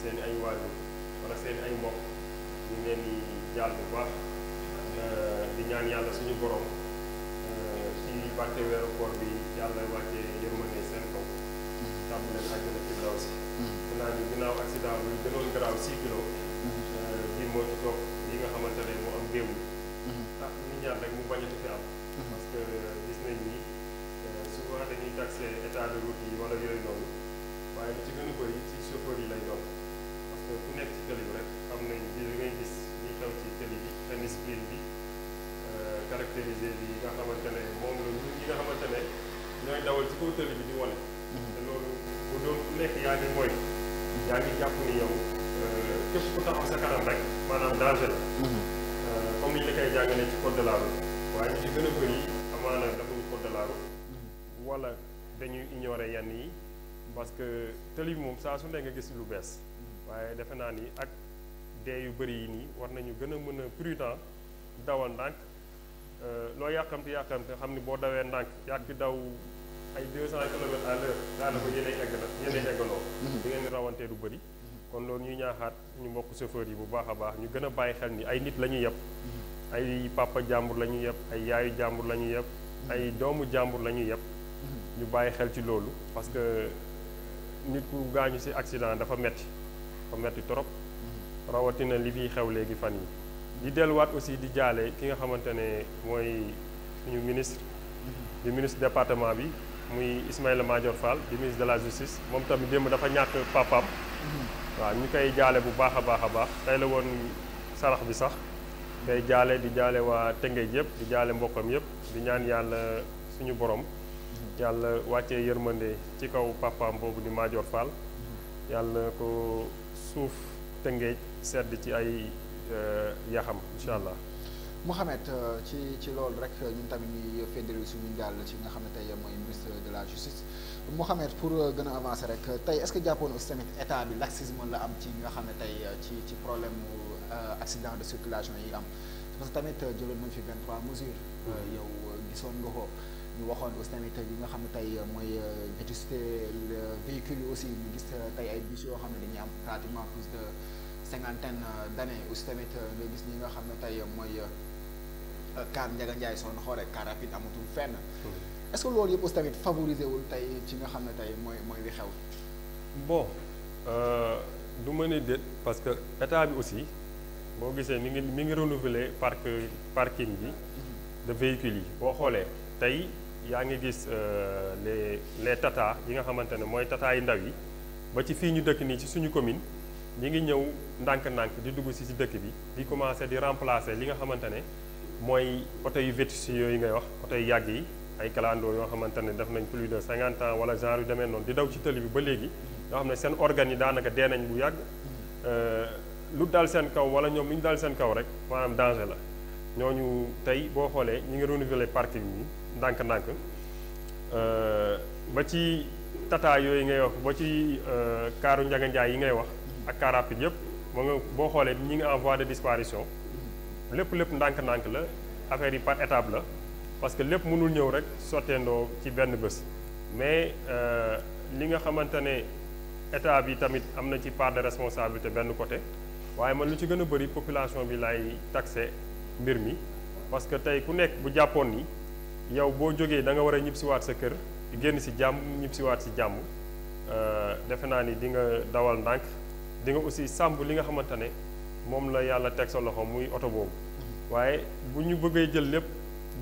seen ay waajur wala seen ay mbokk ñu ngi leen di jaal bu baax di ñaan yàlla suñu borom ci barke weeru koor bi yàlla wàcce yërmande seen kaw tàmm leen àjjana ci daw si naa ni ginnaaw accident bi gënoon garaaw 6 kilos bi moo ci toog yi nga xamante ne mu am démb ñu ñaan rek mu bañati fi am parce que gis nañ ni souvent dañuy taxé état de route yi wala yooyu noonu waaye lu ci gën a bëri ci chauffeur yi lay doon parce que ku nekk ci tëli bi rek xam nañ bi li ngay gis li xew ci tëli bi indiscipline bi caractérisé bi nga xamante ne moom la ñun ñi nga xamante ne ñooy dawal ci kaw tëli bi di wane te loolu bu doon ku nekk yaa ngi mooy yaa ngi jàpp ni yow képp ku taxaw sa kanam rek maanaam danger la comme ni ñu la koy jàngalee ci code de la route waaye ñu ci gën a bëri amaana dafuñu code de la route wala dañuy ignorer yenn yi parce que tëli bi moom saa su ne nga gis lu bees waaye defe naa ni ak dee yu bëri yi nii war nañu gën a mën a prudent dawal ndànk loo yàqamti xam ni boo dawee ndànk yàgg daw ay 200 kilomètres à l'heure daanaka yéenay egg na yéenay eggaloo di ngeen di rawantee du bëri kon loolu ñuy ñaaxaat ñu mbokk chauffeur yi bu baax a baax ñu gën a bàyyi xel ni ay nit la ñuy yeb ay papa jàmbur la ñuy yeb ay yaayu jàmbur la ñuy yeb ay doomu jàmbur la ñuy yeb ñu bàyyi xel ci loolu parce que nit ku gaañu ci accident dafa metti trop rawatina li fiy xew léegi fan yi di delluwaat aussi di jaale ki nga xamante ne mooy suñu ministre di ministre département bi muy Ismaïla Madior Fall di ministre de la justice moom tamit démb dafa ñàkk papaam waaw ñu koy jaale bu baax a baax tey la woon sarax bi sax day jaale di jaale waa Tëngéej yëpp di jaale mbokkam yëpp di ñaan yàlla suñu borom yàlla wàccee yërmande ci kaw papaam boobu di Madior Fall yàlla ko suuf Tëngéej sedd ci ay yaxam incha allah. Mouhamed ci loolu rek ñun tamit ñuy fédéral suñu jàll ci nga xam ne tey mooy ministre de la justice Mouhamed pour gën a avancer rek tey est-ce que jàppoon aussi tamit état bi laxisme la am ci nga xam ne tey ci problème accident de circulation yi am parce que tamit jëloon nañ fi 23 mesures. yow gisoon nga ko ñu waxoon aussi tamit yi nga xam ne tey mooy vétusté véhicule yi aussi ñu gis tey ay bus yoo xam ne dañuy am pratiquement plus de 50aine d'années aussi tamit nga gis ñi nga xam ne tey mooy car Ndiaga Ndiaye soo xoolee car rapide amatul fenn. est-ce que loolu yëpp aussi tamit favoriser wul tey ci nga xam ne tey mooy li xew. bon du ma ni déet parce que état bi aussi boo gisee mi ngi renouveler parking bi de véhicules yi boo xoolee tey yaa ngi gis les tata yi nga xamante ne mooy tata yu ndaw yi ba ci fii ñu dëkk nii ci suñu commune ñi ngi ñëw ndànk-ndànk di dugg ci dëkk bi di commencer di remplacer li nga xamante ne mooy oto yu vétustes yooyu ngay wax oto yu yàgg yi ay clando yoo xamante ne def nañ plus de 50 ans wala genre yu demee noonu di daw ci tëli bi ba léegi yoo xam ne seen organes yi daanaka dee nañ bu yàgg lu dal seen kaw wala ñoom lu ñu dal seen kaw rek maanaam danger la ñooñu tey boo xoolee ñi ngi renouveler parking bi ndànk-ndànk ba ci tata yooyu ngay wax ba ci kaaru Ndiaga Ndiaye yi ngay wax ak car rapide yëpp moo nga boo xoolee ñi ngi en voie de disparition lépp ndànk-ndànk la affaire yi par étape la parce que lépp mënul ñëw rek sotteendoo ci benn bés mais li nga xamante ne état bi tamit am na ci part de responsabilité benn côté waaye man lu ci gën a bëri population bi lay taxé mbir mi parce que tey ku nekk bu jàppoon ni yow boo jógee da nga war a ñibbisiwaat sa kër génn si jàmm ñibbisiwaat si jàmm defe naa ni di nga dawal ndànk di nga aussi sàmm li nga xamante ne moom la yàlla teg sa loxo muy oto boobu waaye bu ñu bëggee jël lépp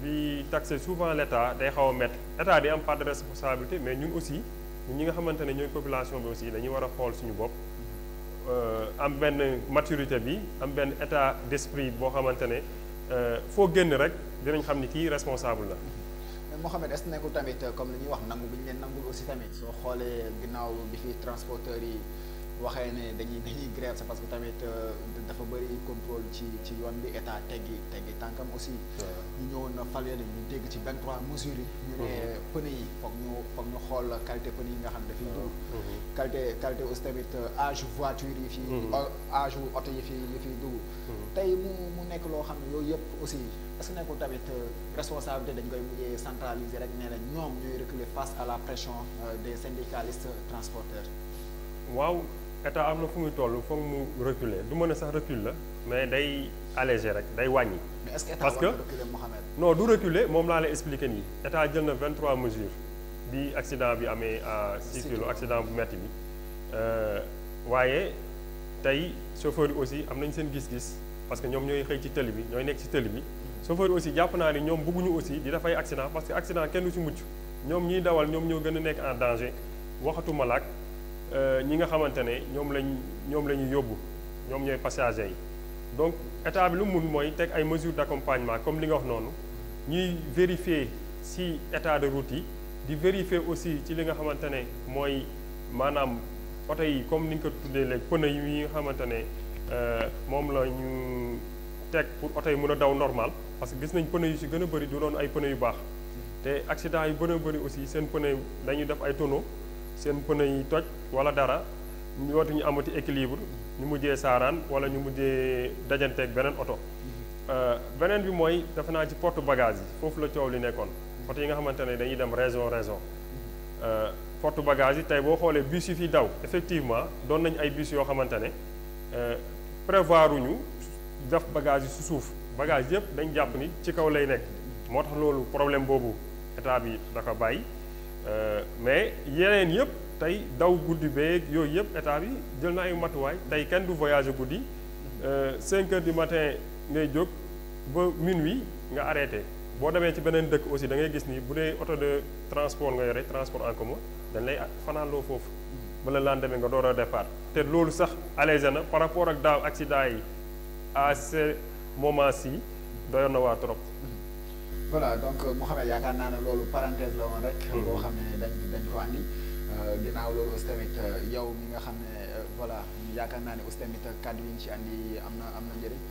di taxer souvent l' état day xaw a métti état di am part de responsabilité mais ñun aussi ñun ñi nga xamante ne ñooy population bi aussi dañuy war a xool suñu bopp am benn maturité bi am benn état d' esprit boo xamante ne foo génn rek dinañ xam ni kii responsable la. mais Mouhamed est-ce que nekkul tamit comme li ñuy wax nangu bi ñu leen nangul aussi tamit soo xoolee ginnaaw bi fi transporteurs yi waxee ne dañuy grève c'est parce que tamit dafa bëri contrôle ci yoon bi état teggi tànkam aussi. ñu ñëwoon na fal yéen ñu dégg ci 23 mesures yi. ñu ne pneu yi foog ñu xool qualité pneu yi nga xam ne dafay dugg. qualité aussi tamit âge voiture yi fii. âge oto yi fiy dugg. tey mu nekk loo xam ne yooyu yëpp aussi est-ce que nekkul tamit responsabilité dañ koy mujjee centraliser rek nee na ñoom ñooy reculer face à la pression des syndicalistes transporteurs. waaw état am na fu muy toll foog mu reculer du mën a sax recul la mais day alléger rek day wàññi. mais est-ce que état parce que war na reculer Mouhamed. non du reculer moom laa lay expliquer nii état jël na 23 mesures bi accident bi amee à 6 kilos accident bu metti bi waaye tey chauffeur yi aussi am nañ seen gis-gis parce que ñoom ñooy xëy ci tëli bi ñooy nekk ci tëli bi. chauffeur yi aussi jàpp naa ni ñoom bëgguñu aussi di def ay accident parce que accident kenn du ci mucc ñoom ñiy dawal ñoom ñoo gën a nekk en danger waxatuma laak ñi nga xamante ne ñoom la ñu yóbbu ñoom ñooy passagers yi donc état bi lu mun mooy teg ay mesures d'accompagnement comme li nga wax noonu ñuy vérifier ci état de route yi di vérifier aussi ci li nga xamante ne mooy maanaam oto yi comme ni nga ko tuddee léegi pneu yi nga xamante ne moom la ñu teg pour oto yi mën a daw normal parce que gis nañ pneu yu ci gën a bëri du doon ay pneu yu baax te accident yu gën a bëri aussi seen pneu dañuy def ay tonneau seen pneu yi toj wala dara ñu amati équilibre ñu mujjee saaraan wala ñu mujjee dajanteeg beneen oto. beneen bi mooy defe naa ci porte bagage yi foofu la coow li nekkoon oto yi nga xamante ne dañuy dem raison porte bagage yi tey boo xoolee bus yi fi daw effectivement doon nañ ay bus yoo xamante ne prévoir uñu def bagage yi su suuf bagage yëpp dañ jàpp ni ci kaw lay nekk moo tax loolu problème boobu état bi da ko bàyyi mais yeneen yëpp tey daw guddi beeg yooyu yëpp état bi jël na ay matuwaay tey kenn du voyage guddi 5 heures du matin ngay jóg ba minuit nga arrêté boo demee ci beneen dëkk aussi da ngay gis ni bu dee auto de transport nga yore transport en commun dañ lay fanaanloo foofu ba la lendemain nga door a départ te loolu sax allégé na par rapport ak daaw accident yi à ce moment-ci doyoon na waa trop. voilà donc Mouhamed yaakaar naa ne loolu parenthèse la woon rek. boo xam ne dañ ko andi ginnaaw loolu aussi tamit yow mi nga xam ne voilà yaakaar naa ne aussi tamit kàddu yi nga ci andi am na njëriñ.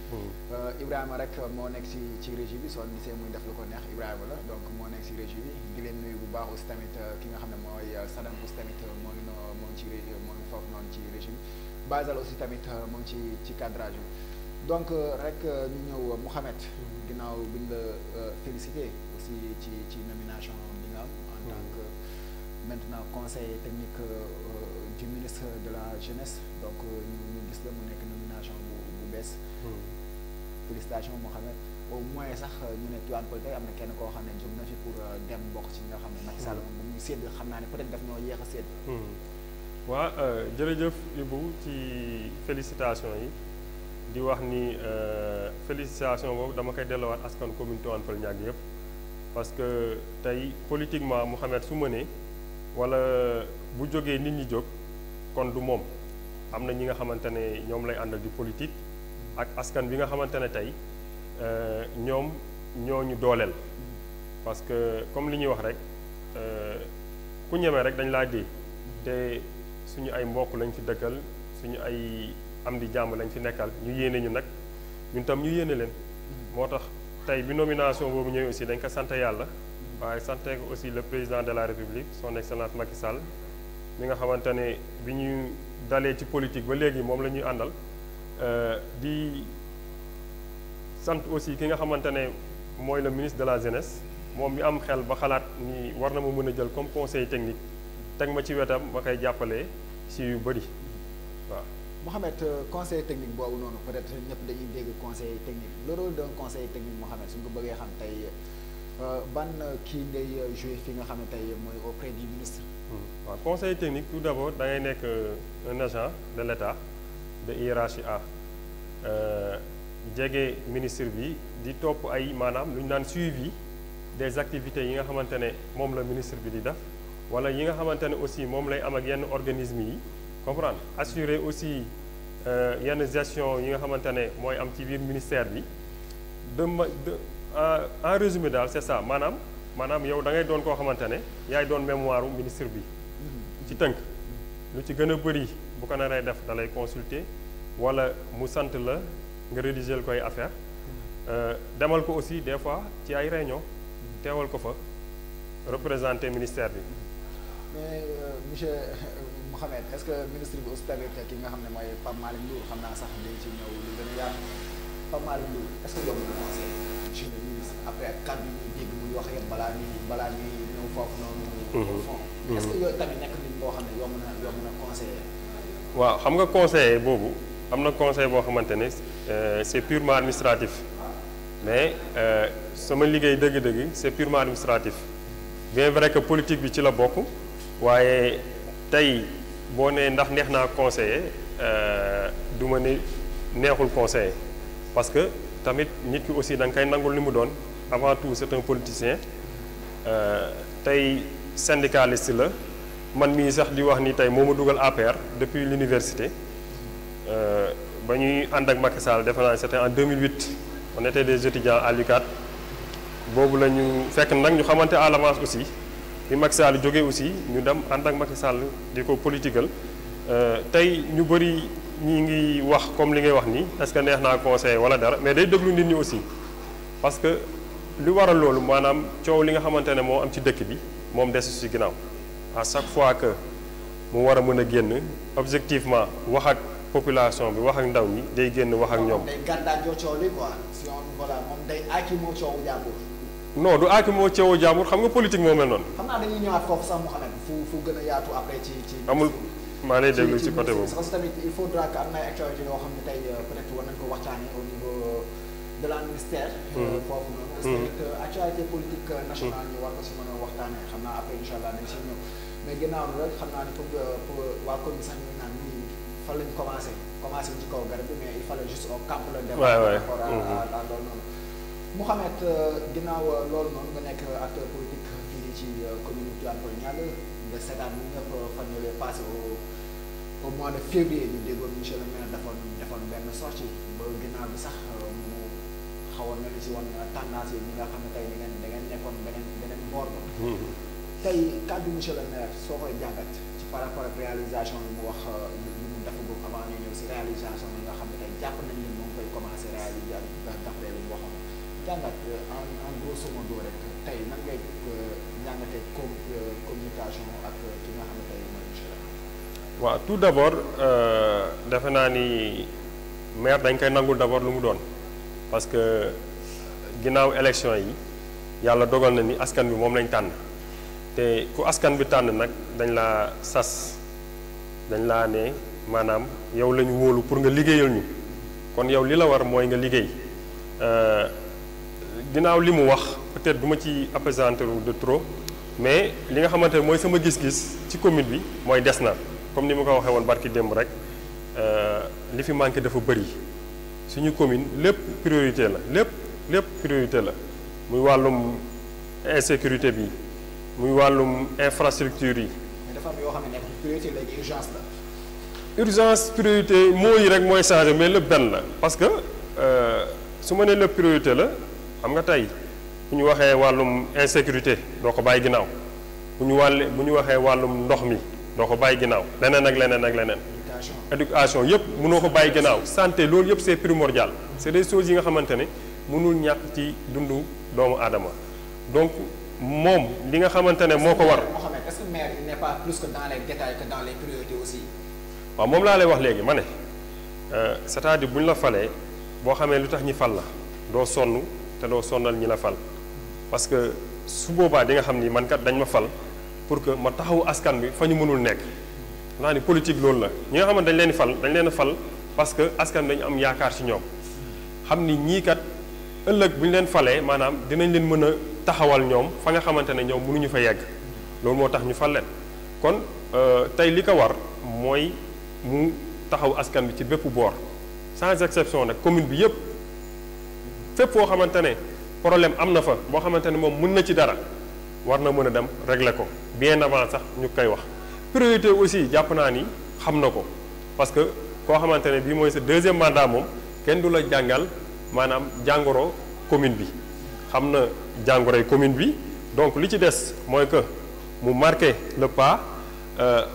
Ibrahima rek moo nekk ci régie bi soo gisee muy def lu ko neex Ibrahima la donc moo nekk ci régie bi di leen nuyu bu baax aussi tamit ki nga xam ne mooy Sadam aussi tamit moo ngi ci moo ngi foofu noonu ci régie bi Basal aussi tamit moo ngi ci cadrage bi donc rek ñu ñëw Mouhamed. ginnaaw bi ñu la félicité aussi ci nomination bi nga am en tant que maintenant conseiller technique du ministre de la jeunesse donc ñu gis la mu nekk nomination bu bees félicitations Mouhamed au moins sax ñu ne Tivaouane Peulh tey am na kenn koo xam ne jóg na fi pour dem bokk ci nga xam ne Macky Sall moom bu ñu sédd xam naa ne peut-être daf ñoo yéex a sédd waaw jërëjëf Ibou ci félicitation yi di wax ni félicitation boobu dama koy delluwaat askan commune Tivaouane Peulh Niaga yëpp parce que tey politiquement Mouhamed su mënee wala bu jógee nit ñi jóg kon du moom am na ñi nga xamante ne ñoom lay àndal di politique ak askan bi nga xamante ne tey ñoom ñoo ñu dooleel parce que comme li ñuy wax rek ku ñeme rek dañ laa dee te suñu ay mbokk lañ fi dëkkal suñu ay am di jàmm lañ fi nekkal ñu yéene ñu nag ñun tam ñu yéene leen moo tax tey bi nomination boobu ñëwee aussi dañ ko sant yàlla waaye sante ko aussi le président de la république son excellence Macky Sall mi nga xamante ne bi ñu dalee ci politique ba léegi moom la ñuy àndal di sant aussi ki nga xamante ne mooy le ministre de la jeunesse moom mi am xel ba xalaat ni war na ma mën a jël comme conseil technique teg ma ci wetam ma koy jàppale si yu bëri waaw. Mouhamed conseil technique boobu noonu peut-être ñëpp dañuy dégg conseil technique le rôle d'un conseil technique Mouhamed suñ ko bëggee xam tey ban kii ngay joué fi nga xam ne tey mooy auprès du ministre. waaw conseil technique tout d'abord da ngay nekk un agent de l'État de hiérarchie A jege ministre bi di topp ay maanaam lu ñu naan suivi des activités yi nga xamante ne moom la ministre bi di def wala yi nga xamante ne aussi moom lay am ak yenn organisme yi comprendre assurer aussi yenn gestion yi nga xamante ne mooy am ci biir ministère bi en résumé daal c'est ça maanaam yow da ngay doon koo xamante ne yaay doon mémoire u ministre bi ci tënk lu ci gën a bëri bu ko naree def da lay consulter wala mu sant la nga rédiger koy affaire demal ko aussi des fois ci ay réunion teewal ko fa représenter ministère bi. mais monsieur Mouhamed est-ce que ministre bi aussi tamit ki nga xam ne mooy Pape Malick Ndour xam naa sax dañ ci ñëw lu gën a yaatu Pape Malick Ndour est-ce que yomb na conseil monsieur le ministre après ak kàddu yi ñuy dégg muy wax yëpp balaa ñuy ñëw foofu noonu. au fond est-ce que yooyu tamit nekk nit boo xam ne yomb na conseiller. waaw xam nga conseiller boobu am na conseil boo xamante ne c'est purement administratif mais sama liggéey dëgg-dëgg c'est purement administratif bien vrai que politique bi ci la bokk waaye tey boo nee ndax neex naa conseiller du ma ne neexul conseiller parce que tamit nit ki aussi da nga koy nangul li mu doon avant tout c'est un politicien tey syndicaliste la man mii sax di wax ni tey moo ma dugal APR depuis l'université ba ñuy ànd ak Macky Sall defe naa c'était en 2008 on était des étudiants à l'UCAD boobu la ñu fekk nag ñu xamante à l'avance aussi bi Macky Sall jógee aussi ñu dem ànd ak Macky Sall di ko politiqueal tey ñu bëri ñi ngi wax comme li ngay wax nii est-ce que neex naa conseil wala dara mais day déglu nit ñi aussi parce que li waral loolu maanaam coow li nga xamante ne moo am ci dëkk bi moom desu ci ginnaaw à chaque fois que mu war a mën a génn objectivement wax ak population bi wax ak ndaw ñi day génn wax ak ñoom. day gàddaajoo coow li quoi si on voilà moom day aaki moo coowu jàmbur. non du aaki moo coowu jàmbur xam nga politique moo mel noonu. xam naa dañuy ñëwaat foofu sax mu xamante fu gën a yaatu après ci. amul maa lay déglu ci côté boobu. parce que tamit il faudra que am na ay actualité yoo xam ne tey peut-être war nañ ko waxtaanee au niveau de la ministère. foofu noonu. parce que actualité politique nationale ñu war ko si mën a waxtaanee xam naa après incha allah dañ si ñëw mais ginnaaw rek xam naa ne pour waa commune sax ñu naan nii fan lañ commencé ci kaw garab bi mais il fallait juste on campe le débat par rapport à loolu noonu. Mouhamed ginnaaw loolu noonu nga nekk acteur politique fii ci commune Tivaouane Peulh Niaga nga seetaan ñu ñëpp fan yooyu passé au mois de février ñu déggoon monsieur le maire defoon benn sortie ba ginnaaw bi sax mu xawoon na li si woon tendance yi ñi nga xam ne tey da ngeen nekkoon beneen boor ba. tey kàddu monsieur le maire soo koy jàngat ci par rapport ak réalisation yi mu wax li mu defagum avant ñu ñëw si réalisation yi nga xam ne tey jàpp nañ ni moom koy commencer réaliser d'après li mu waxoon jàngat en grosso modo rek tey nan ngay jàngatee communication ak ki nga xam ne tey mooy monsieur le maire. waaw tout d'abord defe naa ni maire dañ koy nangul d'abord lu mu doon parce que ginnaaw élection yi yàlla dogal na ni askan bi moom lañ tànn. te ku askan bi tànn nag dañ laa sas dañ laa ne maanaam yow la ñu wóolu pour nga liggéeyal ñu kon yow li la war mooy nga liggéey ginnaaw li mu wax peut-être du ma ci appesanteur de trop mais li nga xamante ne mooy sama gis-gis ci commune bi mooy des na comme ni ma ko waxee woon barki démb rek li fi manqué dafa bëri suñu commune lépp priorité la lépp priorité la muy wàllum insécurité bi muy wàllum infrastructure yi. mais dafa am yoo xam ne nekk priorité léegi urgence la. urgence priorité moo yi rek mooy changé mais lépp benn la parce que su ma nee lépp priorité la xam nga tey bu ñu waxee wàllum insécurité doo ko bàyyi ginnaaw bu ñu waxee wàllum ndox mi doo ko bàyyi ginnaaw leneen ak leneen. éducation yëpp mënoo ko bàyyi ginnaaw santé loolu yëpp c'est primordial c'est des choses yi nga xamante ne mënul ñàkk ci dundu doomu aadama donc. moom li nga xamante ne moo ko war. est-ce que maire il n'est pas plus que dans les détails que dans les priorités aussi. waaw moom laa lay wax léegi ma ne c'est-à-dire bu ñu la falee boo xamee lu tax ñi fal la doo sonn te doo sonnal ñi la fal parce que su boobaa di nga xam ni man kat dañ ma fal pour que ma taxawu askan bi fa ñu mënul nekk. naa ni politique loolu la ñi nga xamante dañ leen di fal parce que askan dañu am yaakaar ci ñoom xam ni ñii kat ëllëg bu ñu leen falee maanaam dinañ leen mën a. taxawal ñoom fa nga xamante ne ñoom mënuñu fa yegg loolu moo tax ñu fal leen kon tey li ko war mooy mu taxaw askan bi ci bépp boor sans exception nag commune bi yépp fépp foo xamante ne problème am na fa boo xamante ne moom mën na ci dara war na mën a dem régler ko bien avant sax ñu koy wax priorité aussi jàpp naa ni xam na ko parce que koo xamante ne bii mooy sa deuxième mandat moom kenn du la jàngal maanaam jàngoro commune bi xam na jàngoroy commune bi donc li ci des mooy que mu marqué le pas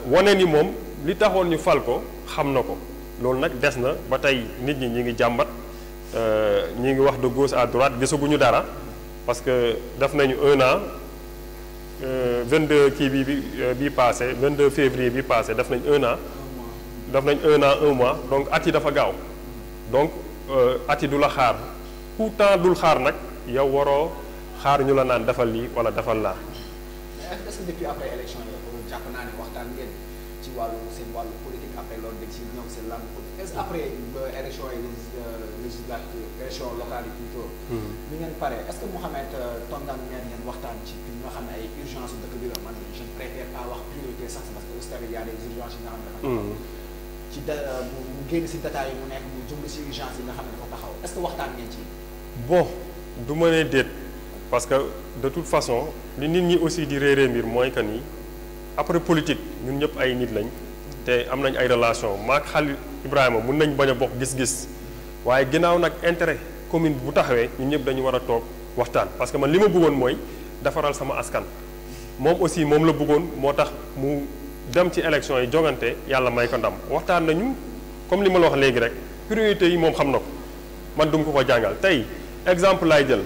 wane ni moom li taxoon ñu fal ko xam na ko loolu nag des na ba tey nit ñi ñi ngi jàmbat ñi ngi wax de gauche à droite gisaguñu dara parce que def nañu 1 an 22 kii bi passé 22 février bi passé def nañ 1 an def nañ 1 an 1 mois donc at yi dafa gaaw donc at yi du la xaar ku temps dul xaar nag yow waroo xaar ñu la naan defal lii wala defal laa. mais est-ce que depuis après élection yi jàpp naa ne waxtaan ngeen ci seen wàllu politique après loolu dañ si ñëw seen langue politique est-ce que après élection yi législative élection locale yi plutôt bi ngeen pare est-ce que Mouhamed tongaan ngeen waxtaan ci ñoo xam ne ay urgence dëkk bi la man je ne préfère pas wax priorité sax parce que aussi tamit y a des urgences yi nga xam ne dafa ci mu génn si détails yi mu nekk mu jublu si urgence yi nga xam ne dafa taxaw est-ce que waxtaan ngeen ci bon du ma ne déet parce que de toute façon li nit ñi aussi di réeree mbir mooy que ni après politique ñun ñëpp ay nit lañ te am nañ ay relation maak Khalil Ibrahima mun nañ bañ a bokk gis-gis waaye ginnaaw nag intérêt commune bu taxawee ñun ñëpp dañu war a toog waxtaan parce que man li ma bëggoon mooy defaral sama askan moom aussi moom la bëggoon moo tax mu dem ci élection yi jongante yàlla may ko ndam waxtaan nañu comme li ma la wax léegi rek priorité yi moom xam na ko man dum ko jàngal tey exemple laay jël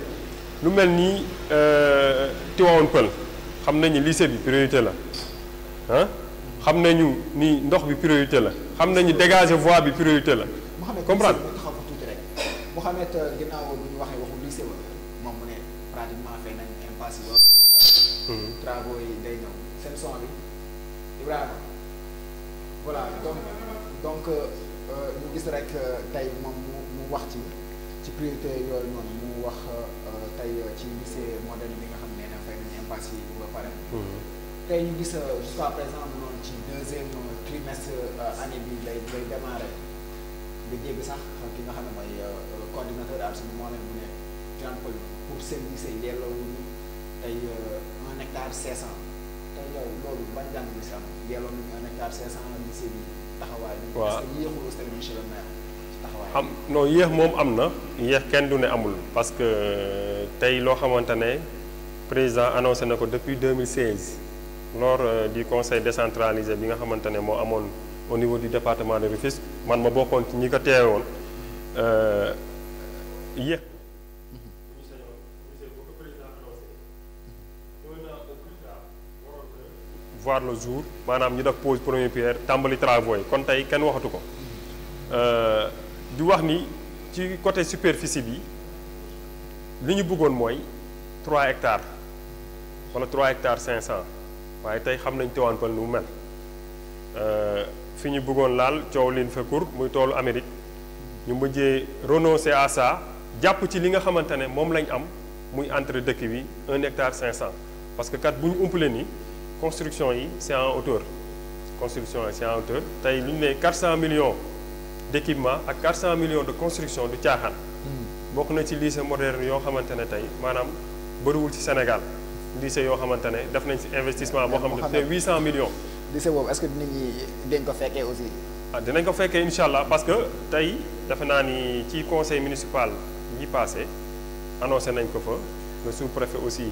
lu mel ni Tivaouane Peulh xam nañu lycée bi priorité la ah xam nañu ni ndox bi priorité la xam nañu dégager voie bi priorité la. comprendre taxaw fa tuuti rek Mouhamed ginnaaw bu ñu waxee waxu lycée ba moom mu ne pratiquement fay nañ impasse ba pare travaux yi day ñëw seen son bi Ibrahima voilà donc ñu gis rek tey moom mu wax ci priorité yooyu noonu mu wax tey ci lycée moderne bi nga xam ne fay nañ impasse yi ba pare tey ñu gis jusqu'à présent mu noonu ci deuxième trimestre année bi lay démarrer nga dégg sax ki nga xam ne mooy coordinateur absolument moo leen mu ne Tivaouane Peulh pour seen lycée yelloowuñu tey 1 hectare 500 tey yow loolu ban jàng bi si am yelloo nañu 1 hectare 500 lycée bi taxawaay bi. waaw parce que yéexul aussi tamit monsieur le maire ci taxawaay am non yéex moom am na yéex kenn du ne amul parce que tey loo xamante ne président annoncé na ko depuis 2016 lors du conseil décentralisé bi nga xamante ne moo amoon au niveau du département de Rufisque man ma bokkoon ci ñi ko teewe woon yéex voir le jour maanaam ñu def pose première pierre tàmbali travaux yi kon tey kenn waxatu ko di wax ni ci côté superficie bi li ñu bëggoon mooy 3 hectares wala 3 hectares 500 waaye tey xam nañ Tivaouane Peulh nu mu mel fi ñu bëggoon laal coow liin fekkur muy toolu Amérique ñu mujjee renoncer à ça jàpp ci li nga xamante ne moom lañ am muy entre dëkk bi 1 hectare 500 parce que kat bu ñu umpale ni construction yi c'est en hauteur construction yi c'est en hauteur tey lu ñu ne 400 millions d'équipement ak 400 millions de construction du caaxaan bokk na ci lycée moderne yoo xamante ne tey maanaam bëriwul ci Sénégal lycée yoo xamante ne def nañ ci investissement boo xam ne 800 millions. lycée boobu est-ce que nit ñi dañ ko fekkee aussi. ah dinañ ko fekkee incha allah parce que tey defe naa ni ci conseil municipal yi passé annoncé nañ ko fa le sous-préfet aussi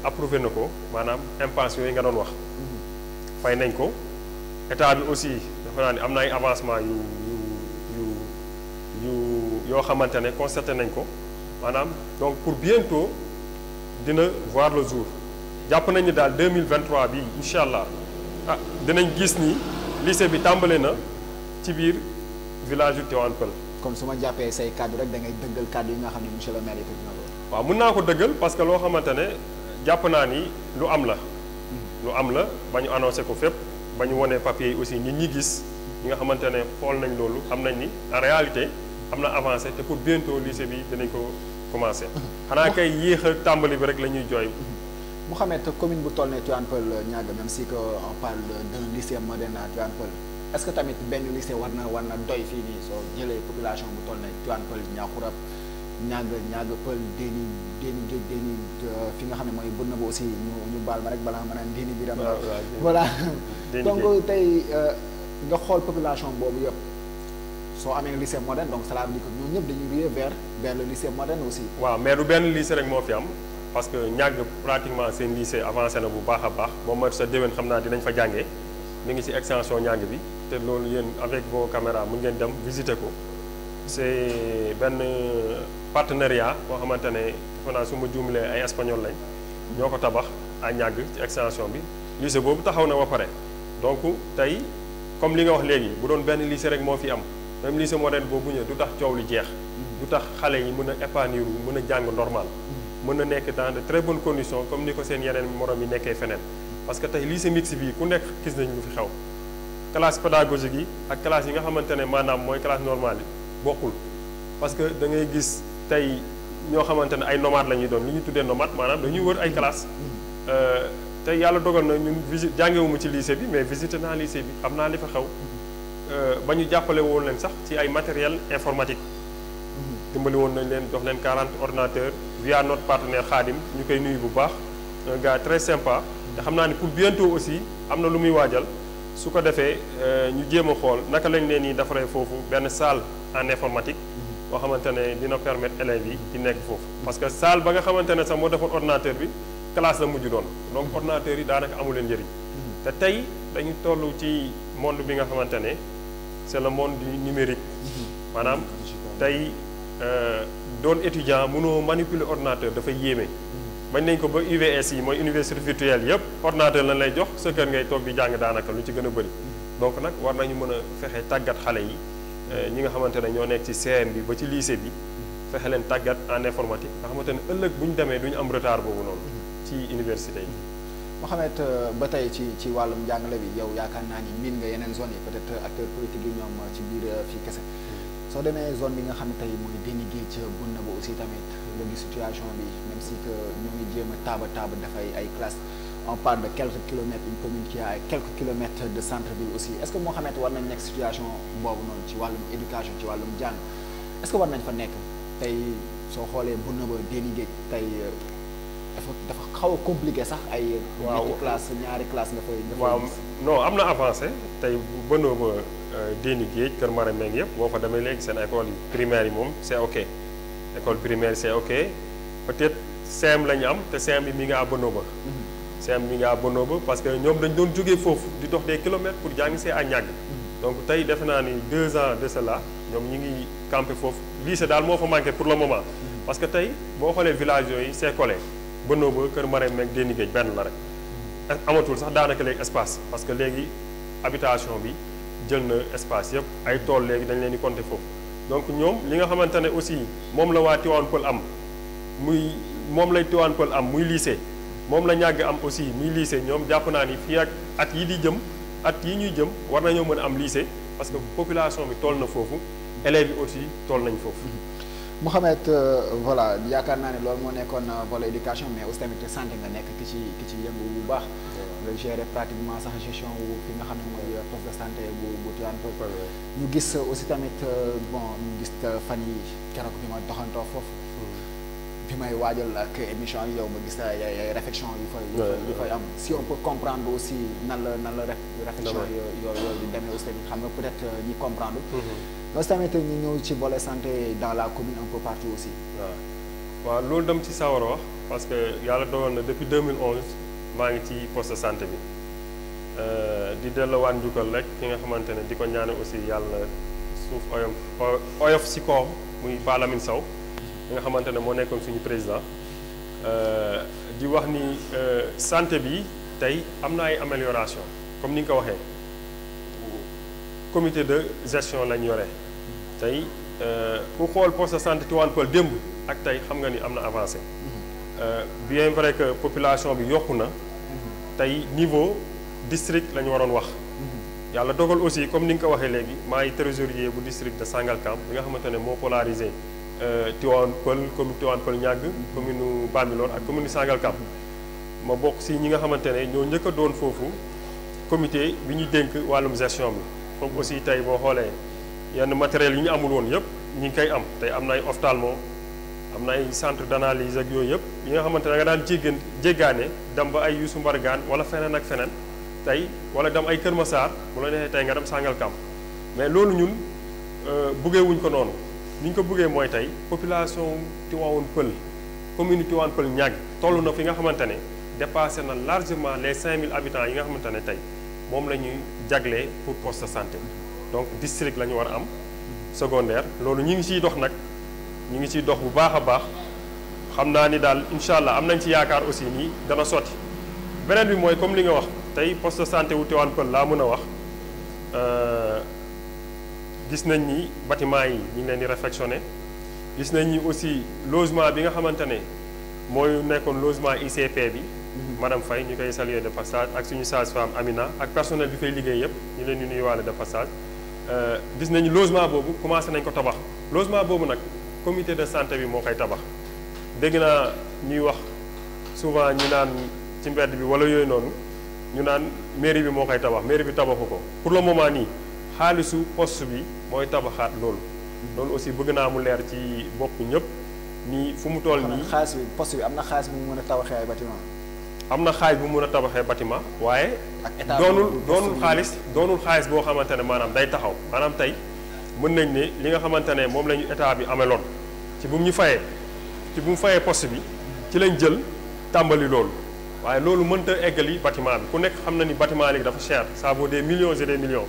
approuvé na ko maanaam impasse yooyu nga doon wax. fay nañ ko état bi aussi defe naa ni am na ay avancement yoo xamante ne constaté nañ ko maanaam donc pour bientôt dina voir le jour jàpp nañ ni daal 2023 bi incha allah ah dinañ gis ni lycée bi tàmbale na ci biir village yu Tivaouane Peulh. comme su ma jàppee say kàddu rek da ngay dëggal kàddu yi nga xam ne monsieur le maire yi na loolu. waaw mën naa ko dëggal parce que loo xamante ne jàpp naa ni lu am la. lu am la ba ñu annoncé ko fépp ba ñu wonee papier yi aussi nit ñi gis ñi nga xamante ne xool nañ loolu xam nañ ni en réalité am na avancé te pour bientôt lycée bi dinañ ko commencé. xanaa kay yéex a tàmbali bi rek la ñuy jooy. Mouhamed commune bu toll ne Tivaouane Peulh Niaga même si que on parle d'un lycée moderne à Tivaouane Peulh est-ce que tamit benn lycée war na doy fii nii soo jëlee population bu toll ne Tivaouane Peulh Niakhouroup Niaga Peulh Déni Géej Déni fi nga xam ne mooy bën na ba aussi ñu baal ma rek balaa ma naan Déni bi. voilà donc tey nga xool population boobu yëpp soo amee lycée moderne donc cela veut dire que ñun ñëpp dañuy rier vers le lycée moderne aussi. waaw mais du benn lycée rek moo fi am. parce que ñàgg pratiquement seen lycée avancé na bu baax a baax moom mooy sa déwén xam naa dinañ fa jàngee mi ngi ci extension ñàgg bi te loolu yéen avec vos caméras mun ngeen dem visiter ko c'est benn partenariat boo xamante ne defe naa su ma juumlee ay espagnol lañ ñoo ko tabax à ñàgg ci extension bi lycée boobu taxaw na ba pare donc tey comme li nga wax léegi bu doon benn lycée rek moo fi am même lycée moderne boobu ñëw du tax coow li jeex du tax xale yi mën a épanouir mën a jàng normal mën na nekk dans de très bonnes conditions comme ni ko seen yeneen morom yi nekkee feneen parce que tey lycée mixte bii ku nekk gis nañ lu fi xew classe pédagogique yi ak classe yi nga xamante ne maanaam mooy classe normale yi bokkul parce que da ngay gis tey ñoo xamante ne ay nomades la ñuy doon li ñuy tuddee nomade maanaam dañuy wër ay classe tey yàlla dogal na ñun visite jàngewuma ci lycée bi mais visité naa lycée bi xam naa li fa xew ba ñu jàppale woon leen sax ci ay matériel informatique dimbali woon nañ leen jox leen 40 ordinateurs via notre partenaire Khadim ñu koy nuyu bu baax un gars très sympa te xam naa ni pour bientôt aussi am na lu muy waajal su ko defee ñu jéem a xool naka lañ leen di defaree foofu benn salle en informatique boo xamante ne dina permettre élèves yi di nekk foofu parce que salle ba nga xamante ne sax moo defoon ordinateur bi classe la mujj doon donc ordinateur yi daanaka amu leen njëriñ te tey dañu toll ci monde bi nga xamante ne c'est le monde du numérique maanaam tey doon étudiant mënoo manipuler ordinateur dafay yéeme bañ nañ ko ba UVS yi mooy université virtuelle yëpp ordinateur lañ lay jox sa kër ngay toog di jàng daanaka lu ci gën a bëri donc nag war nañu mën a fexe tàggat xale yi ñi nga xamante ne ñoo nekk ci CM bi ba ci lycée bi fexe leen tàggat en informatique nga xamante ne ëllëg bu ñu demee du ñu am retard boobu noonu ci université yi. Mohamed ba tey ci wàllum njàngale bi yow yaakaar naa ni miin nga yeneen zone yi peut-être acteurs politiques yi ñoom ci biir fii kese soo demee zone bi nga xam ne tey mooy Déni Géej bun na ba aussi tamit nga gis situation bi même si que ñoo ngi jéem a taaba dafay ay classes on parle de quelques kilomètres une commune qui a quelques kilomètres de centre-ville aussi est-ce que Mohamed war nañ nekk situation boobu noonu ci wàllum éducation ci wàllum jàng est-ce que war nañ fa nekk tey soo xoolee bun na ba Déni Géej tey dafa xaw a compliqué sax ay. waaw ñaari classe nga fay. waaw non am na avancé tey bu bënoo ba Déni Géej Kër Marème meeg yëpp boo fa demee léegi seen école yi primaire yi moom c'est ok école primaire c'est ok peut-être CM la ñu am te CM bi mi nga bënoo ba. CM mi nga bënoo ba parce que ñoom dañ doon jógee foofu di dox des kilomètres pour jàng see à ñàgg. donc tey defe naa ni 2 ans de cela ñoom ñi ngi campé foofu lycée daal moo fa manqué pour le moment. parce que tey boo xoolee village yooyu c'est collé. bënoo ba Kër Marème meeg Déni Géej benn la rek amatul sax daanaka léegi espace parce que léegi habitation bi jël na espace yëpp ay tool léegi dañ leen di compter foofu donc ñoom li nga xamante ne aussi moom la waa Tivaouane Peulh am moom lay Tivaouane Peulh am muy lycée moom la ñàgg am aussi muy lycée ñoom jàpp naa ni fii ak at yi di jëm at yi ñuy jëm war nañoo mën a am lycée parce que population bi toll na foofu élèves yi aussi toll nañ foofu. Mohamed voilà yaakaar naa ne loolu moo nekkoon volet éducation mais aussi tamit santé nga nekk ki ci yëngu bu baax. nga gérer pratiquement sax gestion wu fi nga xam ne mooy poste de santé bu Tivaouane Peulh. ñu gis aussi tamit bon ñu gis fan yi keroog bi ma doxantoo foofu. bi may waajal ak émission yi yow ma gis ay réflexion yu fay am si on peut comprendre aussi nan la réflexion yooyu di demee aussi tamit xam nga peut-être ñi comprendre. loolu tamit ñu ñëw ci volet santé dans la commune un peu partout aussi. waaw loolu dem ci sawar a wax parce que yàlla dogal na depuis 2011 maa ngi ci poste de santé bi di delluwaat njukkal rek ki nga xamante ne di ko ñaane aussi yàlla suuf oyof si koom muy Ba Lamine Sow ki nga xamante ne moo nekkoon suñu président di wax ni santé bi tey am na ay amélioration comme ni nga ko waxee comité de gestion lañ yore tey ku xool poste de santé Tivaouane Peulh démb ak tey xam nga ni am na avancé bien vrai que population bi yokku na tey niveau district la ñu waroon wax yàlla dogal aussi comme ni nga ko waxee léegi maay trésorier bu district de Sangalkam bi nga xamante ne moo polarisé Tivaouane Peulh commune Tivaouane Peulh Niague commune Bambilor ak commune Sangalkam ma bokk si ñi nga xamante ne ñoo njëkk a doon foofu comité bi ñu dénk wàllum gestion bi foofu aussi tey boo xoolee yenn matériel yi ñu amul woon yëpp ñi ngi koy am tey am na ay ophtalmo am na ay centre d'analyse ak yooyu yëpp yi nga xamante ne nga daan jéggaane dem ba ay Youssou Mbargane wala feneen ak feneen tey wala dem ay Kër Massar bu la neexee tey nga dem Sangalkam mais loolu ñun buggee wuñ ko noonu ni ñu ko buggee mooy tey population Tivaouane Peulh commune Tivaouane Peulh Niague toll na fi nga xamante ne dépassé na largement les 5000 habitants yi nga xamante ne tey moom la ñuy jaglee pour poste de santé donc district la ñu war a am secondaire loolu ñu ngi ciy dox nag ñu ngi ciy dox bu baax a baax xam naa ni daal incha allah am nañ ci yaakaar aussi nii dana sotti beneen bi mooy comme li nga wax tey poste de santé wu Tivaouane Peulh laa mën a wax gis nañ ni bâtiment yi ñu ngi leen di réfectionné gis nañ ni aussi logement bi nga xamante ne mooy nekkoon logement ICP bi. madame Faye ñu koy saluer de passage ak suñu sage-femme Amina ak personnel bi fay liggéey yëpp ñu leen di nuyuwaale de passage. gis nañu logement boobu commencé nañ ko tabax logement boobu nag comité de santé bi moo koy tabax dégg naa ñuy wax souvent ñu naan ci mbedd bi wala yooyu noonu ñu naan mairie bi moo koy tabax mairie bi tabaxu ko pour le moment nii xaalisu poste bi mooy tabaxaat loolu. loolu aussi bëgg naa mu leer ci bopp ñëpp nii fu mu toll nii. xaalis bi poste bi am na xaalis bu mu mën a tabaxee ay bâtiment. am na xaalis bu mu mën a tabaxee bâtiment waaye. ak état doonul xaalis boo xamante ne maanaam day taxaw maanaam tey mën nañ ne li nga xamante ne moom la ñu état bi ameloon ci bu mu fayee poste bi ci lañ jël tàmbali loolu waaye loolu mënta eggali bâtiment bi ku nekk xam na ni bâtiment léegi dafa cher ça vaut des millions et des millions.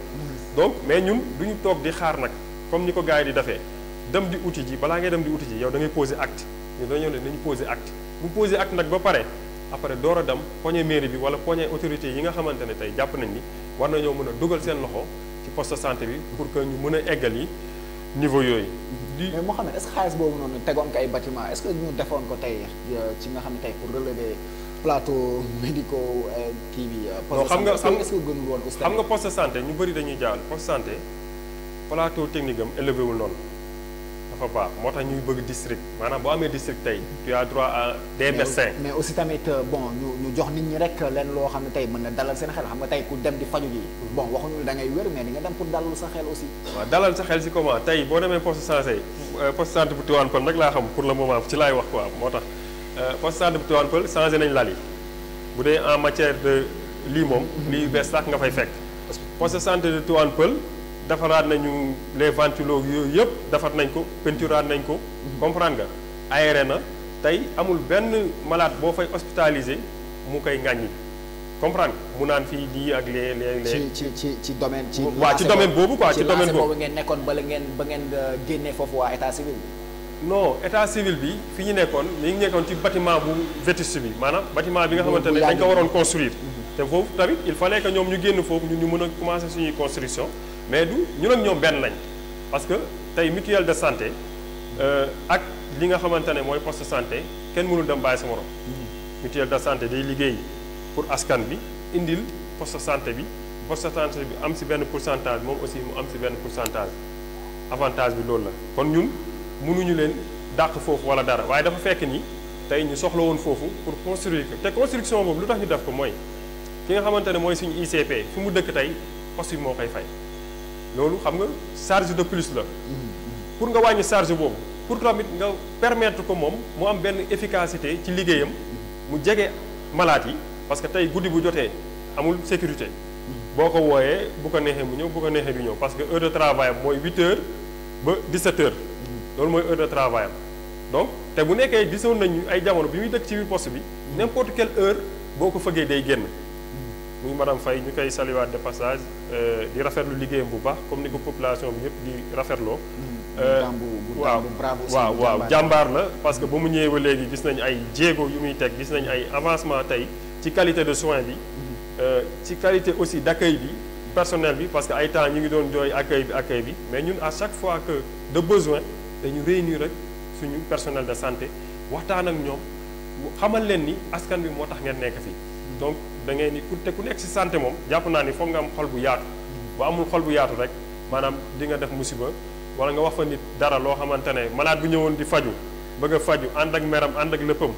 donc mais ñun du ñu toog di xaar nag comme ni ko gars yi di defee dem di uti ji balaa ngay dem di uti ji yow da ngay poser acte ñu dañoo ne nañu poser acte bu poser acte nag ba pare après door a dem poñe mairie bi wala poñe autorité yi nga xamante ne tey jàpp nañ ni war nañoo mën a dugal seen loxo ci poste de santé bi pour que ñu mën a eggali niveau yooyu. mais Mouhamed est-ce que xaalis boobu noonu tegoon ko ay bâtiment est-ce que ñu defoon ko tey ci nga xam ne tey pour relever plateau médicaux kii bi. non xam nga est-ce que gënul woon aussi xam nga poste de santé ñu bëri dañuy jaawal poste de santé plateau technique am élevé wul noonu dafa baax moo tax ñuy bëgg district maanaam boo amee district tey tu as droit à des médecins. mais aussi tamit bon ñu jox nit ñi rek leen loo xam ne tey mën na dalal seen xel xam nga tey ku dem di faju ji bon waxuñu da ngay wér mais di nga dem pour dalal sa xel aussi. waaw dalal sa xel si comment tey boo demee poste de santé bu Tivaouane Peulh nag laa xam pour le moment ci laay wax quoi moo tax poste de santé bu Tivaouane Peulh changé nañ lal yi bu dee en matière de lii moom. lii bees sax nga fay fekk. poste de santé de Tivaouane Peulh defaraat nañu les ventilos yooyu yëpp defar nañ ko peinturaat nañ ko. comprendre nga aéré na tey amul benn malade boo fay hospitalisé mu koy ŋàññi comprendre mu naan fii lii ak les. ci domaine. waaw ci domaine boobu quoi ci domaine boobu ngeen nekkoon ba ngeen génnee foofu waa état civil. non état civil bi fi ñu nekkoon ñu ngi nekkoon ci bâtiment bu vétuste bi maanaam bâtiment bi nga xamante ne dañ ko waroon construire. te foofu tamit il fallait que ñoom ñu génn foofu ñun ñu mën a commencer suñuy construction mais du ñun ak ñoom benn lañ parce que tey mutuelle de santé ak li nga xamante ne mooy poste de santé kenn mënul dem bàyyi sa morom. mutuelle de santé day liggéey pour askan bi indil poste de santé bi poste de santé bi am si benn pourcentage moom aussi mu am si benn pourcentage avantage bi loolu la kon ñun mënuñu leen dàq foofu wala dara waaye dafa fekk ni tey ñu soxla woon foofu pour construire ko te construction boobu lu tax ñu def ko mooy ki nga xamante ne mooy suñu ICP fi mu dëkk tey poste bi moo koy fay loolu xam nga charge de plus la pour nga wàññi charge boobu pour tamit nga permettre ko moom mu am benn efficacité ci liggéeyam mu jege malade yi parce que tey guddi bu jotee amul sécurité boo ko wooyee bu ko neexee mu ñëw bu ko neexee du ñëw parce que heure de travail am mooy 8 heures ba 17 heures loolu mooy heure de travail am donc te bu nekkee gisoon nañu ay jamono bi muy dëkk ci biir poste bi n'importe quelle heure boo ko fëggee day génn muy madame Faye ñu koy saluwaat de passage di rafetlu liggéeyam bu baax comme ni ko population bi yëpp di rafetloo. waaw jàmbaar la parce que ba mu ñëwee ba léegi gis nañ ay jéego yu muy teg gis nañ ay avancement tey ci qualité de soins bi ci qualité aussi d'accueil bi personnel bi parce que ay temps ñu ngi doon jooy accueil bi mais ñun à chaque fois que de besoin dañu réunir rek suñu personnel de santé waxtaan ak ñoom xamal leen ni askan bi moo tax ngeen nekk fii donc da ngay ni te ku nekk ci santé moom jàpp naa ni foog nga am xol bu yaatu bu amul xol bu yaatu rek maanaam di nga def musiba wala nga wax fa nit dara loo xamante ne malade bu ñëwoon di faju bëgg a faju ànd ak meram ànd ak léppam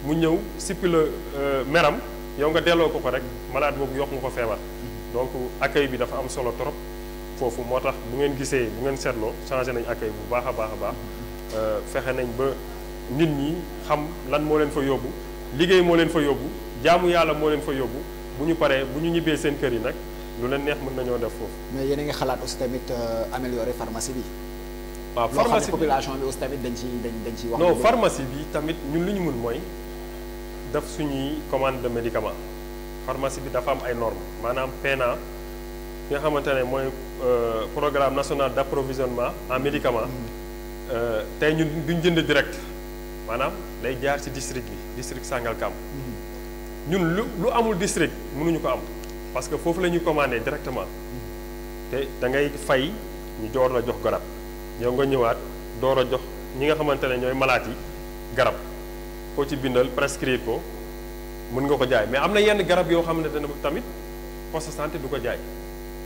mu ñëw sippi la meram yow nga delloo ko rek malade boobu yokk nga ko feebar donc accueil bi dafa am solo trop foofu moo tax bu ngeen gisee bu ngeen seetloo changé nañ accueil bu baax a baax fexe nañ ba nit ñi xam lan moo leen fa yóbbu liggéey moo leen fa yóbbu jaamu yàlla moo leen fa yóbbu bu ñu paree bu ñu ñibbee seen kër yi nag lu leen neex mën nañoo def foofu. mais yéen a ngi xalaat aussi tamit améliorer pharmacie bi. waaw pharmacie bi population bi aussi tamit dañ ciy wax. non pharmacie bi tamit ñun li ñu mun mooy def suñuy commande de médicament pharmacie bi dafa am ay normes maanaam PNA nga xamante ne mooy programme national d'approvisionnement en médicaments tey ñun duñ jënd direct maanaam day jaar ci district bi district Sangalkam ñun lu amul district mënuñu ko am parce que foofu la ñuy commandé directement te da ngay fay ñu door la jox garab yow nga ñëwaat door a jox ñi nga xamante ne ñooy malaat yi garab koo ci bindal prescrire ko mën nga ko jaay mais am na yenn garab yoo xam ne tamit poste de santé du ko jaay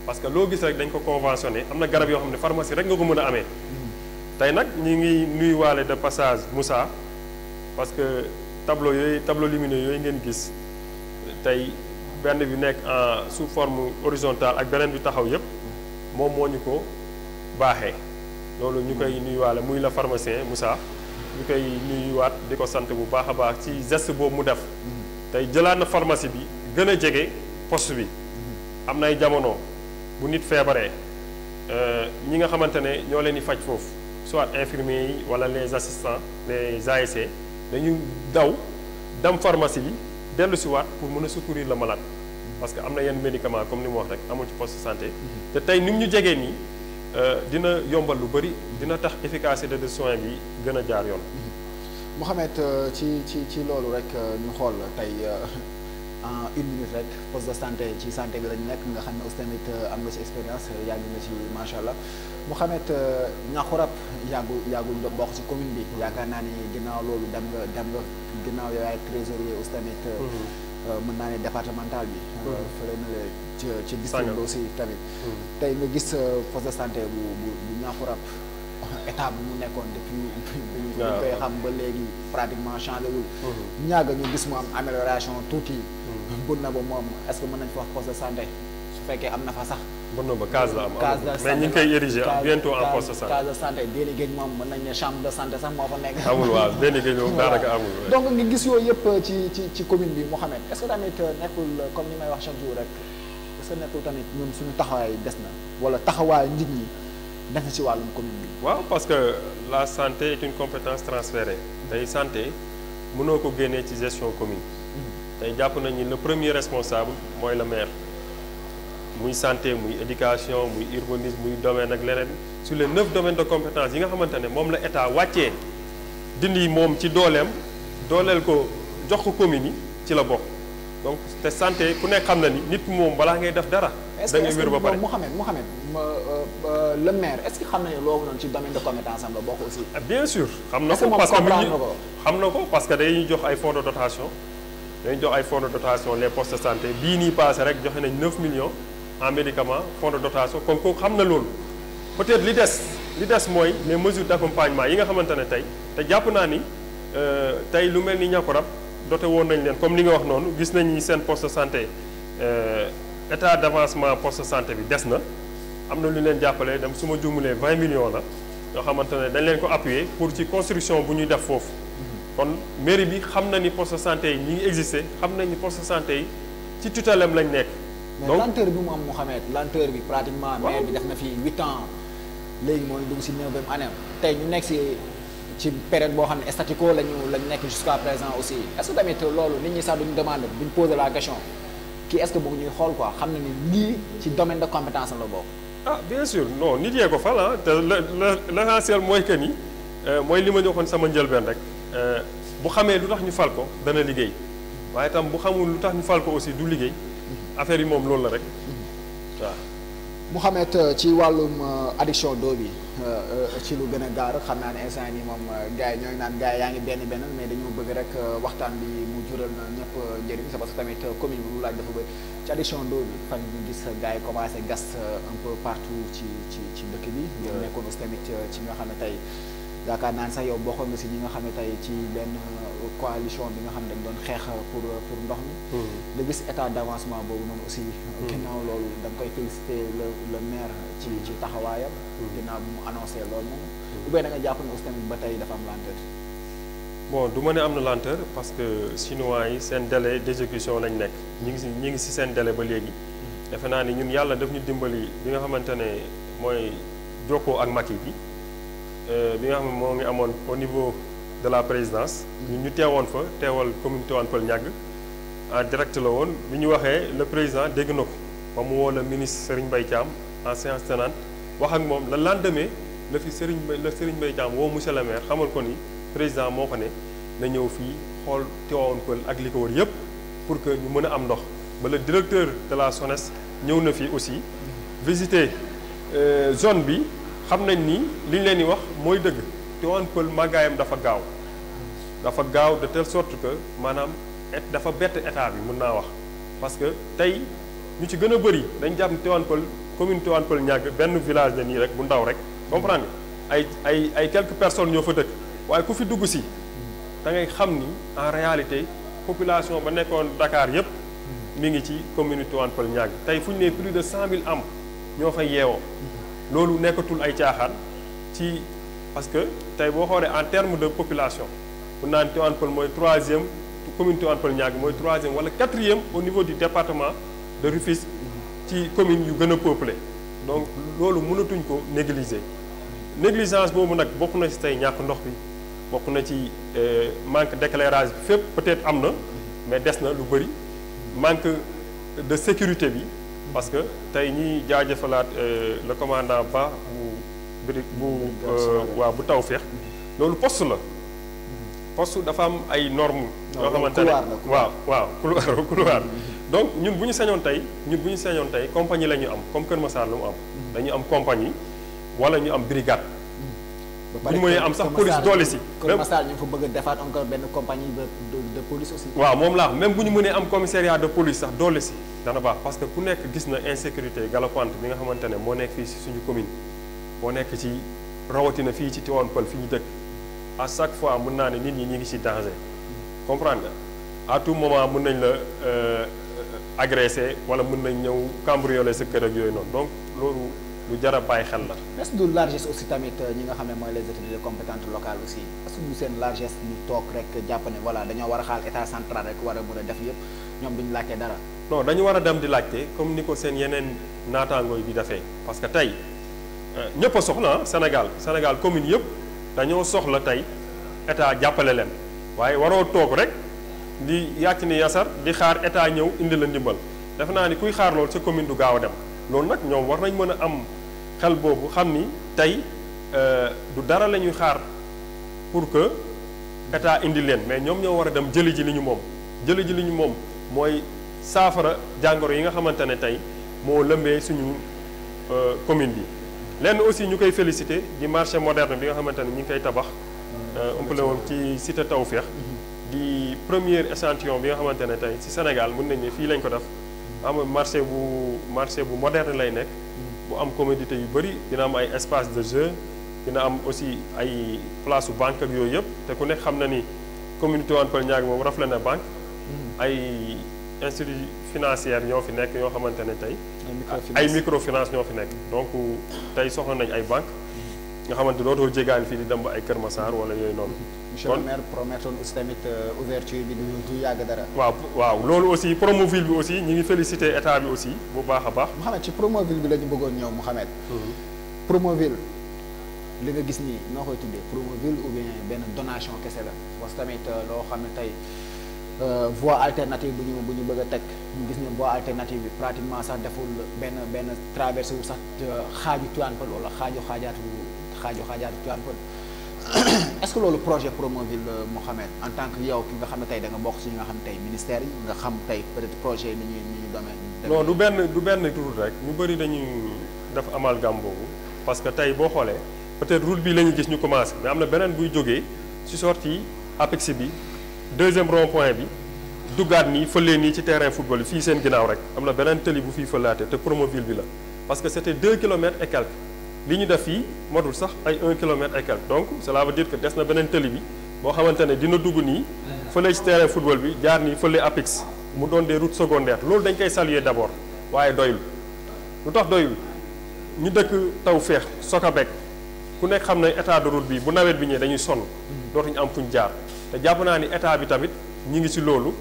parce que loo gis rek dañ ko conventionné am na garab yoo xam ne pharmacie rek nga ko mën a amee. tey nag ñi ngi nuyuwaale de passage Moussa parce que tableau lumineux yooyu ngeen gis tey benn bi nekk en sous forme horizontale ak beneen bi taxaw yépp moom moo ñu ko baaxee loolu ñu koy nuyuwaale muy la pharmacien Moussa ñu koy nuyuwaat di ko sant bu baax a baax ci geste boobu mu def tey jëlaat na pharmacie bi gën a jege poste bi am na ay jamono bu nit feebaree ñi nga xamante ne ñoo leen di faj foofu soit infirmiers yi wala les assistants les ASC dañu daw dem pharmacie bi dellu si waat pour mën a secourir le malade parce que am na yenn médicament comme ni mu wax rek amul ci poste de santé te tey ni mu ñu jegee nii dina yombal lu bëri dina tax efficacité de soins bi gën a jaar yoon. Mouhamed ci loolu rek ñu xool tey en une minute rek poste de santé ci santé bi lañu nekk nga xam ne aussi tamit am nga ci expérience yàgg nga ci macha allah Mouhamed Niakhou-Rab yàggul bokk ci commune bi yaakaar naa ni ginnaaw loolu dem nga ginnaaw yow yaay trésorier aussi tamit mën naa ne départemental bi fële na la ci district bi aussi tamit tey nga gis poste de santé bu Niakhou-Rab état bi mu nekkoon depuis ñu koy xam ba léegi pratiquement changé wul ñaaga ñu gis mu am amélioration tuuti bun na ba moom est-ce que mën nañ fa wax poste de santé su fekkee am na fa sax bun na ba case la am mais ñu ngi koy ériger bientôt en poste de santé case de santé délégué moom mën nañ ne chambre de santé sax moo fa nekk amul waaw délégué moom daanaka amul donc nga gis yooyu yëpp ci commune bi Mouhamed est-ce que tamit nekkul comme ni may wax chaque jour rek est-ce que nekkul tamit ñun suñu taxawaay des na wala taxawaay nit ñi des na ci wàllum commune bi waaw parce que la santé est une compétence transférée tey santé mënoo ko génnee ci gestion commune tey jàpp nañu le premier responsable mooy le maire muy santé muy éducation muy urbanisme muy domaine ak leneen sur les 9 domaines de compétence yi nga xamante ne moom la état wàccee dindi moom ci dooleem dooleel ko jox ko commune yi ci la bokk donc te santé ku nekk xam na ni nit moom balaa ngay def dara. da ngay wér ba pare Mouhamed le maire est-ce que xam na ne loolu noonu ci domaine de compétence am la bokk aussi. bien sûr xam na ko parce que xam na ko parce que dañuy jox ay fonds de dotation dañuy jox ay fonds de dotation les postes de santé bii nii passé rek joxe nañ 9 millions en médicaments fonds de dotation kon kooku xam na loolu peut-être li des mooy les mesures d'accompagnement yi nga xamante ne tey te jàpp naa ni tey lu mel ni Niakhou-Rab doté woon nañ leen comme ni nga wax noonu gis nañ ni seen poste de santé état d'avancement poste de santé bi des na am na lu leen jàppale dem su ma jumulee 20 millions la yoo xamante ne dañ leen ko appuyer pour ci construction bu ñuy def foofu kon mairie bi xam na ni poste de santé yi ñi ngi existé xam nañ ni poste de santé yi ci tutelem lañ nekk. mais lenteur bi mu am Mouhamed lenteur bi pratiquement maire bi def na fi 8 ans léegi mooy dugg si 9e année tey ñu nekk ci période boo xam ne statu quo lañu nekk jusqu'à présent aussi est-ce que tamit loolu nit ñi sax duñu demande duñ poser la question kii est-ce que bëgg ñuy xool quoi xam na ni lii ci domaine de compétence la bokk. ah bien sûr non nit yee ko fal te l'essentiel mooy que ni mooy li ma joxoon sama njëlbeen rek bu xamee lu tax ñu fal ko dana liggéey waaye itam bu xamul lu tax ñu fal ko aussi du liggéey affaire yi moom loolu la rek waaw. Mouhamed ci wàllum addiction d'eau bi ci lu gën a gaaw rek xam naa ne instant yi moom gars yi ñooy naan gars yi yaa ngi benn mais dañoo bëgg rek waxtaan bi mu jural na ñëpp njëriñ c'est parce que tamit commune bi lu laaj dafa bëri ci addiction d'eau bi fan ñu gis gars yi commencé gas un peu partout ci dëkk bi ngeen nekkoon aussi tamit ci nga xam ne tey yaakaar naa ne sax yow bokkoon nga si ñi nga xam ne tey ci benn coalition bi nga xam ne dañ doon xeex pour ndox mi nga gis état d'avancement boobu noonu aussi ginnaaw loolu da nga koy féliciter le maire ci taxawaayam ginnaaw bu mu annoncé loolu moom ou bien da nga jàpp ne aussi tamit ba tey dafa am lenteur bon du ma ne am na lenteur parce que chinois yi seen délai d'exécution lañ nekk ñi ngi si seen délai ba léegi defe naa ni ñun yàlla daf ñu dimbali bi nga xamante ne mooy jokkoo ak Macky bi nga xam ne moo ngi amoon au niveau de la présidence ñu teewoon fa teewal commune Tivaouane Peulh Niaga en direct la woon bi ñu waxee le président dégg na ko ba mu woo le ministre Serigne Mbaye Thiam en séance tenante wax ak moom le lendemain la fi Serigne Mbaye Thiam woo monsieur le maire xamal ko ni président moo ko ne na ñëw fii xool Tivaouane Peulh ak li ko wër yëpp pour que ñu mën a am ndox ba le directeur de la SONES ñëw na fii aussi visiter zone bi xam nañ ni li ñu leen di wax mooy dëgg Tivaouane Peulh màggaayam dafa gaaw dafa gaaw de telle sorte que maanaam dafa bett état bi mën naa wax parce que tey ñu ci gën a bëri dañ jàpp ne Tivaouane Peulh commune Tivaouane Peulh Niaga benn village la nii rek bu ndaw rek comprendre nga ay quelques personnes ñoo fa dëkk waaye ku fi dugg si da ngay xam ni en réalité population ba nekkoon Dakar yépp mi ngi ci commune Tivaouane Peulh Niaga tey fu ñu nee plus de 100 000 am ñoo fay yeewoo loolu nekkatul ay caaxaan ci parce que tey boo xoolee en terme de population mun naa ne Tivaouane Peulh mooy 3e commune Tivaouane Peulh Niaga mooy 3e wala 4e au niveau du département de Rufisque ci commune yu gën a peuplé donc loolu mënatuñ ko négliger négligence boobu nag bokk na ci tey ñàkk ndox bi bokk na ci manque d'éclairage bi fépp peut-être am na mais des na lu bëri manque de sécurité bi parce que tey ñiy jaajëfalaat le commandant Ba bu Tawfekh loolu poste la poste dafa am ay normes yoo xamante ne waaw couloir donc ñun bu ñu sañoon tey compagnie la ñu am comme Kër Massar lu mu am dañu am compagnie wala ñu am brigade bu ñu mënee am sax police doole si Kër Massar ñu fa bëgg a defaat encore benn compagnie de police aussi waaw moom laa même bu ñu mënee am commissariat de police sax doole si dana baax parce que ku nekk gis na insécurité galopante bi nga xamante ne moo nekk fii si suñu commune moo nekk ci rawatina fii ci Tivaouane Peulh fi ñu dëkk à chaque fois mën naa ne nit ñi ngi ci danger comprendre nga à tout moment mën nañ la agressé wala mën nañ ñëw cambrioler sa kër ak yooyu noonu donc loolu lu jar a bàyyi xel la. est-ce que du largesse aussi tamit ñi nga xam ne mooy les autorités compétentes locales aussi est-ce que du seen largesse ñu toog rek jàpp ne voilà dañoo war a xaar état central rek war a mën a def yëpp ñoom duñu laajte dara. non dañu war a dem di laajte comme ni ko seen yeneen naataangooy di defee parce que tey ñëpp a soxla Sénégal commune yëpp dañoo soxla tey état jàppale leen waaye waroo toog rek di yàcc ni yasar di xaar état ñëw indi la ndimbal defe naa ni kuy xaar loolu sa commune du gaaw a dem loolu nag ñoom war nañ mën a am xel boobu xam ni tey du dara la ñuy xaar pour que état indi leen mais ñoom ñoo war a dem jëli ji li ñu moom mooy saafara jàngoro yi nga xamante ne tey moo lëmbee suñu commune bi lenn aussi ñu koy féliciter di marché moderne bi nga xamante ne ñu ngi koy tabax ëmpale woon ci cité Tawfekh di premier échantillon bi nga xamante ne tey ci Sénégal mën nañ ne fii lañ ko def am marché bu moderne lay nekk bu am commodité yu bëri dina am ay espace de jeu dina am aussi ay place su banque ak yooyu yëpp te ku nekk xam na ni commune Tivaouane Peulh Niaga moom rafle na banque ay institut financière ñoo fi nekk yoo xamante ne tey ay microfinance ñoo fi nekk donc tey soxla nañ ay banque nga xamante dootoo jégaani fii di dem ba ay Kër Massar wala yooyu noonu. monsieur le maire promettoon aussi tamit ouverture bi du yàgg dara. waaw loolu aussi Promoville bi aussi ñi ngi féliciter état bi aussi bu baax a baax. Mouhamed ci Promoville bi la ñu bëggoon ñëw Mouhamed. Promoville li nga gis nii noo koy tuddee Promoville ou bien benn donation kese la parce que tamit loo xam ne tey voie alternative bu ñu bëgg a teg ñu gis ne voie alternative bi pratiquement sax deful benn traversé wu sax xaaju Tivaouane Peulh wala xaaju xaajaatu Tivaouane Peulh est-ce que loolu projet Promoville Mouhamed en tant que yow ki nga xam ne tey da nga bokk ci ñi nga xam ne tey ministère yi nga xam tey peut-être projet ni ñuy domaine. non du benn route rek ñu bëri dañuy def amalgame boobu parce que tey boo xoolee peut-être route bi la ñu gis ñu commencé mais am na beneen buy jógee ci sortie APEX bi deuxième rond-point bi duggaat nii fëlee nii ci terrain football fii seen ginnaaw rek am na beneen tëli bu fii fëlaate te Promoville bi la parce que c'était 2 kilomètres et quelques li ñu def fii motul sax ay 1 kilomètre et quelques donc cela veut dire que des na beneen tëli bi boo xamante ne dina dugg nii fële ci terrain football bi jaar nii fële APEX mu doon des routes secondaires loolu dañ koy saluer d'abord waaye doyul lu tax doyul ñu dëkk Tawfekh Sokabek ku nekk xam ne état de route bi bu nawet bi ñëwee dañuy sonn dootuñu am fuñ jaar te jàpp naa ni état bi tamit ñi ngi ci loolu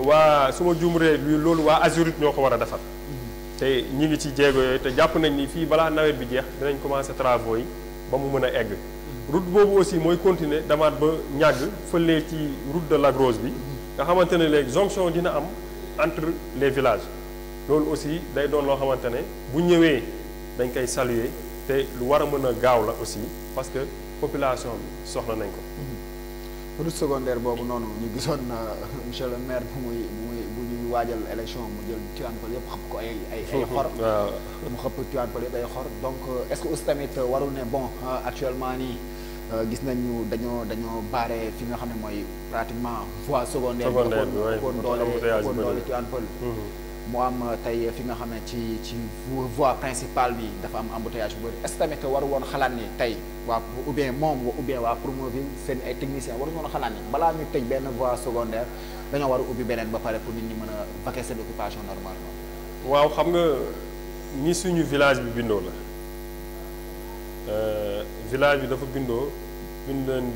waa su ma juumree loolu waa Azurite ñoo ko war a defar te ñi ngi ci jéego yooyu te jàpp nañ ni fii balaa nawet bi jeex dinañ commencer travaux yi ba mu mën a egg route boobu aussi mooy continuer damaat ba ñàgg fëlee ci route de Lac Rose bi nga xamante ne léegi jonction dina am entre les villages loolu aussi day doon loo xamante ne bu ñëwee dañ koy saluer te lu war a mën a gaaw la aussi parce que population bi soxla nañ ko. route secondaire boobu noonu ñu gisoon monsieur le maire bu ñuy waajal élection mu jël Tivaouane Peulh yëpp xëpp ko ay xor. mu xëpp Tivaouane Peulh yëpp ay xor donc est-ce que aussi tamit warul ne bon actuellement nii gis nañu dañoo barré fi nga xam ne mooy pratiquement voie secondaire bi ëppoon doole Tivaouane Peulh mu am tey fi nga xam ne ci voie principale bi dafa am embouteillage bu bëri est-ce que tamit waru woon xalaat ni tey waa ou bien waa Promoville seen ay techniciens waru woon xalaat ni balaa ñu tëj benn voie secondaire dañoo war a ubbi beneen ba pare pour nit ñi mën a vaquer seen occupation normalement. waaw xam nga ni suñu village bi bindoo la village bi dafa bindoo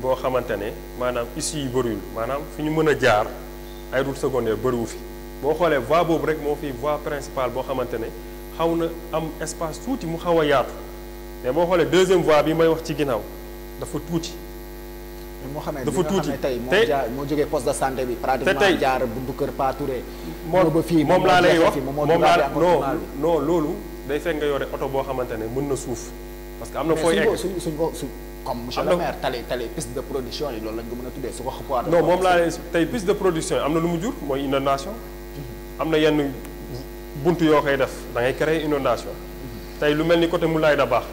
boo xamante ne maanaam issue yi bëriwul maanaam fi ñu mën a jaar ay route secondaire bëriwu fi boo xoolee voie boobu rek moo fi voie principale boo xamante ne xaw na am espace tuuti mu xaw a yaatu mais boo xoolee deuxième voie bi may wax ci ginnaaw dafa tuuti. dafa tuuti tey moo jógee poste de santé bi pratiquement jaar buntu kër Pa Touré moom laa lay wax non loolu day fekk nga yore oto boo xamante ne mën na suuf parce que am na fooy egg suñ comme monsieur le maire tali piste de production yi loolu lañ ko mën a tuddee su ko xëppaat non moom laa lay tey piste de production yi am na lu mu jur mooy inondation am na yenn buntu yoo koy def da ngay créer inondation tey lu mel ni côté Moulay da baax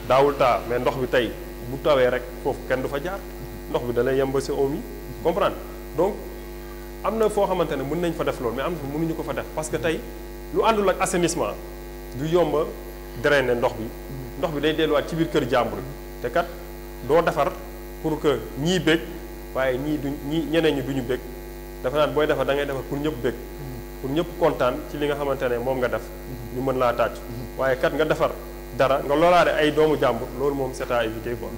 daawul taa mais ndox bi tey bu tawee rek foofu kenn du fa jaar ndox bi da lay yem ba sa oom yi comprendre donc am na foo xamante ne mën nañ fa def loolu mais am na mënuñu ko fa def parce que tey lu àndul ak assainissement du yomba drainer ndox bi day delluwaat ci biir kër jàmbur te kat doo defar pour que ñii bég waaye ñeneen ñi duñu bég dafa naan booy defar da ngay defar pour ñëpp bég pour ñëpp kontaan ci li nga xamante ne moom nga def ñu mën laa tàcc waaye kat nga defar dara nga loraale ay doomu jàmbur loolu moom c'est à éviter quoi.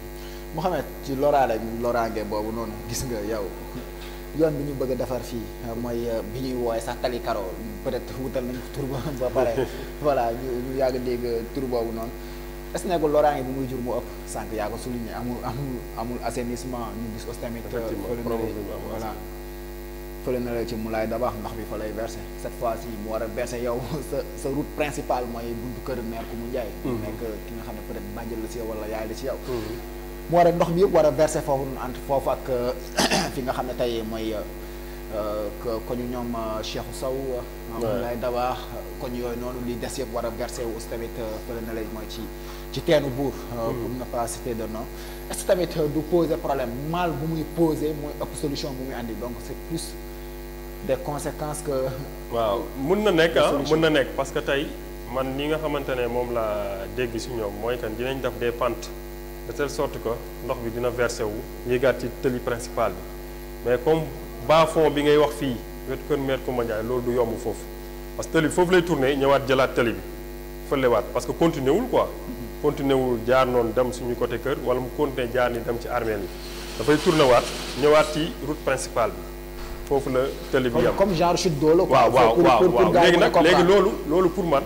Mouhamed ci loraange boobu noonu gis nga yow yoon bi ñu bëgg a defar fii mooy bi ñuy wooye sax tali karo peut-être wutal nañ tur ba pare voilà ñu yàgg dégg tur boobu noonu est-ce que nekkul loraange bi muy jur mu ëpp sànq yaa ko souligné amul assainissement ñu gis aussi tamit voilà fële na la ci Moulay Dabax ndox bi fa lay versé cette fois-ci mu war a versé yow sa route principale mooy buntu kër maire ku mu njaay nekk ki nga xam ne peut-être bàjjal la si yow wala yaay la si yow mu war a ndox bi yëpp war a versé foofu entre foofu ak fi nga xam ne tey mooy ko ñu ñoom Cheikhou Sow Moulay Dabax ko ñu yooyu noonu li des yëpp war a versé wu aussi tamit fële na la mooy ci teenu buur pour ne pas citer de nom est-ce que tamit du poser problème mal bu muy poser mooy ëpp solution bu muy andi donc c'est plus des conséquences que waaw mën na nekk mën na nekk parce que tey man li nga xamante ne moom la dégg si ñoom mooy que dinañ def des pentes de telle sorte que ndox bi dina versé wu yéegaat ci tëli principal bi mais comme bas fond bi ngay wax fii wetu kër maire Coumba Ndiaye loolu du yomb foofu parce que tëli bi foofu lay tourné ñëwaat jëlaat tëli bi fëlewaat parce que continué wul quoi continué wul jaar noonu dem suñu côté kër wala mu continué jaar ni dem ci armeel yi dafay tourné waat ñëwaat ci route principale bi foofu la tëli bi yam comme genre chute d'eau la waaw léegi loolu pour man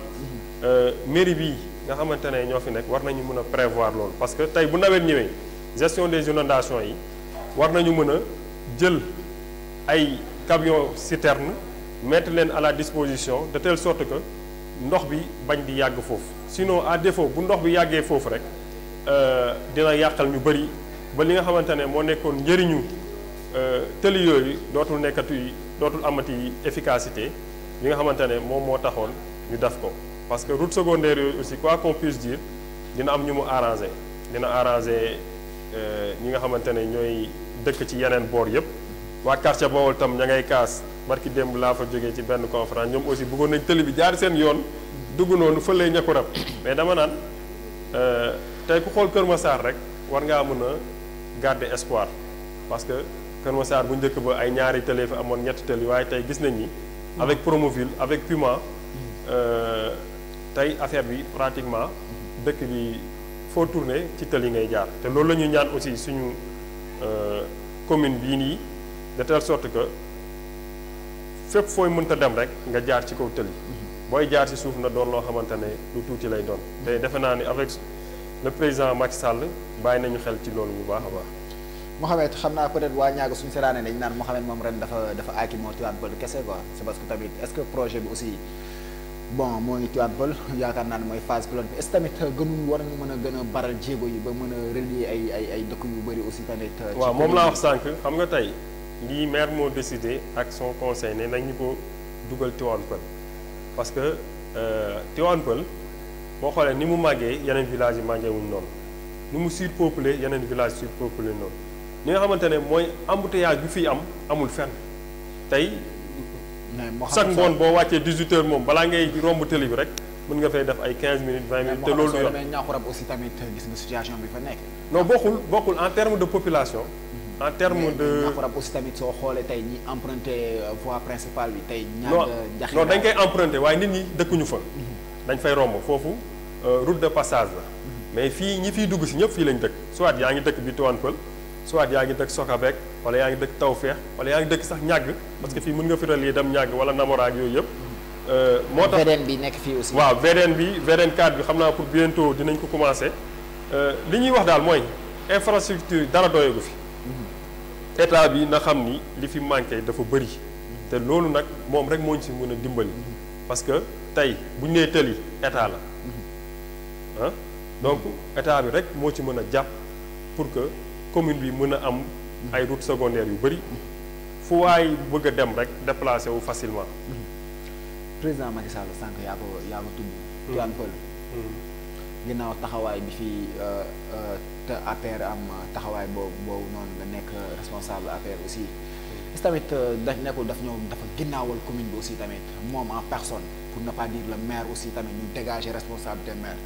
mairie bi nga xamante ne ñoo fi nekk war nañu mën a prévoir loolu parce que tey bu nawet ñëwee gestion des inondations yi war nañu mën a jël ay camions citernes mettre leen à la disposition de telle sorte que ndox bi bañ di yàgg foofu sinon à défaut bu ndox bi yàggee foofu rek dina yàqal ñu bëri ba li nga xamante ne moo nekkoon njëriñu tëli yooyu dootul amati efficacité li nga xamante ne moom moo taxoon ñu def ko parce que route secondaire yooyu aussi quoi qu'on puisse dire dina am ñu mu arrangé dina arrangé ñi nga xamante ne ñooy dëkk ci yeneen boor yëpp waa quartier Bawol tam ña ngay kaas barki démb laa fa jógee ci benn conférence ñoom aussi bëggoon nañ tëli bi jaar seen yoon dugg noonu fële ña ko rab mais dama naan tey ku xool Kër Massar rek war ngaa mën a garder espoir parce que Kër Massar bu njëkk ba ay ñaari tëli fa amoon ñetti tëli waaye tey gis nañ ni avec Promoville avec Puma tey affaire bi pratiquement dëkk bi foo tourner ci tëli ngay jaar te loolu la ñuy ñaan aussi suñu commune bii nii de telle sorte que fépp fooy mënta dem rek nga jaar ci kaw tëli booy jaar ci suuf na doon loo xamante ne lu tuuti lay doon te defe naa ni avec le président Macky Sall bàyyi nañu xel ci loolu bu baax a baax. Mouhamed xam naa peut-être waa ñaaga suñu seraane dañu naan Mouhamed moom ren dafa aaki moo Tivaouane Peulh kese quoi c'est parce que tamit est-ce que projet bi aussi bon moo ngi Tivaouane Peulh yaakaar naa ne mooy phase pilote bi est-ce que tamit gënuñ war nañu mën a gën a baral jéego yi ba mën a relier ay dëkk yu bëri aussi tamit. waaw moom laa wax sànq xam nga tey lii maire moo décidé ak son conseil ne nañ ñu ko dugal Tivaouane Peulh parce que Tivaouane Peulh boo xoolee ni mu màggee yeneen village yi màggee wuñ noonu ni mu surpeuplé yeneen village surpeuplé noonu li nga xamante ne mooy embouteillage bi fiy am amul fenn tey chaque ngoon boo wàccee 18h moom balaa ngay romb télé bi rek mën nga fay def ay 15 minutes 20 minutes te loolu yoon mais Niakoulrab aussi tamit gis nga situation bi fa nekk. non bokkul en terme de population en terme de Niakoulrab aussi tamit soo xoolee tey ñi emprunté voie principale bi tey non dañ koy emprunté waaye nit ñi dëkkuñu fa dañ fay romb foofu route de passage la mais fii ñi fiy dugg si ñëpp fii lañ dëkk soit yaa ngi dëkk bi Tivaouane Peulh soit yaa ngi dëkk Sokabek wala yaa ngi dëkk Tawfekh wala yaa ngi dëkk sax ñàgg parce que fii mën nga fi relier dem ñàgg wala Namora ak yooyu yëpp moo tax VDN bi nekk fii aussi. waaw VDN 4 bi xam naa pour bientôt dinañ ko commencer li ñuy wax daal mooy infrastructure dara doyagu fi état bi na xam ni li fi manqué dafa bëri te loolu nag moom rek moo ñu si mën a dimbali parce que tey bu ñu nee tëli état la ah donc état bi rek moo ci mën a jàpp pour que commune bi mën a am ay routes secondaires yu bëri fu waay bëgg a dem rek déplacer wu facilement. président Macky Sall sànq yaa ko tudd. Tivaouane Peulh. ginnaaw taxawaay bi fi te APR am taxawaay boobu noonu nga nekk responsable APR aussi est-ce tamit nekkul dafa ginnaawal commune bi aussi tamit moom en personne pour ne pas dire le maire aussi tamit ñu dégager responsabilité maire.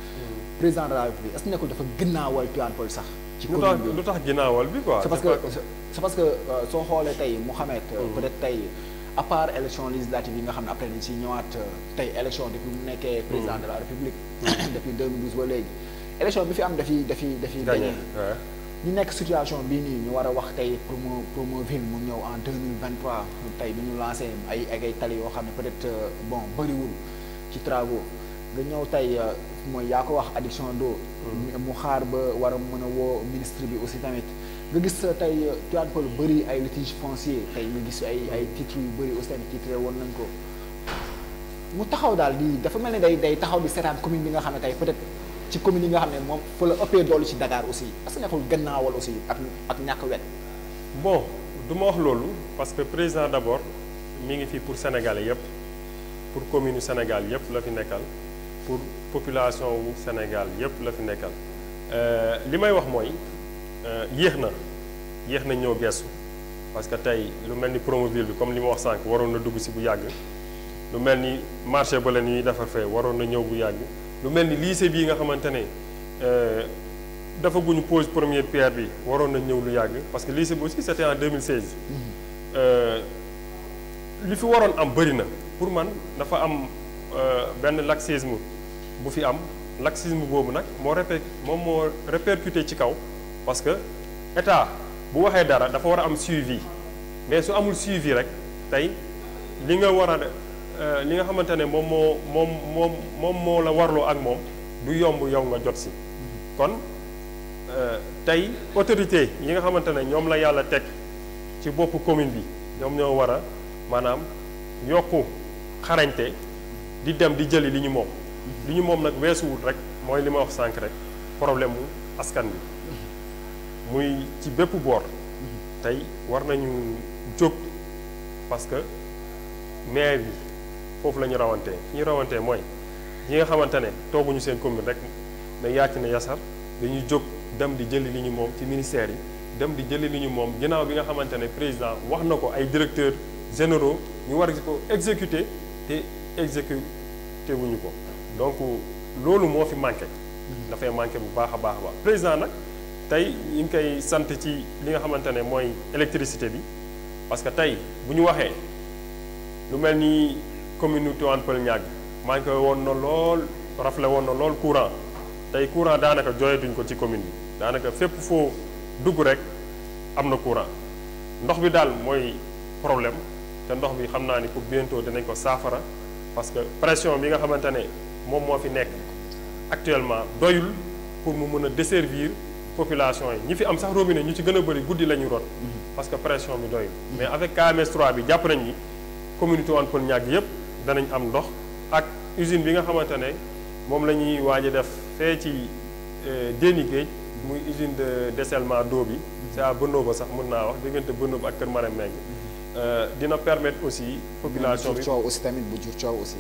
président de la République est-ce que nekkul dafa ginnaawal Tivaouane Peulh sax. ci commune bi lu tax ginnaawal bi quoi. c'est parce que soo xoolee tey Mouhamed. peut-être tey. à part élection législative yi nga xam ne après dañ si ñëwaat tey élection depuis mu nekkee président de la république depuis 2012 ba léegi élection bi fi am dafi gagné ñu nekk situation bii nii ñu war a wax tey Promoville mu ñëw en 2023 tey bi ñu lancé ay tali yoo xam ne peut-être bon bëriwul ci travaux nga ñëw tey mooy yaa ko wax adduction d'eau mu xaar ba war a mën a woo ministre bi aussi tamit nga gis tey Tivaouane Peulh bëri ay litige foncier tey nga gis ay titres yu bëri aussi tamit titré woon nañ ko mu taxaw daal di dafa mel ni day taxaw di seetaan commune bi nga xam ne tey peut-être ci commune yi nga xam ne moom fa la ëppee doolu ci Dakar aussi parce que nekkul gannaawal aussi ak ñàkk wet bon du ma wax loolu parce que président d'abord mi ngi fi pour Sénégalais yëpp pour commune Sénégal yëpp la fi nekkal pour population wu Sénégal yëpp la fi nekkal li may wax mooy yéex na ñëw gestu parce que tey lu mel ni Promoville bi comme li ma wax sànq waroon na dugg si bu yàgg lu mel ni marché ba la ñuy defar fee waroon na ñëw bu yàgg lu mel ni lycée bii nga xamante ne dafa guñu pose première pierre bi waroon na ñëw lu yàgg parce que lycée bi aussi c'était en 2016 li fi waroon am bëri na pour man dafa am benn laxisme bu fi am laxisme boobu nag moom moo répercuté ci kaw parce que état bu waxee dara dafa war a am suivi mais su amul suivi rek tey li nga war a li nga xamante ne moom moo la warloo ak moom du yomb yow nga jot si kon tey autorité yi nga xamante ne ñoom la yàlla teg ci boppu commune bi ñoom ñoo war a maanaam yokku xarañte di dem di jëli li ñu moom nag weesuwul rek mooy li ma wax sànq rek problème mu askan bi muy ci bépp boor tey war nañu jóg parce que maire yi foofu la ñu rawantee fi ñu rawantee mooy ñi nga xamante ne tooguñu seen commune rek ne yàcc na yasar dañuy jóg dem di jëli li ñu moom ci ministère yi dem di jëli li ñu moom ginnaaw bi nga xamante ne président wax na ko ay directeurs généraux ñu war ko exécuter te exécuter wuñu ko donc loolu moo fi manqué dafay manqué bu baax a baax a baax président nag tey ñu ngi koy sant ci li nga xamante ne mooy électricité bi parce que tey bu ñu waxee lu mel ni commune Tivaouane Peulh Niague manqué woon na lool rafle woon na lool courant tey courant daanaka jooyatuñ ko ci commune bi daanaka fépp foo dugg rek am na courant ndox bi daal mooy problème te ndox bi xam naa ni pour bientôt dinañ ko saafara parce que pression bi nga xamante ne moom moo fi nekk actuellement doyul pour mu mën a desservir population yi ñi fi am sax robinet ñu ci gën a bëri guddi la ñu rot parce que pression bi doyul mais avec KMS 3 bi jàpp nañ ni commune Tivaouane Peulh Niague yëpp danañ am ndox ak usine bi nga xamante ne moom la ñuy waaj a def fee ci Déni Géej muy usine de dessalement d'eau bi c'est à Bënnooba sax mën naa wax diggante Bënnooba ak Kër Marème Mbengue dina permettre aussi population bi coow aussi tamit bu jur coow aussi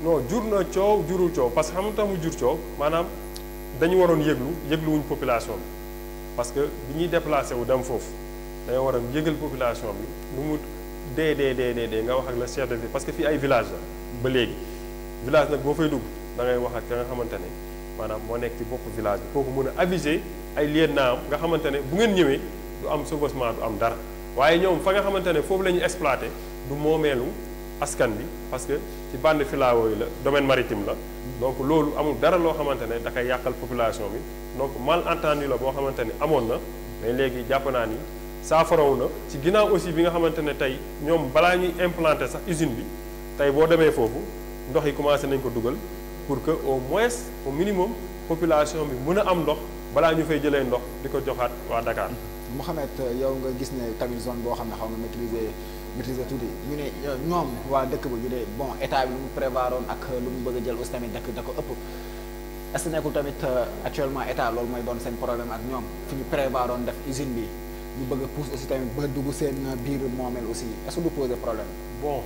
non jur na coow jurul coow parce que xam nga tax mu jur coow maanaam dañu waroon yëgluwuñ population bi parce que bi ñuy déplacé wu dem foofu dañoo waroon yëgal population bi lu mu dee nga wax ak le chef de ville parce que fii ay village la ba léegi village nag boo fay dugg da ngay wax ak ka nga xamante ne maanaam moo nekk ci bopp village bi kooku mën a aviser ay lieutenant am nga xamante ne bu ngeen ñëwee du am chevauchement du am dara waaye ñoom fa nga xamante ne foofu la ñuy exploité du moomeelu askan bi parce que ci bande filao yi la domaine maritime la donc loolu amul dara loo xamante ne da koy yàqal population bi donc malentendu la boo xamante ne amoon na mais léegi jàpp naa ni saafarawu na ci ginnaaw aussi bi nga xamante ne tey ñoom balaa ñuy implanter sax usine bi tey boo demee foofu ndox yi commencé nañ ko dugal pour que au moins au minimum population bi mën a am ndox balaa ñu fay jëlee ndox di ko joxaat waa Dakar. Mouhamed yow nga gis ne tamit zone boo xam ne xaw nga maîtriser tuuti ñu ne ñoom waa dëkk ba ñu ne bon état bi lu mu prévoiroon ak lu mu bëgg a jël aussi tamit da ko ëpp est-ce que nekkul tamit actuellement état loolu mooy doon seen problème ak ñoom fi ñu prévoiroon def usine bi ñu bëgg a pousse aussi tamit ba dugg seen biir moomeel aussi est-ce que du poser problème. bon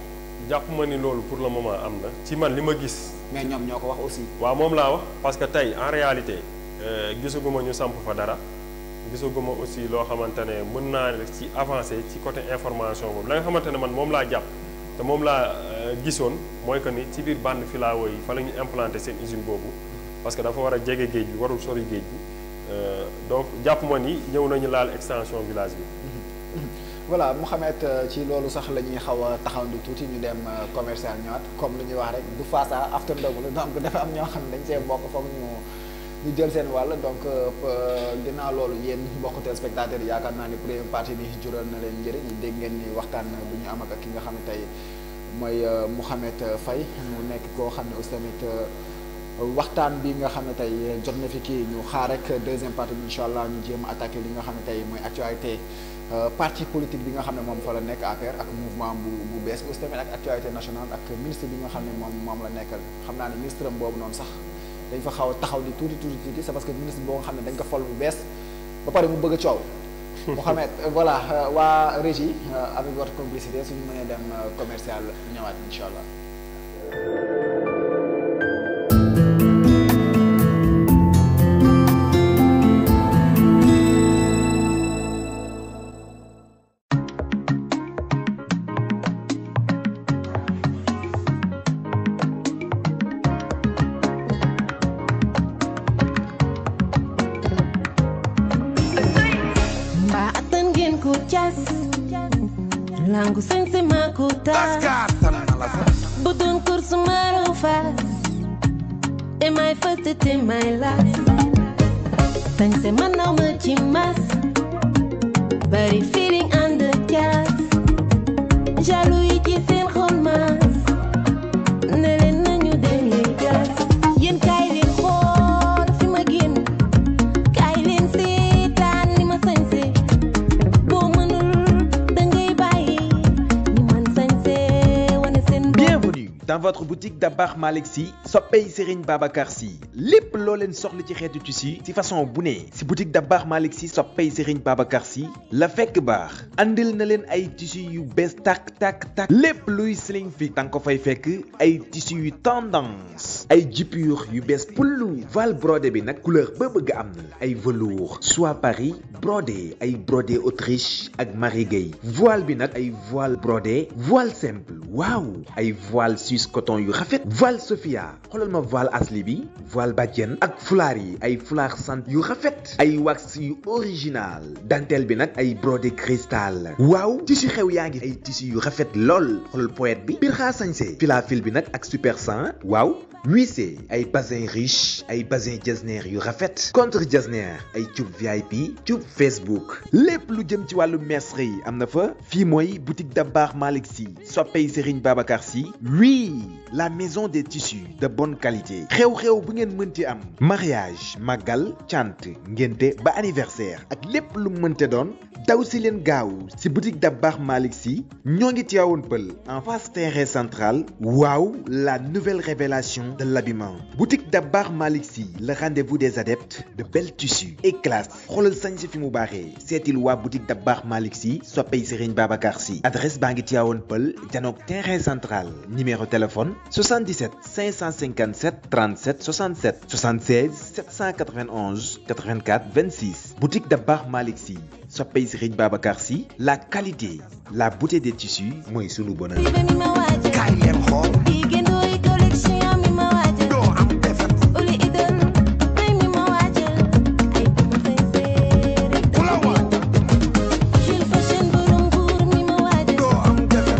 jàpp ma ni loolu pour le moment am na ci man li ma gis. mais ñoom ñoo ko wax aussi. waaw moom laa wax parce que tey en réalité gisaguma ñu samp fa dara. gisaguma aussi loo xamante ne mën naa ci avancer ci côté information boobu la nga xamante ne man moom laa jàpp te moom laa gisoon mooy que ni ci biir bande filao yi fa la ñu implanter seen usine boobu parce que dafa war a jege géej bi warul sori géej bi donc jàpp ma ni ñëw nañu laal extension village bi. voilà Mouhamed ci loolu sax la ñuy xaw a taxawandu tuuti ñu dem commercial ñëwaat comme li ñuy wax rek du face à after ndogu la donc dafa am ñoo xam ne dañ see bokk foog ñu jël seen wàll donc ginnaaw loolu yéen mbokk téléspectateurs yi yaakaar naa ni première partie bi jural na leen njëriñ dégg ngeen ni waxtaan bu ñu am ak ki nga xam ne tey mooy Mouhamed Faye mu nekk koo xam ne aussi tamit waxtaan bi nga xam ne tey jot na fi kii ñu xaar rek deuxième partie bi incha allah ñu jéem a attaqué li nga xam ne tey mooy actualité parti politique bi nga xam ne moom fa la nekk APR ak mouvement bu bees aussi tamit ak actualité nationale ak ministre bi nga xam ne moom la nekkal xam naa ne ministre am boobu noonu sax dañ fa xaw a taxaw ni tuuti c'est parce que ministre boo nga xam ne dañ ko fol bu bees ba pare mu bëgg a coow Mouhamed voilà waa régie avec votre complicité suñu mënee dem commercial ñëwaat incha allah. Langu sense makuta Budun kursu marufa Am I first it in my life Sense manau machimas Bari feeling under gas Jalu iki sen khulmas Nelen nanyu deli gas Yen kay len khol fi ma gen Kay len setan ni ma sense Bo manul dans votre boutique Dabakh Malick Sy soppey Serigne Babacar Sy lépp loo leen soxla ci xeetu tissu ci façon bu ne si boutique Dabakh Malick Sy soppey Serigne Babacar Sy la fekk baax andil na leen ay tissu yu bees tak lépp luy sling fit danga ko fay fekk ay tissu yu tendance ay jipure yu bees pullu voile brodé bi nag couleur ba bëgg am na ay velours soie Paris brodé ay brodé Autriche ak marigay voile bi nag ay voile brodé voile simple waaw ay voile suisse coton yu rafet voile Sophia xoolal ma voile asli bi voile badiane ak fulaar yi ay fulaar sant yu rafet ay wax yu original dentelle bi nag ay brodé cristal waaw tissu xew yaa ngi ay tissu yu rafet lool xoolal poète bi bir xaa sañse filafil bi nag ak super 100 waaw huissé ay bazin riche ay bazin jesner yu rafet contre jesner ay tube VIP tube Facebook lépp lu jëm ci wàllu mercerie am na fa fii mooy boutique Dabakh Malick Sy soppey Serigne Babacar Sy oui la maison des tissus de bonne qualité xew-xew bu ngeen mënti am mariage màggal cant ngénte ba anniversaire ak lépp lu mënte doon daw si leen gaaw si boutique Dabakh Malick Sy ñoo ngi Tivaouane Peulh en face terrain central waaw la nouvelle révélation de l'habillement boutique Dabakh Malick Sy le rendez-vous des adeptes de belles tissus et classe xoolal sañ si fi mu baaxee seetil waa boutique Dabakh Malick Sy soppey Serigne Babacar Sy adresse baa ngi Tivaouane Peulh janook terrain central numéro téléphone téléphone 77 557 37 67 76 791 84 26 boutique Dabakh Malick Sy soppey Serigne Babacar Sy la qualité la beauté des tissus mooy sunu bonheur. kaay leen xool doo am defet ku la waaj doo am defet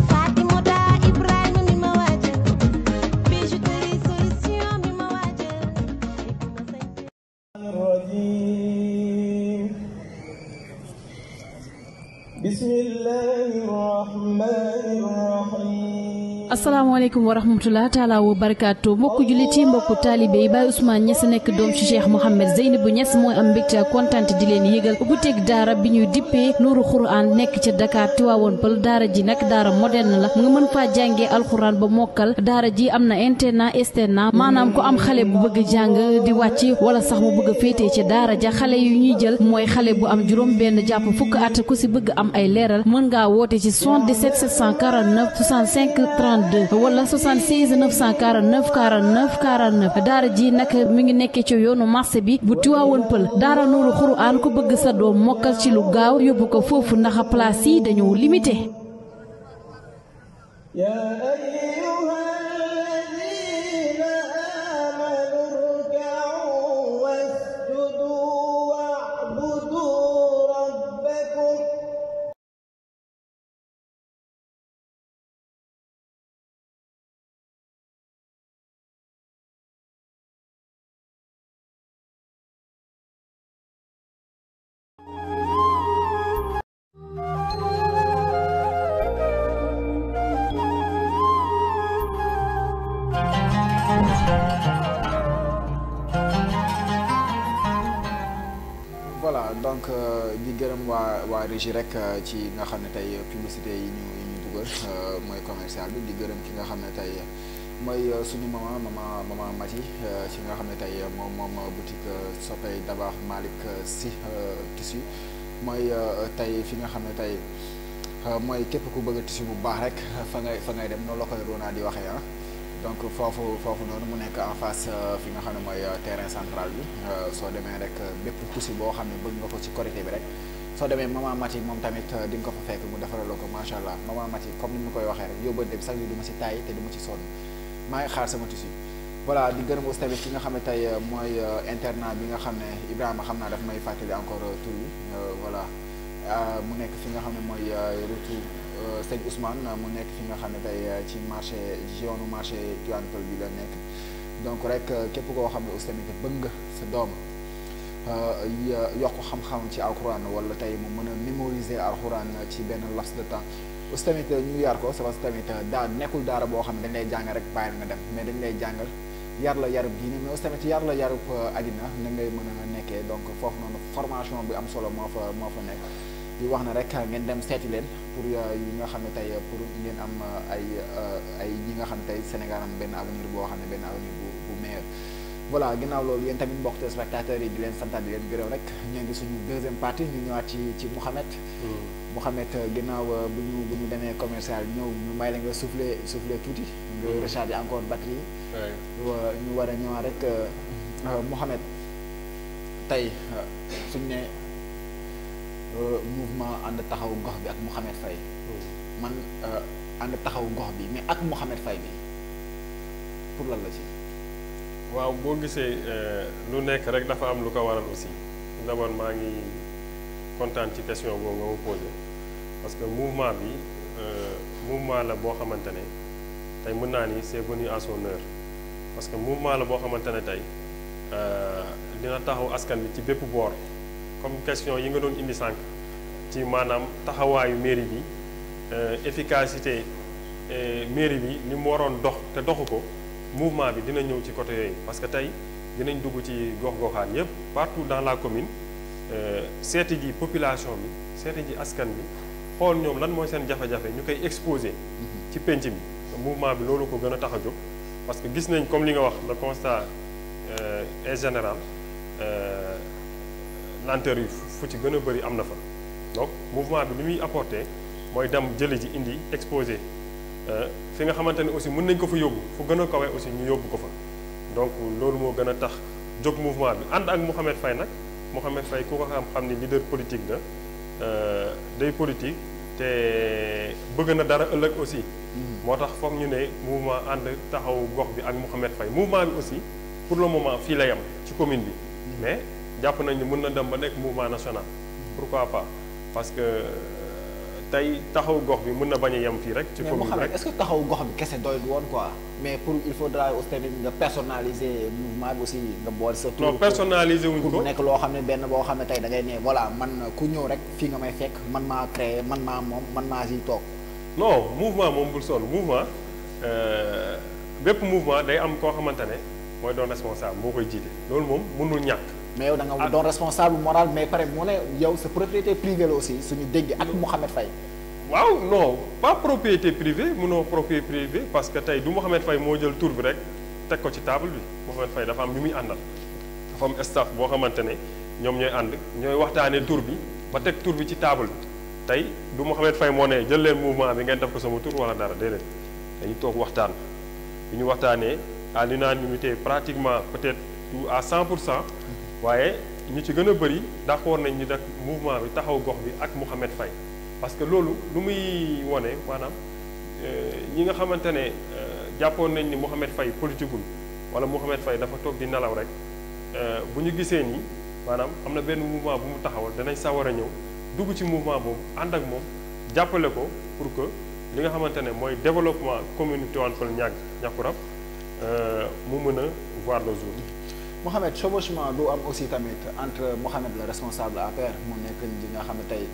asalaamaaleykum wa rahmatulah taalaa wa barakaatu mbokku jullit yi mbokku taalibe yi Baye Ousmane Niass nekk doom ci Cheikh Mouhamed Zeynabou Niass mooy am mbégte ak kontaan di leen yëgal ubbi daara bi ñuy dippee Nuuru Xuraan nekk ca Dakar Tivaouane Peulh daara ji nag daara moderne la nga mën faa jàngee alxuraan ba mokkal daara ji am na internat externat maanaam ku am xale bu bëgg jàng di wàcc wala sax mu bëgg a féetee ca daara ja xale yu ñuy jël mooy xale bu am juróom benn jàpp fukk at ku si bëgg am ay leeral mën ngaa woote ci 77 749 65 32 wala 76 949 49 49 daara ji nag mi ngi nekkee ci yoonu marché bi bu Tivaouane Peulh daara Nuuru Xuraan ku bëgg sa doom mokkal ci lu gaaw yóbbu ko foofu ndax place yi dañoo limité. voilà donc di gërëm waa régie rek ci nga xam ne tey publicité yi ñu dugal mooy commercial bi di gërëm ki nga xam ne tey mooy suñu maman Mati ci nga xam ne tey moom boutique soppey Dabakh Malick Sy tissu mooy tey fi nga xam ne tey mooy képp ku bëgg a tissu bu baax rek fa ngay dem noonu la koy Rona di waxee ah. donc foofu noonu mu nekk en face fi nga xam ne mooy terrain central bi soo demee rek bépp tissu boo xam ne bëgg nga ko ci korité bi rek soo demee maman Mati moom tamit di nga ko fa fekk mu defaral ko macha allah maman Mati comme ni mu koy waxee rek yóbbante bi sax du ma si taay te du ma ci sonn maa ngi xaar sama tissu. voilà di gërëm aussi tamit ki nga xam ne tey mooy internat bi nga xam ne Ibrahima xam naa daf may fàttali encore tur bi voilà mu nekk fi nga xam ne mooy retour Sëñ Ousmane mu nekk fi nga xam ne tey ci marché yoonu marché Tivaouane Peulh bi la nekk donc rek képp koo xam ne aussi tamit bëgg nga sa doom yokk xam-xam ci alxuraan wala tey mu mën a mémoriser alxuraan ci benn laps de temps aussi tamit ñu yar ko parce que tamit nekkul daara boo xam ne dañ lay jàng rek bàyyi nga dem mais dañ lay jàngal yar la yarub diine mais aussi tamit yar la yarub àddina na ngay mën a nekkee donc foofu noonu formation bi am solo moo fa nekk di wax na rek ngeen dem seeti leen pour yi nga xam ne tey pour ngeen am ay ñi nga xam ne tey Sénégal am benn avenir boo xam ne benn avenir bu meilleur voilà ginnaaw loolu yéen tamit mbokk téléspectateurs yi di leen santaat di leen gërëm rek ñu ngi suñu deuxième partie ñu ñëwaat ci Mouhamed Mouhamed ginnaaw bu ñu demee commercial ñëw ñu may la nga souffler tuuti nga recharger encore batterie ñu war a ñëwaat rek Mouhamed tey suñu ne mouvement ànd taxaw gox bi ak Mouhamed Faye man ànd taxaw gox bi mais ak Mouhamed Faye bi pour lan la ci waaw boo gisee lu nekk rek dafa am lu ko waral aussi d'abord maa ngi kontaan ci question boobu nga ma posé parce que mouvement bi mouvement la boo xamante ne tey mën naa ni c'est venu à son heure parce que mouvement la boo xamante ne tey dina taxaw askan bi ci bépp boor comme question yi nga doon indi sànq ci maanaam taxawaayu mairie bi efficacité mairie bi ni mu waroon dox te doxu ko mouvement bi dina ñëw ci côté yooyu parce que tey dinañ dugg ci gox-goxaan yépp partout dans la commune seeti ji population bi seeti ji askan bi xool ñoom lan mooy seen jafe-jafe ñu koy exposé ci penc mi mouvement bi loolu ko gën a tax a jóg parce que gis nañ comme li nga wax le constat est général lenteur yi fu ci gën a bëri am na fa donc mouvement bi li muy apporté mooy dem jëli ji indi exposé fi nga xamante ne aussi mën nañ ko fa yóbbu fu gën a kawe aussi ñu yóbbu ko fa donc loolu moo gën a tax jóg mouvement bi ànd ak Mouhamed Faye nag Mouhamed Faye ku ko xam ni leader politique la day politique te bëgg na dara ëllëg aussi moo tax foog ñu ne mouvement ànd taxaw gox bi ak Mouhamed Faye mouvement bi aussi pour le moment fii la yam ci commune bi mais jàpp nañ ni mën na dem ba nekk mouvement national pourquoi pas parce que tey taxaw gox bi mën na bañ a yem fii rek ci commune bi rek est-ce que taxaw gox bi kese doy woon quoi mais pour il faudra aussi tamit nga personnaliser mouvement bi aussi nga boole sa tur. non personnaliser wuñ ko pour mu nekk loo xam ne benn boo xam ne tey da ngay ne voilà man ku ñëw rek fii nga may fekk man maa créé man maa moom man maa siy toog. non mouvement moom bul sonn mouvement bépp mouvement day am koo xamante ne mooy doon responsable moo koy jiite loolu moom mënul ñàkk. mais yow da nga doon responsable moral mais pare mu ne yow sa propriété privée la aussi suñu dégg ak Mouhamed Faye. waaw non pas propriété privée mënoo propriété privée parce que tey du Mouhamed Faye moo jël tur bi rek teg ko ci table bi Mouhamed Faye dafa am ñu muy àndal dafa am staff boo xamante ne ñoom ñooy ànd ñooy waxtaanee tur bi ba teg tur bi ci table bi tey du Mouhamed Faye moo ne jël leen mouvement bi ngeen def ko sama tur wala dara déedéet dañu toog waxtaan bi ñu waxtaanee à l'unanimité pratiquement peut-être à 100%. waaye ñu ci gën a bëri d'accord nañ ñu def mouvement bi taxaw gox bi ak Mouhamed Faye parce que loolu lu muy wone maanaam ñi nga xamante ne jàppoon nañ ni Mouhamed Faye politiqueul wala Mouhamed Faye dafa toog di nelaw rek bu ñu gisee ni maanaam am na benn mouvement bu mu taxawal danañ sawar a ñëw dugg ci mouvement boobu ànd ak moom jàppale ko pour que li nga xamante ne mooy développement commune Tivaouane Peulh Niakoulrab mu mën a voir le jour. Mouhamed chevauchement du am aussi tamit entre Mouhamed le responsable APR mu nekk li nga xam ne tey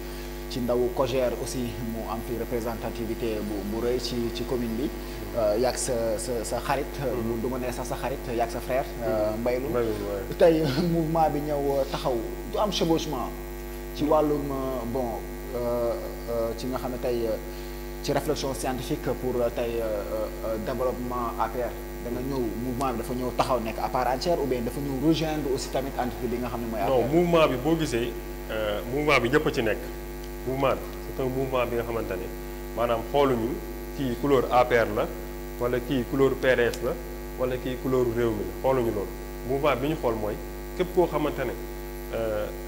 ci ndawu COJER aussi mu am fi représentativité bu rëy ci commune bi yàgg sa xarit du ma nee sax sa xarit yàgg sa frère Mbaylu tey mouvement bi ñëw taxaw du am chevauchement ci wàllum bon ci nga xam ne tey ci réflexion scientifique pour tey développement APR da nga ñëw mouvement bi dafa ñëw taxaw nekk à part entière ou bien dafa ñëw rejoindre aussi tamit entité bi nga xam ne mooy APR. non mouvement bi boo gisee mouvement bi ñëpp a ci nekk mouvement bi c'est un mouvement bi nga xamante ne maanaam xooluñu kii couleur APR la wala kii couleur PDS la wala kii couleur réew mi la xooluñu loolu mouvement bi ñu xool mooy képp koo xamante ne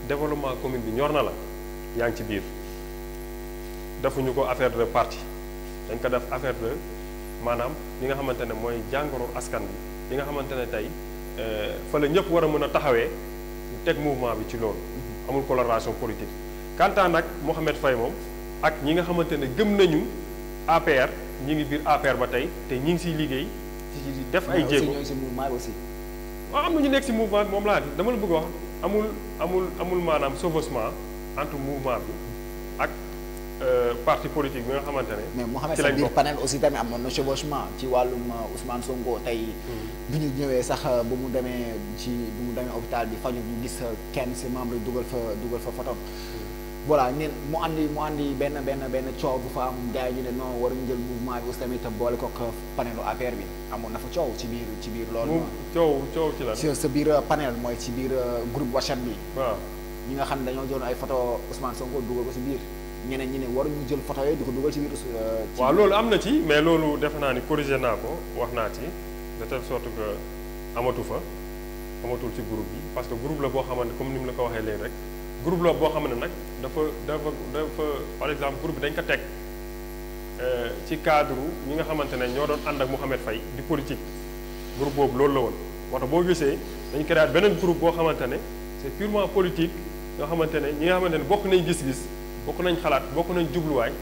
développement commune bi ñor na la yaa ngi ci biir defuñu ko affaire de parti dañ ko def affaire de maanaam li nga xamante ne mooy jàngoro askan bi li nga xamante ne tey fa la ñëpp war a mën a taxawee ñu teg mouvement bi ci loolu amul coloration politique quant à nag Mouhamed Faye moom ak ñi nga xamante ne gëm nañu APR ñi ngi biir APR ba tey te ñi ngi siy liggéey ci def ay jéego ñooy si mouvement bi aussi. waaw am na ñu nekk si mouvement bi moom laa dama la bëgg wax amul maanaam chevauchement entre mouvement bi ak parti politique bi nga xamante ne. mais Mouhamed sa biir panel aussi tamit amoon na chevauchement ci wàllum Ousmane Sonko tey. bi ñu ñëwee sax bu mu demee hôpital bi faju ñu gis kenn si membre yi dugal fa photo. voilà ñun mu andi benn coow bu fa am gars yi ñu ne non waruñu jël mouvement bi aussi tamit boole ko panelu APR bi amoon na fa coow ci biir loolu. coow ci la. sa biir panel mooy ci biir groupe WhatsApp bi. waaw ñi nga xam ne dañoo jël ay photo Ousmane Sonko dugal ko si biir. ñeneen ñi ne waruñu jël photo yooyu di ko dugal ci biir. waaw loolu am na ci mais loolu defe naa ni corrigé naa ko wax naa ci de telle sorte que amatul ci groupe bi parce que groupe la boo xamante comme ni mu la ko waxee léegi rek groupe la boo xam ne nag dafa par exemple groupe bi dañ ko teg ci cadre ñi nga xamante ne ñoo doon ànd ak Mouhamed Faye di politique groupe boobu loolu la woon moo tax boo gisee dañ créé beneen groupe boo xamante ne c'est purement politique nga xamante ne ñi nga xamante ne bokk nañ gis-gis bokk nañ xalaat bokk nañ jubluwaay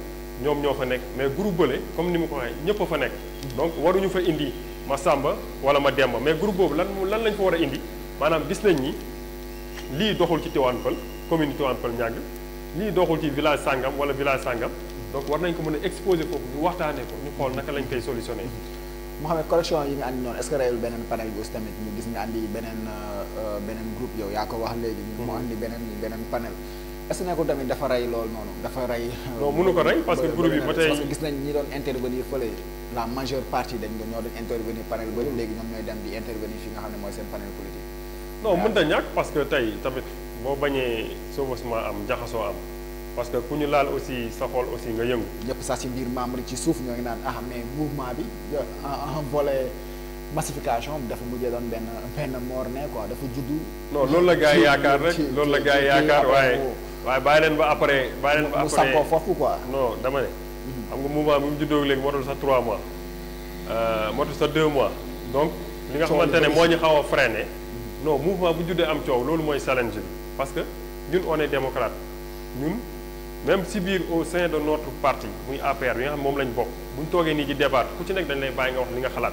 ñoom ñoo fa nekk mais groupe bële comme ni ma ko waxee ñëpp a fa nekk donc waruñu fa indi ma Samba wala ma Demba mais groupe boobu lan lañ fa war a indi maanaam gis nañ ni lii doxul ci Tivaouane Peulh commune Tivaouane Peulh Niaga lii doxul ci village sangam wala village sangam donc war nañ ko mën a exposer foofu ñu waxtaanee ko ñu xool naka lañ koy solutionné. Mouhamed correction yi nga andi noonu est-ce que reyul beneen panel bi aussi tamit ñu gis nga andi beneen groupe yow yaa ko wax léegi. mu andi beneen panel. est-ce que nekkul tamit dafa rey loolu noonu dafa rey. non mënu ko rey parce que groupe yi ba tey parce que gis nañ ñi doon intervenir fële la majeure partie ñoo doon intervenir panel bëri léegi ñoom ñooy dem di intervenir fi nga xam ne mooy seen panel politique. non mënut a ñàkk parce que tey tamit boo bañee chevauchement am jaxasoo am parce que ku ñu laal aussi sa xol aussi nga yëngu. ñëpp sax ci biir membre ci suuf ñoo ngi naan mais mouvement bi en volet massification dafa mujjee doon benn morne quoi dafa juddu. non loolu la gars yi yaakaar rek loolu la gars yi yaakaar waaye bàyyi leen ba après. mu sampoo foofu quoi. non dama ne. xam nga mouvement bi mu juddoo léegi motul sax 3 mois. motul sax 2 mois. donc li nga xamante ne moo ñu xaw a freiné. non mouvement bu juddee am coow loolu mooy challenge bi parce que ñun on est démocrate ñun même si biir au sein de notre parti muy APR bi nga xam moom lañ bokk bu ñu toogee nii ci débat ku ci nekk dañ lay bàyyi nga wax li nga xalaat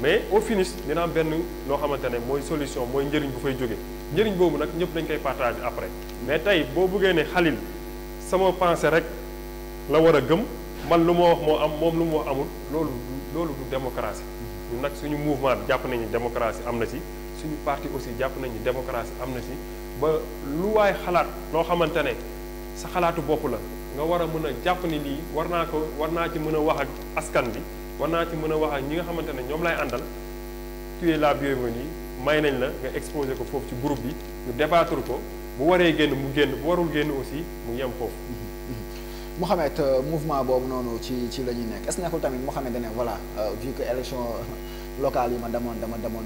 mais au finish dina am benn loo xamante ne mooy solution mooy njëriñ bu fay jóge njëriñ boobu nag ñëpp dañ koy partager après mais tey boo bëggee ne Khalil sama pensée rek la war a gëm man lu ma wax moo am moom lu mu wax amul loolu du démocratie ñun nag suñu mouvement bi jàpp nañu démocratie am na ci suñu parti aussi jàpp nañu démocratie am na ci ba lu waay xalaat loo xamante ne sa xalaatu bopp la nga war a mën a jàpp ni lii war naa ci mën a wax ak askan bi war naa ci mën a wax ak ñi nga xamante ne ñoom lay àndal tu es la bienvenue may nañ la nga exposé ko foofu ci groupe bi ñu débattre ko bu waree génn mu génn bu warul génn aussi mu yem foofu. Mouhamed mouvement boobu noonu ci la ñuy nekk est-ce que nekkul tamit Mouhamed ne voilà vu que élection locale yi dama demoon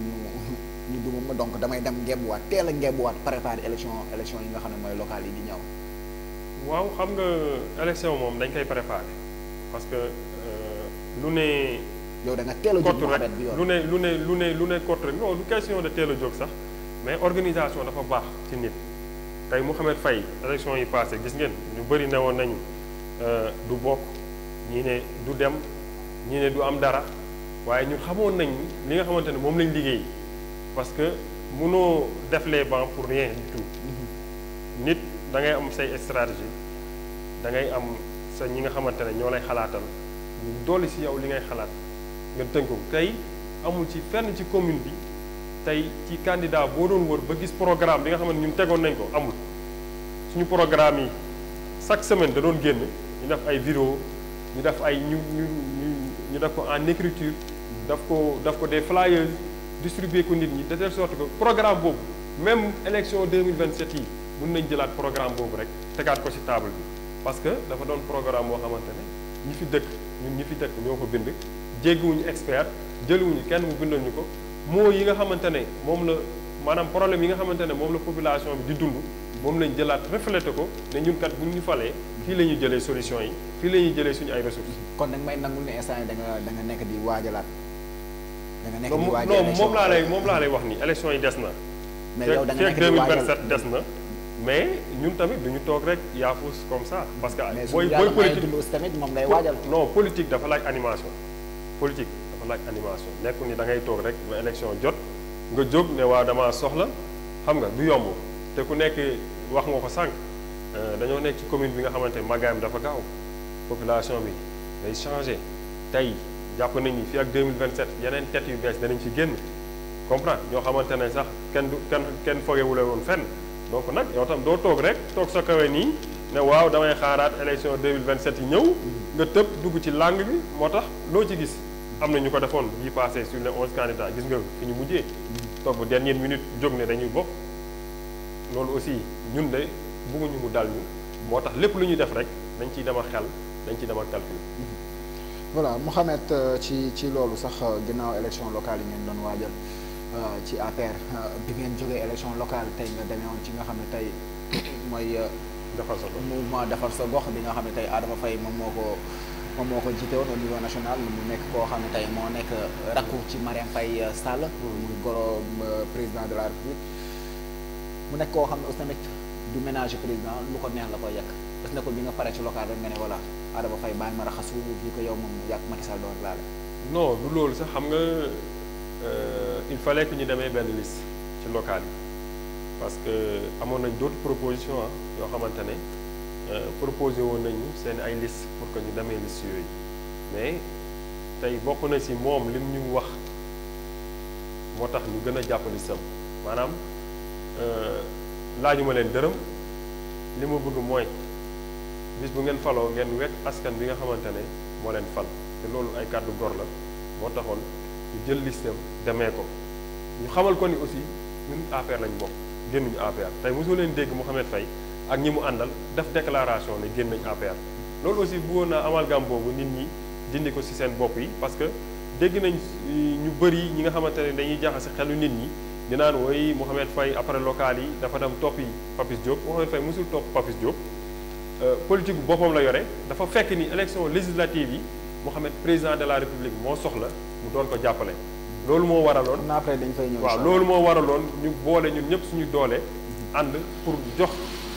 ñu dugg ma donc damay dem ngembuwaat teel a ngembuwaat préparer élection yi nga xam ne mooy locale yi di ñëw. waaw xam nga élection moom dañ koy préparer parce que lu ne. yow da nga teel a jóg Mouhamed bi yoon lu ne kott rek non du question de teel a jóg sax mais organisation dafa baax ci nit tey Mouhamed Faye élection yi passé gis ngeen ñu bëri ne woon nañu du bokk ñii ne du dem ñii ne du am dara waaye ñun xamoon nañ li nga xamante ne moom lañ liggéey parce que mënoo def les bancs pour rien du tout nit da ngay am say stratégie da ngay am sa ñi nga xamante ne ñoo lay xalaatal ñu dolli si yow li ngay xalaat nga tënk ko tey amul ci fenn ci commune bi tey ci candidat boo doon wër ba gis programme bi nga xamante ñun tegoon nañ ko amul suñu programme yi chaque semaine da doon génn ñu def ay vidéo ñu def ay ñu def ko en écriture daf ko des flyers distribuer ko nit ñi de telle sorte que programme boobu même élection 2027 yi mën nañ jëlaat programme boobu rek tegaat ko ci table bi parce que dafa doon programme boo xamante ne ñi fi dëkk ñoo ko bind jéggiwuñu expert jëliwuñu kenn mu bindal ñu ko moo yi nga xamante ne moom la maanaam problème yi nga xamante ne moom la population bi di dund moom lañ jëlaat reflété ko ne ñun kat bu ñu falee fii la ñuy jëlee solution yi fii la ñuy jëlee suñu ay ressources. kon nag may nangul ne instant yi da nga nekk di waajalaat. non moom laa lay wax ni élection yi des na. mais yow da nga nekk di waajal 2027 des na. mais ñun tamit duñu toog rek yaafus comme ça parce que. booy politique tamit moom lay waajal. non politique dafa laaj animation. politique dafa laaj animation nekkul ni da ngay toog rek ba élection jot nga jóg ne waa damaa soxla xam nga du yomb te ku nekk wax nga ko sànq dañoo nekk ci commune bi nga xamante ne màggaayam dafa gaaw population bi day changé tey jàpp nañ ni fii ak 2027 yeneen tête yu bees danañ ci génn comprendre ñoo xamante ne sax kenn fogewule woon fenn donc nag yow tam doo toog rek toog sa kawe nii ne waaw damay xaaraat élection 2027 yi ñëw nga tëb dugg ci langue bi moo tax loo ci gis am na ñu ko defoon bii passé sur les 11 candidats gis nga fi ñu mujjee toog ba dernière minute jóg ne dañuy bokk loolu aussi ñun de bëgguñu mu dal ñu moo tax lépp lu ñuy def rek dañ ciy dem a xel dañ ciy dem a calcul. voilà Mouhamed ci loolu sax ginnaaw élection locale yi ngeen doon waajal ci APR bi ngeen jógee élection locale tey nga demee woon ci nga xam ne tey mooy. defar sa gox mouvement defar sa gox bi nga xam ne tey Adama Faye moom moo ko jiite woon au niveau national mu nekk koo xam ne tey moo nekk rakku ci Marième Faye Sall muy goro président de la République mu nekk koo xam ne aussi tamit du ménager président lu ko neex la koy yàq est-ce que bi nga pare ci local rek nga ne voilà Adama Faye baa ngi ma raxasu bi ko yow moom yàq Macky Sall doon laale. non du loolu sax xam nga il fallait que ñu demee benn liste ci local yi parce que amoon nañ d'autres propositions yoo xamante ne proposé woon nañu seen ay liste pour que ñu demee liste yooyu mais tey bokk na ci moom lim ñu wax moo tax ñu gën a jàpp listam maanaam laajuma leen dërëm li ma bëgg mooy bis bu ngeen faloo ngeen wekk askan bi nga xamante ne moo leen fal te loolu ay kàddu gor la moo taxoon ñu jël listam demee ko ñu xamal ko ni aussi ñun APR lañ bokk génnuñu APR tey mosoo leen dégg Mouhamed Faye ak ñi mu àndal def déclaration ne génn nañ APR. loolu aussi bëggoon naa amalgame boobu nit ñi dindi ko ci seen bopp yi parce que dégg nañ ñu bëri ñi nga xamante ne dañuy jaxase xelu nit ñi di naan woy Mouhamed Faye après local yi dafa dem toppi Papis Diop Mouhamed Faye mosul topp Papis Diop politique bu boppam la yore dafa fekk ni élection législative yi Mouhamed président de la République moo soxla mu doon ko jàppale. loolu moo waraloon après dañ fay ñëw. waaw loolu moo waraloon ñu boole ñun ñëpp suñu doole ànd pour jox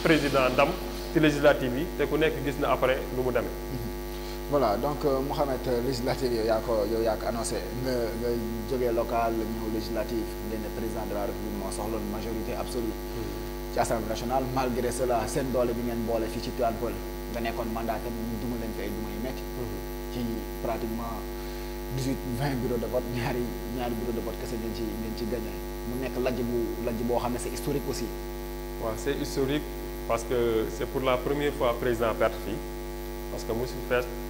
président ndam ci législative yi te ku nekk gis na après lu mu demee. voilà donc Mouhamed législative yow yaa ko annoncé nga jógee local ñëw législative ngeen ne président de la République moo soxloon majorité absolue ci Assemblée nationale malgré cela seen doole bi ngeen boole fii ci Tivaouane Peulh nga nekkoon mandat te ñu duma leen fi ay duma yu métti ci pratiquement 18-20 bureaux de vote ñaari bureau de vote kese ngeen ci gagné mu nekk lajj boo xam ne c'est historique aussi. waaw c'est historique parce que c'est pour la première fois président perte fii parce que mosu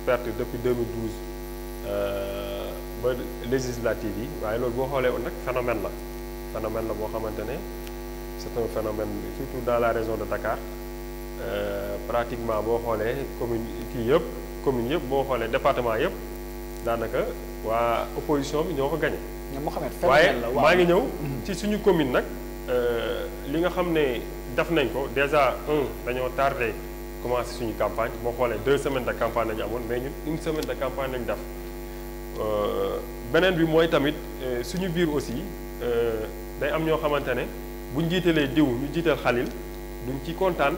perte depuis 2012 ba législative yi waaye loolu boo xoolee nag phénomène la boo xamante ne c'est un phénomène surtout dans la région de Dakar pratiquement boo xoolee commune yëpp boo xoolee département yëpp daanaka waa opposition bi ñoo ko gagné. waaye maa ngi ñëw ci suñu commune nag li nga xam ne def nañ ko déjà dañoo tardé commencé suñu campagne boo xoolee 2 semaines de campagne lañu amoon mais ñun 1 semaine de campagne lañu def beneen bi mooy tamit suñu biir aussi day am ñoo xamante ne buñ jiitalee diw ñu jiital Khalil duñ ci kontaan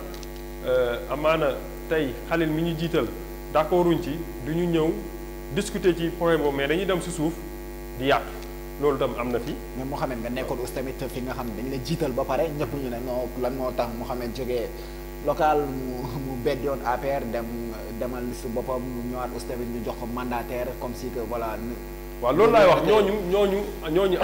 amaana tey Khalil mi ñu jiital d'accorduñ ci du ñu ñëw discuter ci point boobu mais dañuy dem si suuf di yàq loolu tam am na fi. mais Mouhamed nga nekkoon aussi tamit fi nga xam ne dañ la jiital ba pare ñëpp ñu ne non lan moo tax Mouhamed jógee local mu bedd yoon APR demal liste boppam mu ñëwaat aussi tamit ñu jox ko mandataire comme si que voilà. waaw loolu laay wax ñooñu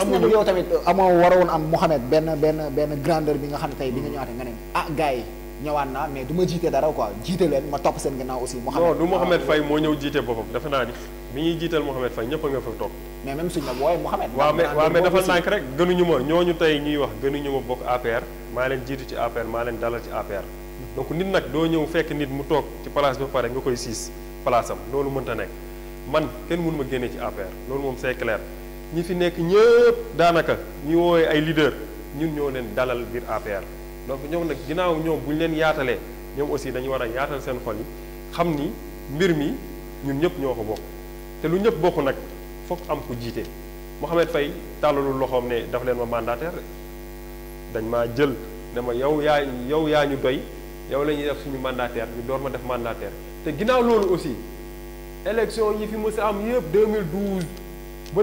amuñu. yow tamit amoo waroon am Mouhamed benn grandeur bi nga xam ne tey bi nga ñëwaatee nga ne gars yi ñëwaat naa mais du ma jiite dara quoi jiite leen ma topp seen gannaaw aussi. non du Mouhamed Faye moo ñëw jiite boppam defe naa ni bi ñuy jiital Mouhamed Faye ñëpp a nga fa toog. mais même suñ la wooyee Mouhamed. waaw mais dafa nànk rek gënuñu ma ñooñu tey ñuy wax gënuñu ma bokk APR maa leen jiitu ci APR maa leen dalal ci APR. donc nit nag doo ñëw fekk nit mu toog ci place ba pare nga koy siis place am loolu mënta nekk man kenn mënu ma génne ci APR loolu moom c'est clair ñi fi nekk ñëpp daanaka ñu woowee ay leader ñun ñoo leen dalal biir APR. donc ñoom nag ginnaaw ñoom bu ñu leen yaatalee ñoom aussi dañu war a yaatal seen xol yi xam ni mbir mi ñun ñëpp ñoo ko bokk te lu ñëpp bokk nag fokk am ku jiite Mouhamed Faye tàllalul loxoom ne daf leen ma mandataire dañ maa jël ne ma yow yaa ñu doy yow la ñuy def suñu mandataire ñu door ma def mandataire te ginnaaw loolu aussi élection yi fi mës a am yëpp 2012 ba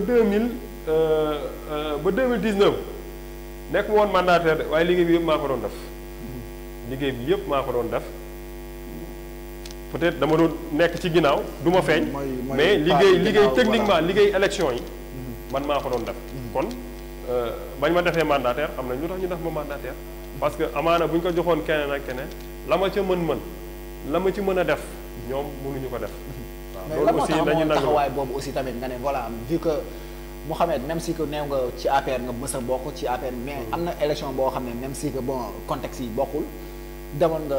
2019 nekk woon mandataire waaye liggéey bi yëpp maa ko doon def peut-être dama doon nekk ci ginnaaw du ma feeñ mais liggéey techniquement liggéey élection yi man maa ko doon def kon bañ ma defee mandataire am na ñu tax ñu def ma mandataire parce que amaana bu ñu ko joxoon keneen ak keneen la ma ca mën la ma ci mën a def ñoom mënuñu ko def waaw loolu aussi dañu taxawaay boobu aussi tamit nga ne voilà vu que Mouhamed même si que neew nga ci APR nga mës a bokk ci APR mais am na élection boo xam ne même si que bon contexte yi bokkul demoon nga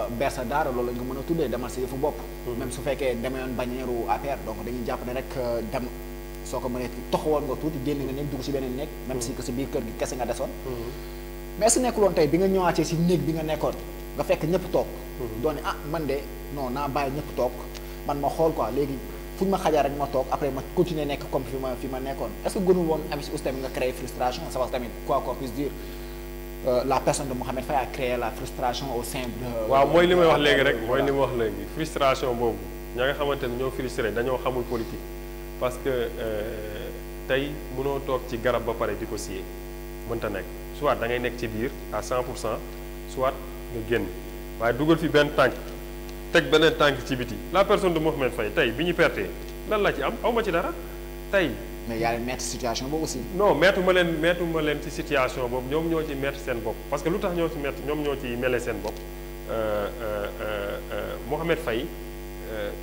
ber sa daara loolu nga mën a tuddee demal si yëfu bopp même su fekkee demeyoon bañeeru APR donc dañuy jàpp ne rek dem soo ko mënee toxawoon nga tuuti génn nga nekk dugg si beneen néeg même si que si biir kër gi kese nga desoon mais su nekkuloon tey bi nga ñëwaatee si néeg bi nga nekkoon nga fekk ñëpp toog doone man de non naa bàyyi ñëpp toog man ma xool quoi léegi fu ñu ma xajaar rek ma toog après ma continuer nekk comme fi ma nekkoon est-ce que gënul woon am si aussi tamit nga créer frustration ça va tamit quoi qu'on puisse dire la personne de Mouhamed Faye a créé la frustration au sein de waaw mooy li may wax léegi rek mooy li ma wax léegi frustration boobu ña nga xamante ne ñoo frustré dañoo xamul politique parce que tey mënoo toog ci garab ba pare di ko siyee mënta nekk soit da ngay nekk ci biir à 100% soit nga génn waaye dugal fi benn tànk teg beneen tànk ci biti la personne de Mouhamed Faye tey bi ñu pertee lan la ci am aw ma ci dara tey. mais yaa ngi mettre situation boobu aussi. non mettu ma leen ci situation boobu ñoom ñoo ci mettre seen bopp parce que lu tax ñoo ci mettre ñoom ñoo ci mele seen bopp Mouhamed Faye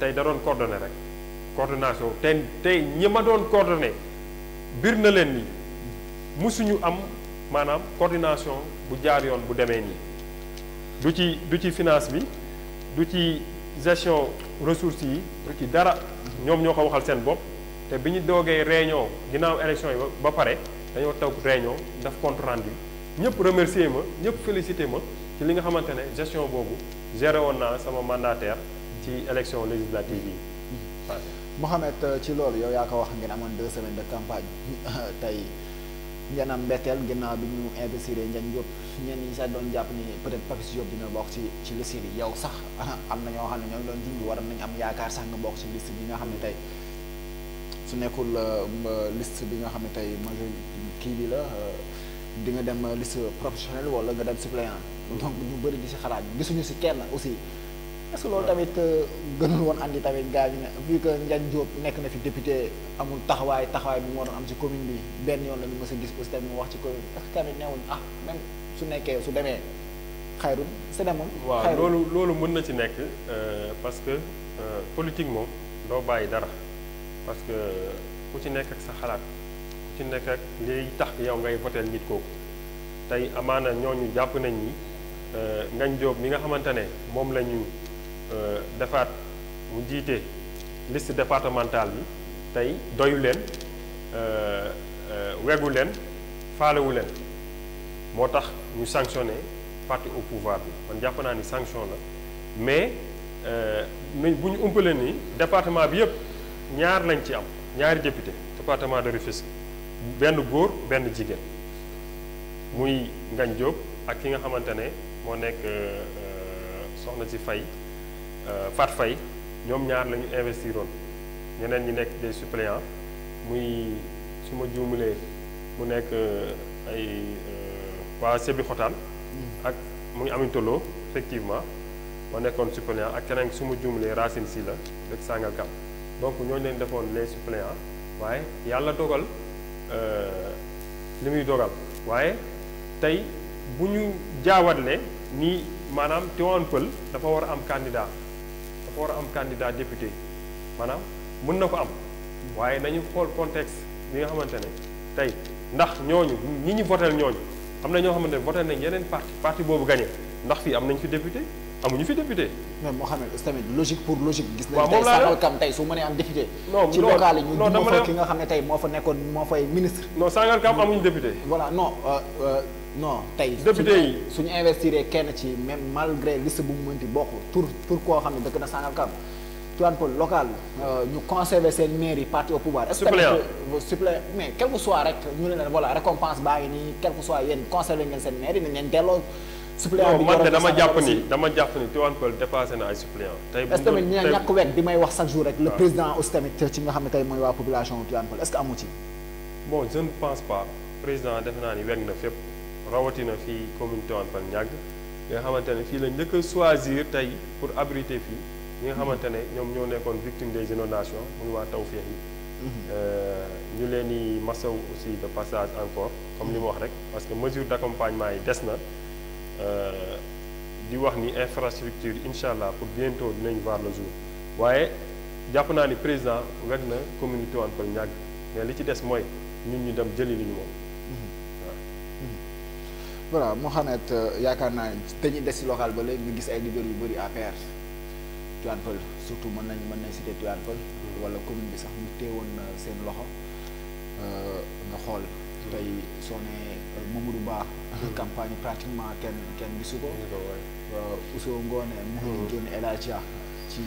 tey da doon coordonné rek coordination tey ñi ma doon coordonné bir na leen ni musuñu am maanaam coordination bu jaar yoon bu demee nii du ci finance bi du ci gestion ressources yi du ci dara ñoom ñoo ko waxal seen bopp te bi ñu doogee réunion ginnaaw élection yi ba pare dañoo toog réunion def compte rendu ñëpp remercier ma ñëpp féliciter ma ci li nga xamante ne gestion boobu géré woon naa sama mandataire ci élection législative yi. Mohamed ci loolu yow yaa ko wax ngeen amoon 2 semaines de campagne tey ngeen am mbetteel ginnaaw bi ñu investir Ndiagne Diop ñenn ñi sax doon jàpp ni peut-être Papis Diop dina bokk ci liste bi yow sax am na ñoo xam ne ñoo ngi doon junj war nañ am yaakaar sax nga bokk ci liste bi nga xam ne tey su nekkul liste bi nga xam ne tey major kii bi la di nga dem liste professionnelle wala nga dem suppléant donc ñu bëri di si xalaat gisuñu si kenn aussi. est-ce que loolu tamit gënul woon andi tamit gars yi ne vu que Ndiagne Diop nekk na fi député amul taxawaay bi mu waroon am ci commune bi benn yoon la ñu mës a gis aussi tamit mu wax ci commune est-ce que tamit neewuñ même su nekkee su demee xayrun su demoon. waaw loolu mën na ci nekk parce que politique moom doo bàyyi dara parce que ku ci nekk ak sa xalaat ku ci nekk ak liy tax yow ngay voter nit kooku tey amaana ñooñu jàpp nañ ni Ndiagne Diop mi nga xamante ne moom la ñu. defaat mu jiite liste départementale bi tey doyu leen wegu leen faalewu leen moo tax ñu sanctionné parti au pouvoir bi man jàpp naa ni sanction la mais bu ñu umpale ni département bi yëpp ñaar lañ ci am ñaari député département de Rufisque benn góor benn jigéen muy Ndiagne Diop ak ki nga xamante ne moo nekk soxna si Faye Fat Faye ñoom ñaar la ñu investiroon ñeneen ñi nekk des suppléants muy su ma juumulee mu nekk ay waa Sébi Xotaan ak muy Amintolo effectivement moo nekkoon suppléant ak keneen su ma juumulee Racine Sy la dëkk Sangalkam donc ñooñu leen defoon les suppléants waaye yàlla dogal li muy dogal waaye tey bu ñu jaawatle nii maanaam Tivaouane Peulh dafa war a am candidat député maanaam mën na ko am waaye nañu xool contexte bi nga xamante ne tey ndax ñooñu ñi ñu votel ñooñu am na ñoo xamante ne votel nañ yeneen parti boobu gagné ndax fii am nañ fi député amuñu fi député. mais moo xam ne tamit logique pour logique. gis waaw nañ tey Sangalkam tey su mënee am député. ci local yi ñu duma fa ki nga xam ne tey moo fa nekkoon moo fay ministre. non Sangalkam amuñu député. voilà non tey. député yi suñu investir kenn ci même malgré liste bu mu mënti bokk pour koo xam ne dëkk na Sangalkam Tivaouane Peulh local ñu conserver seen mairie parti au pouvoir. est-ce que suppléant mais quel que soit rek ñu ne leen voilà récompense baa ngi nii quel que soit yéen conserver ngeen seen mairie nañ leen delloo. suppléant bi man de dama jàpp ni Tivaouane Peulh dépassé na ay suppléant tey est-ce que tamit ñàkk wekk bi may wax chaque jour rek le président aussi tamit ci nga xam ne tey mooy waa population Tivaouane Peulh est-ce que amu ci. bon je ne pense pas président defe naa ni wegg na fépp rawatina fii commune Tivaouane Peulh ñàgg nga xamante ne fii la njëkk a choisir tey pour abriter fii ñi nga xamante ne ñoom ñoo nekkoon victime des inondations muy waa Tawfekh yi ñu leen di masaw aussi de passage encore comme li ma wax rek parce que mesure d'accompagnement yi des na di wax ni infrastructure incha allah pour bientôt dinañ voir le jour waaye jàpp naa ni président weg na commune Tivaouane Peulh ñàgg mais li ci des mooy ñun ñu dem jëli li ñu moom. voilà Mohamed yaakaar naa dañuy des ci local ba léegi nga gis ay leaders yu bëri APR Tivaouane Peulh surtout mën nañ citer Tivaouane Peulh wala commune bi sax ñu teewoon seen loxo nga xool tey soo nee Mamadou Ba campagne pratiquement kenn gisu ko Ousseynou Ngone mu ngi génn El Hadj ci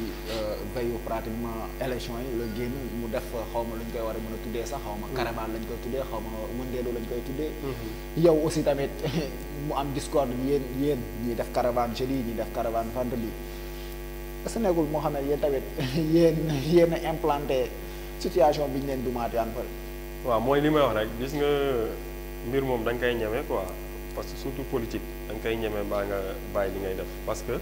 veille pratiquement élection yi la génn mu def xaw ma lu ñu koy war a mën a tuddee sax xaw ma caravane lañ koy tuddee xaw ma wëndeelu lañ koy tuddee yow aussi tamit mu am discorde yéen ñi def caravane jeudi ñi def caravane vendredi est-ce que nekkul moo xam ne yéen tamit yéen a implanté situation bi ñu leen dumaat Tivaouane Peulh. waaw mooy li may wax rek gis nga mbir moom da nga koy ñeme quoi parce que surtout politique da nga koy ñeme mbaa nga bàyyi li ngay def parce que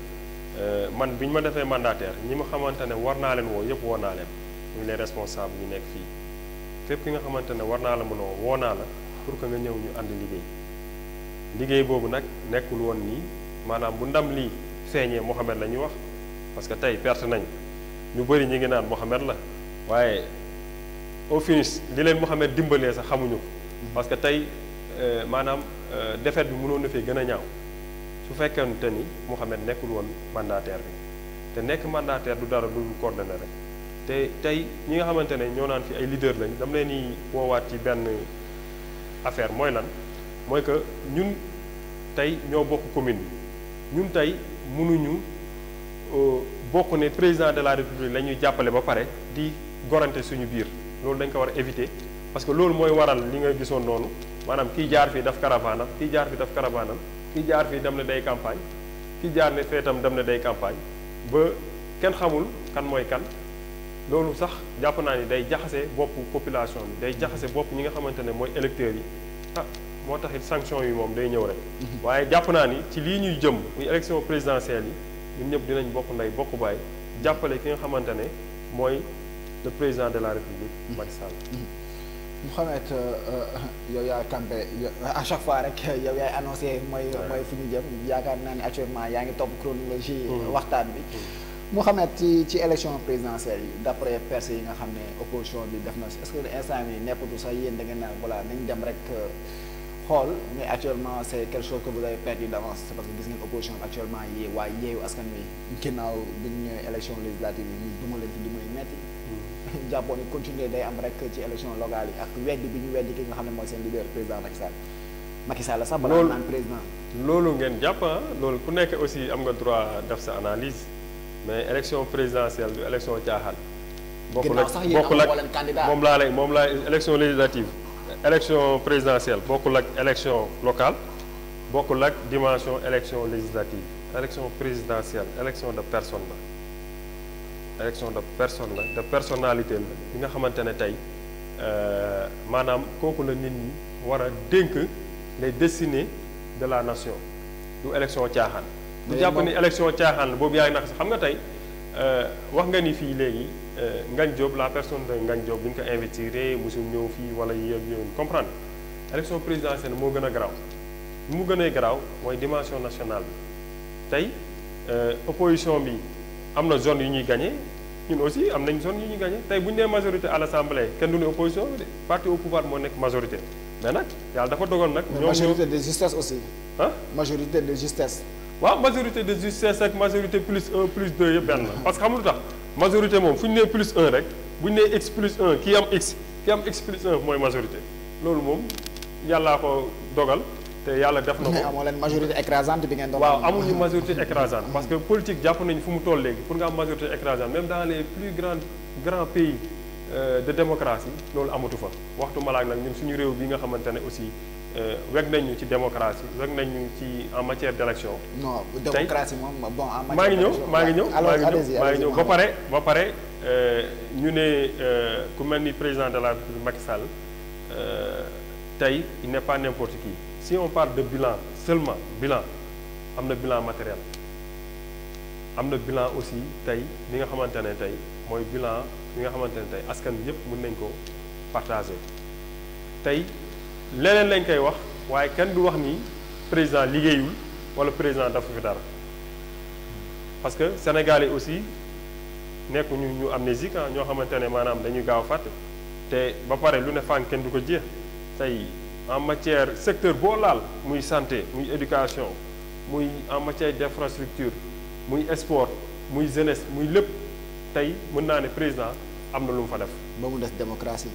man bi ñu ma defee mandataire ñi ma xamante ne war naa leen woo yëpp woo naa leen muy les responsables ñu nekk fii fépp ki nga xamante ne war naa la mën a woo naa la pour que nga ñëw ñu ànd liggéey boobu nag nekkul woon nii maanaam bu ndam lii feeñee Mohamed la ñuy wax parce que tey perte nañ ñu bëri ñi ngi naan Mohamed la waaye au finish li leen Mohamed dimbalee sax xamuñu ko parce que tey maanaam défaite bi mënoon na fee gën a ñaaw su fekkente ni Mouhamed nekkul woon mandataire bi te nekk mandataire du dara lu coordonné rek te tey ñi nga xamante ne ñoo naan fi ay leader lañ dama leen di woowaat ci benn affaire mooy lan mooy que ñun tey ñoo bokk commune bi ñun tey mënuñu bokk ne président de la république la ñuy jàppale ba pare di gorante suñu biir loolu dañ ko war a éviter parce que loolu mooy waral li nga gisoon noonu maanaam kii jaar fii daf caravane kii jaar fii daf caravane kii jaar fii dem na day campagne kii jaar ne feetam dem na day campagne ba kenn xamul kan mooy kan loolu sax jàpp naa ni day jaxase boppu population bi day jaxase bopp ñi nga xamante ne mooy électeurs yi moo taxit sanction yi moom day ñëw rek waaye jàpp naa ni ci lii ñuy jëm muy élection présidentielle yi ñun ñëpp dinañ bokk ndey bokk baay jàppale ki nga xamante ne mooy le président de la république Macky Sall. Mouhamed yow yaa campé à chaque fois rek yow yaay annoncé mooy fu ñu jëm yaakaar naa ni actuellement yaa ngi topp chronologie waxtaan bi Mouhamed ci élection présidentielle yi d'après percées yi nga xam ne opposition bi def na si est-ce que instant bi nekkatu sax yéen da ngeen naan voilà nañ dem rek xool mais actuellement c'est quelque chose que vous avez perdu d'avance c'est parce que gis ngeen opposition bi actuellement yi waaye yeewu askan wi ginnaaw bi ñu ñëwee élection législative yi ñu duma leen fi duma yu metti jàppoon ni continuer day am rek ci élection locale yi ak weddi bi ñu weddi ki nga xam ne mooy seen leader président Macky Sall sax balaa naan président loolu ngeen jàpp loolu ku nekk aussi am nga droit def sa analyse mais élection présidentielle du élection caaxaan bokkul ak moom laa élection législative élection présidentielle bokkul ak élection locale bokkul ak dimension élection législative élection présidentielle élection de personne la élection de personne la de personnalité la bi nga xamante ne tey maanaam kooku la nit ñi war a dénk les destinées de la nation du élection caaxaan du jàpp ni élection caaxaan la boobu yaa ngi nax si xam nga tey wax nga ni fii léegi Ngagne Diop la personne de Ngagne Diop bi ñu ko investir mosul ñëw fii wala yéeg yow comprendre élection présidentielle moo gën a garaaw li mu gënee garaaw mooy dimension nationale bi tey opposition bi am na zone yu ñuy gagné ñun aussi am nañ zone yu ñuy gagné tey bu ñu nee majorité à l'Assemblée kenn du ne opposition bi de parti au pouvoir moo nekk majorité mais nag yàlla dafa dogal nag. ñoom majorité de justesse aussi. ah majorité de justesse. waaw majorité de justesse ak majorité plus 1 plus 2 yëpp benn la parce que xam lu tax majorité moom fu ñu nee plus 1 rek bu ñu nee x plus 1 kii am x plus 1 mooy majorité loolu moom yàllaa ko dogal. te yàlla def na ko mais amoo leen majorité écrasante bi ngeen doon. waaw amuñu majorité écrasante parce que politique jàpp nañu fu mu toll léegi pour nga am majorité écrasante même dans les plus grands pays de démocratie loolu amatu fa waxtu malaak nag ñun suñu réew bi nga xamante ne aussi weg nañu ci démocratie weg nañu ci en matière d'élection. non démocratie moom bon en maa ngi ñëw allez-y ba pare ñu ne ku mel ni président de la République Macky Sall tey il n'est pas n'importe qui. Si on parle de bilan seulement bilan am na bilan matériel am na bilan aussi tey li nga xamante ne tey mooy bilan li nga xamante ne tey askan bi yëpp mën nañ ko partager tey leneen lañ koy wax waaye kenn du wax ni président liggéeyul wala président dafa fi dara parce que Sénégal yi aussi nekkuñu ñu amnésique ñoo xamante ne maanaam dañuy gaaw a fàtte te ba pare lu ne fànn kenn du ko jeex tey. En matière secteur boo laal muy santé muy éducation muy en matière d'infrastructure muy sport muy jeunesse muy lépp tey mën naa ne président am na lu mu fa def. ba mu des démocratie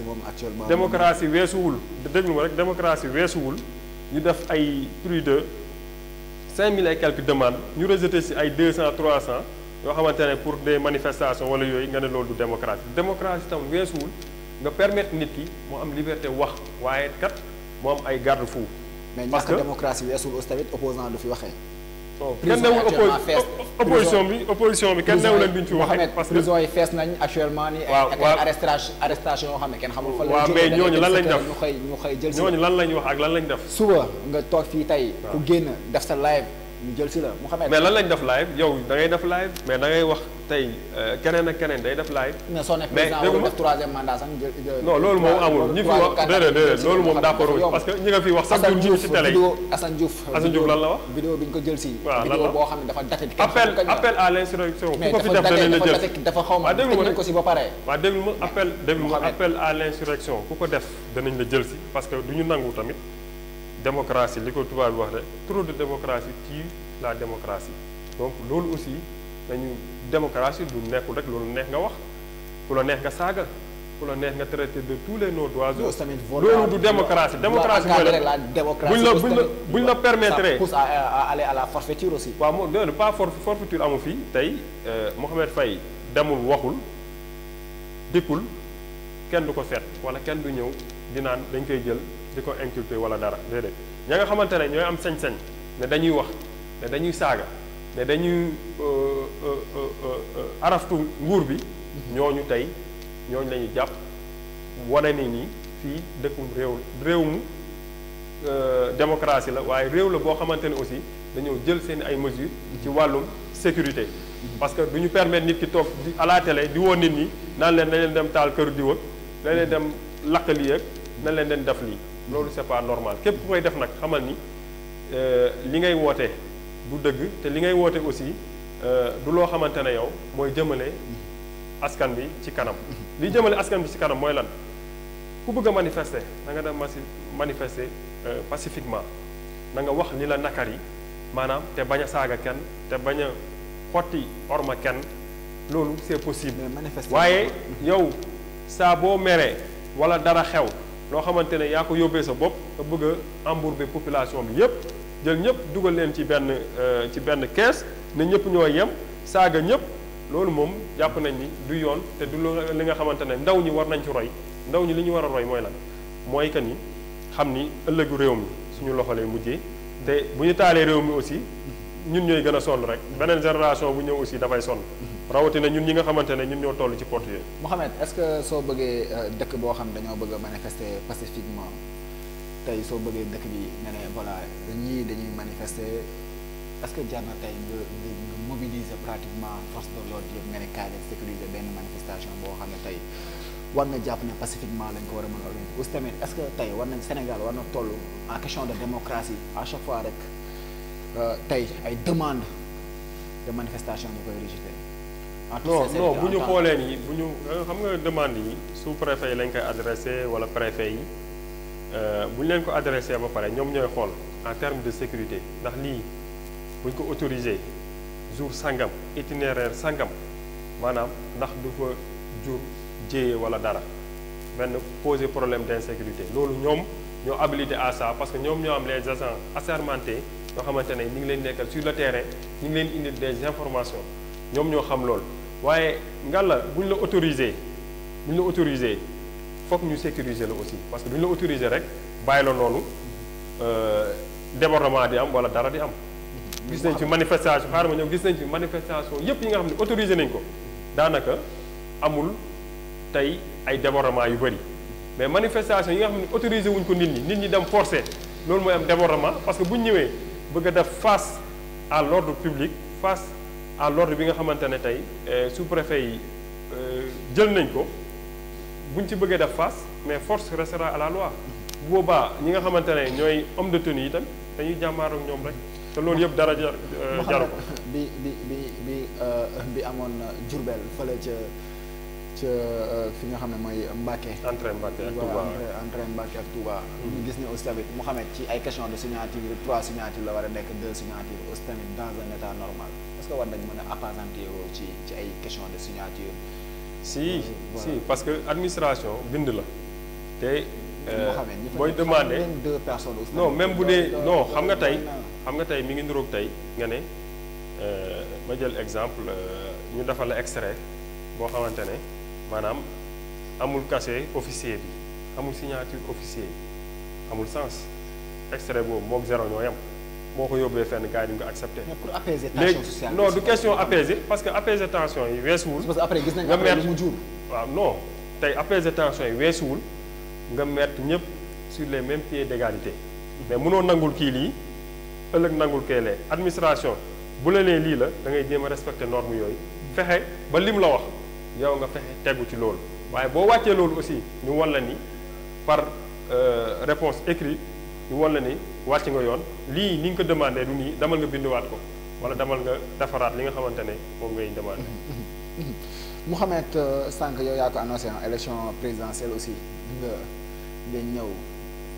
moom actuellement. démocratie weesuwul déglu ma rek démocratie weesuwul ñu def ay plus de 5000 et quelques demandes ñu rejeté si ay 200 300 yoo xamante ne pour des manifestations wala yooyu nga ne loolu du démocratie tam weesuwul. nga permettre nit ki moo am liberté wax waaye kat moo am ay garde-fou. parce que démocratie weesul aussi tamit opposant du fi waxee. kenn newul opposition bi kenn newul leen duñ fi waxee. parce que prison yi fees nañ actuellement ni ak arrestation yoo xam ne kenn xamul fan la. waaw mais ñooñu lan lañ def ñu xëy jël si ñooñu lan lañ wax ak lan lañ def. suba nga toog fii tey. ku génn def sa live ñu jël si la Mouhamed. mais lan lañ def live yow da ngay def live mais da ngay wax tey keneen ak keneen day def live. mais soo nekk président warul def troisième mandat sax non loolu moom amul ñi fi wax déedéet loolu moom d'accord parce que ñi nga fi wax sax du ñu ci télé yi Assane Diouf lan la wax. vidéo bi ñu ko jël si. waaw vidéo boo xam ne dafa daté. appel à l'insurrection ku ko fi def danañ la jël dafa xaw ma teg nañ ko si ba pare. waaw déglu ma appel à l'insurrection ku ko def danañ la jël si parce que du ñu nangu tamit démocratie li ko tubaab bi wax rek trop de démocratie tue la démocratie donc loolu aussi dañu démocratie du nekkul rek loolu neex nga wax ku la neex nga saaga ku la neex nga traité de tous les noms d'oiseaux loolu du démocratie démocratie mooy la buñ la permettre ça pousse à aller à la forfaiture aussi. waaw moom non pas forfaiture amu fii tey Mouhamed Faye demul waxul dikkul kenn du ko seet wala kenn du ñëw di naan dañ koy jël di ko inculper wala dara déedéet ña nga xamante ne ñooy am sañ-sañ ne dañuy wax ne dañuy saaga ne dañuy araftu nguur bi ñooñu tey ñooñu la ñuy jàpp wane ni nii fii dëkkum réewum démocratie la waaye réew la boo xamante ne aussi dañoo jël seen ay mesures ci wàllum sécurité parce que du ñu permettre nit ki toog di à la télé di woo nit ñi naan leen dañ leen dem taal kër di wëg dañ leen dem lakk lii ak nañ leen den def lii loolu c'est pas normal képp ku koy def nag xamal ni li ngay woote du dëgg te li ngay woote aussi du loo xamante ne yow mooy jëmale askan bi ci kanam li jëmale askan bi ci kanam mooy lan ku bëgg a manifester na nga dem manifester pacifiquement na nga wax li la nakar yi maanaam te bañ a saaga kenn te bañ a xotti orma kenn loolu c'est possible waaye yow saa boo meree wala dara xew loo xamante ne yaa ko yóbbee sa bopp nga bëgg a embourber population bi yépp jël ñëpp dugal leen ci benn kees ne ñëpp ñoo yem saaga ñëpp loolu moom jàpp nañ ni du yoon te du li nga xamante ne ndaw ñi war nañ ci roy ndaw ñi li ñu war a roy mooy lan mooy que ni xam ni ëllëgu réew mi suñu loxo lay mujjee te bu ñu taalee réew mi aussi ñun ñooy gën a sonn rek beneen génération bu ñëw aussi dafay sonn rawatina ñun ñi nga xamante ne ñun ñoo toll ci porte yooyu. Mouhamed est-ce que soo bëggee dëkk boo xam dañoo bëgg a manifester pacifiquement tey soo bëggee dëkk bi nga ne voilà ñii dañuy manifester est-ce que jar na tey nga mobiliser pratiquement force de l'ordre yëpp nga ne kaay leen sécuriser benn manifestation boo xam ne tey war na jàpp ne pacifiquement lañ ko war a mën a organiser aussi tamit est-ce que tey war nañ Sénégal war na toll en question de démocratie à chaque fois rek tey ay demande de manifestation ñu koy rejeter. non bu ñu xoolee nii bu ñu xam nga demande yi sous-préfet yi lañ koy adressé wala préfet yi bu ñu leen ko adressé ba pare ñoom ñooy xool en termes de sécurité ndax lii bu ñu ko autorisé jour sangam itinéraire sangam maanaam ndax du fa jur jéyee wala dara benn poser problème d'insécurité loolu ñoom ñoo habilité à ça parce que ñoom ñoo am les agents assermentés ñoo xamante ne ñu ngi leen nekkal sur le terrain ñu ngi leen indi des informations ñoom ñoo xam loolu waaye ngalla bu ñu la autorisé foog ñu sécuriser la aussi parce que du ñu la autorisé rek bàyyi la noonu débordement di am wala dara di am. gis nañ ci manifestation xaaral ma ñëw gis nañ ci manifestation yépp yi nga xam ne autorisé nañ ko daanaka amul tey ay débordement yu bari mais manifestation yi nga xam ne autorisé wuñ ko nit ñi dem forcer loolu mooy am débordement parce que bu ñu ñëwee bëgg a def face à l'ordre public face à l'ordre bi nga xamante ne tey sous-préfet yi jël nañ ko buñ ci bëggee def face mais force restera à la loi bu boobaa ñi nga xamante ne ñooy homme de tenue yi tam dañuy jàmmaar ak ñoom rek te loolu yëpp dara jaru ko bi amoon Diourbel fële ca fi nga xam ne mooy Mbacké entrée Mbacké ak Touba entrée Mbacké ak Touba ñu gis ne aussi tamit Mouhamed ci ay question de signature 3 signatures la war a nekk 2 signatures aussi tamit dans un état normal est-ce que war nañ mën a appesantir ci ay question de signature si parce que administration bind la te booy demander 2 personnes aussi non même bu dee non xam nga tey mi ngi niroog tey nga ne ma jël exemple ñu defal la extrait boo xamante ne maanaam amul cachet officier bi amul signature officier amul sens extrait boobu moog zéro ñoo yem moo ko yóbbee fenn gars yi duñ ko accepté. mais pour apaiser tension sociale non du question apaiser parce que apaiser tension yi weesuwul. parce que après gis nañ après lu mu jur. waaw non tey apaiser tension yi weesuwul nga mettre ñëpp sur les mêmes pieds d'égalité mais mënoo nangul kii lii ëllëg nangul keelee administration bu la nee lii la da ngay jéem a respecter normes yooyu fexe ba lim la wax. yow nga fexe tegu ci loolu waaye boo wàccee loolu aussi ñu wan la ni par réponse écrite ñu wan la ni wàcc nga yoon lii ni nga ko demandé du nii demal nga binduwaat ko wala demal nga defaraat li nga xamante ne moom ngay demandé. Mouhamed sànq yow yaa ko annoncé en élection présidentielle aussi nga ñëw